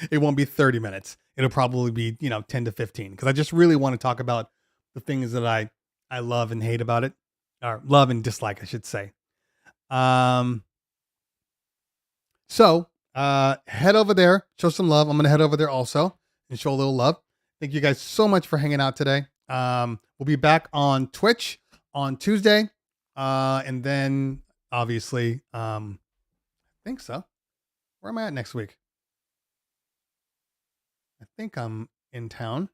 It won't be 30 minutes. It'll probably be 10 to 15 because I just really want to talk about the things that I love and hate about it, or love and dislike, I should say. So head over there, show some love. I'm going to head over there also and show a little love. Thank you guys so much for hanging out today. We'll be back on Twitch on Tuesday. And then obviously, I think so. Where am I at next week? I think I'm in town.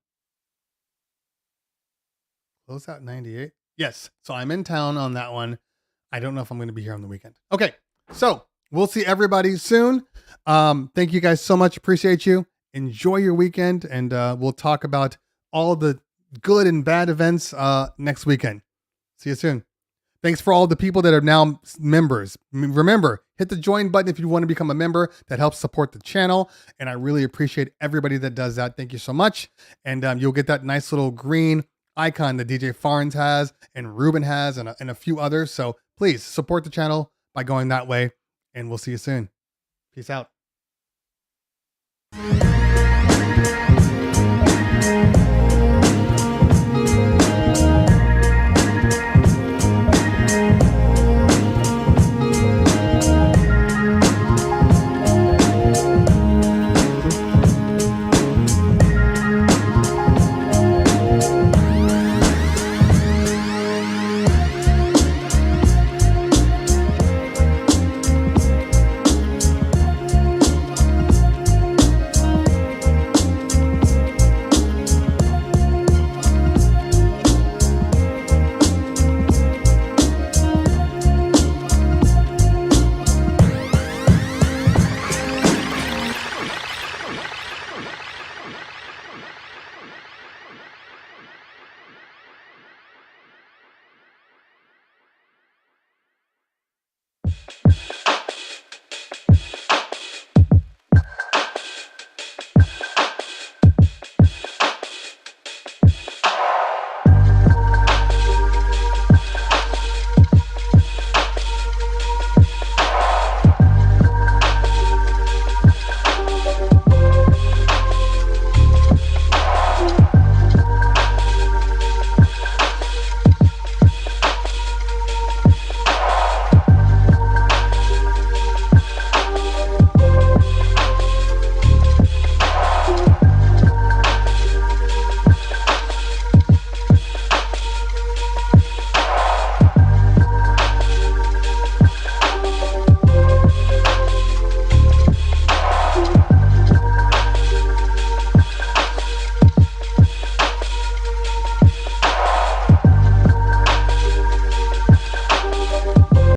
Close out 98. Yes. So I'm in town on that one. I don't know if I'm going to be here on the weekend. Okay. So we'll see everybody soon. Thank you guys so much. Appreciate you. Enjoy your weekend. And we'll talk about all the good and bad events next weekend. See you soon. Thanks for all the people that are now members. Remember, hit the join button if you want to become a member. That helps support the channel. And I really appreciate everybody that does that. Thank you so much. And you'll get that nice little green icon that DJ Farns has and Ruben has and a few others. So please support the channel by going that way. And we'll see you soon. Peace out.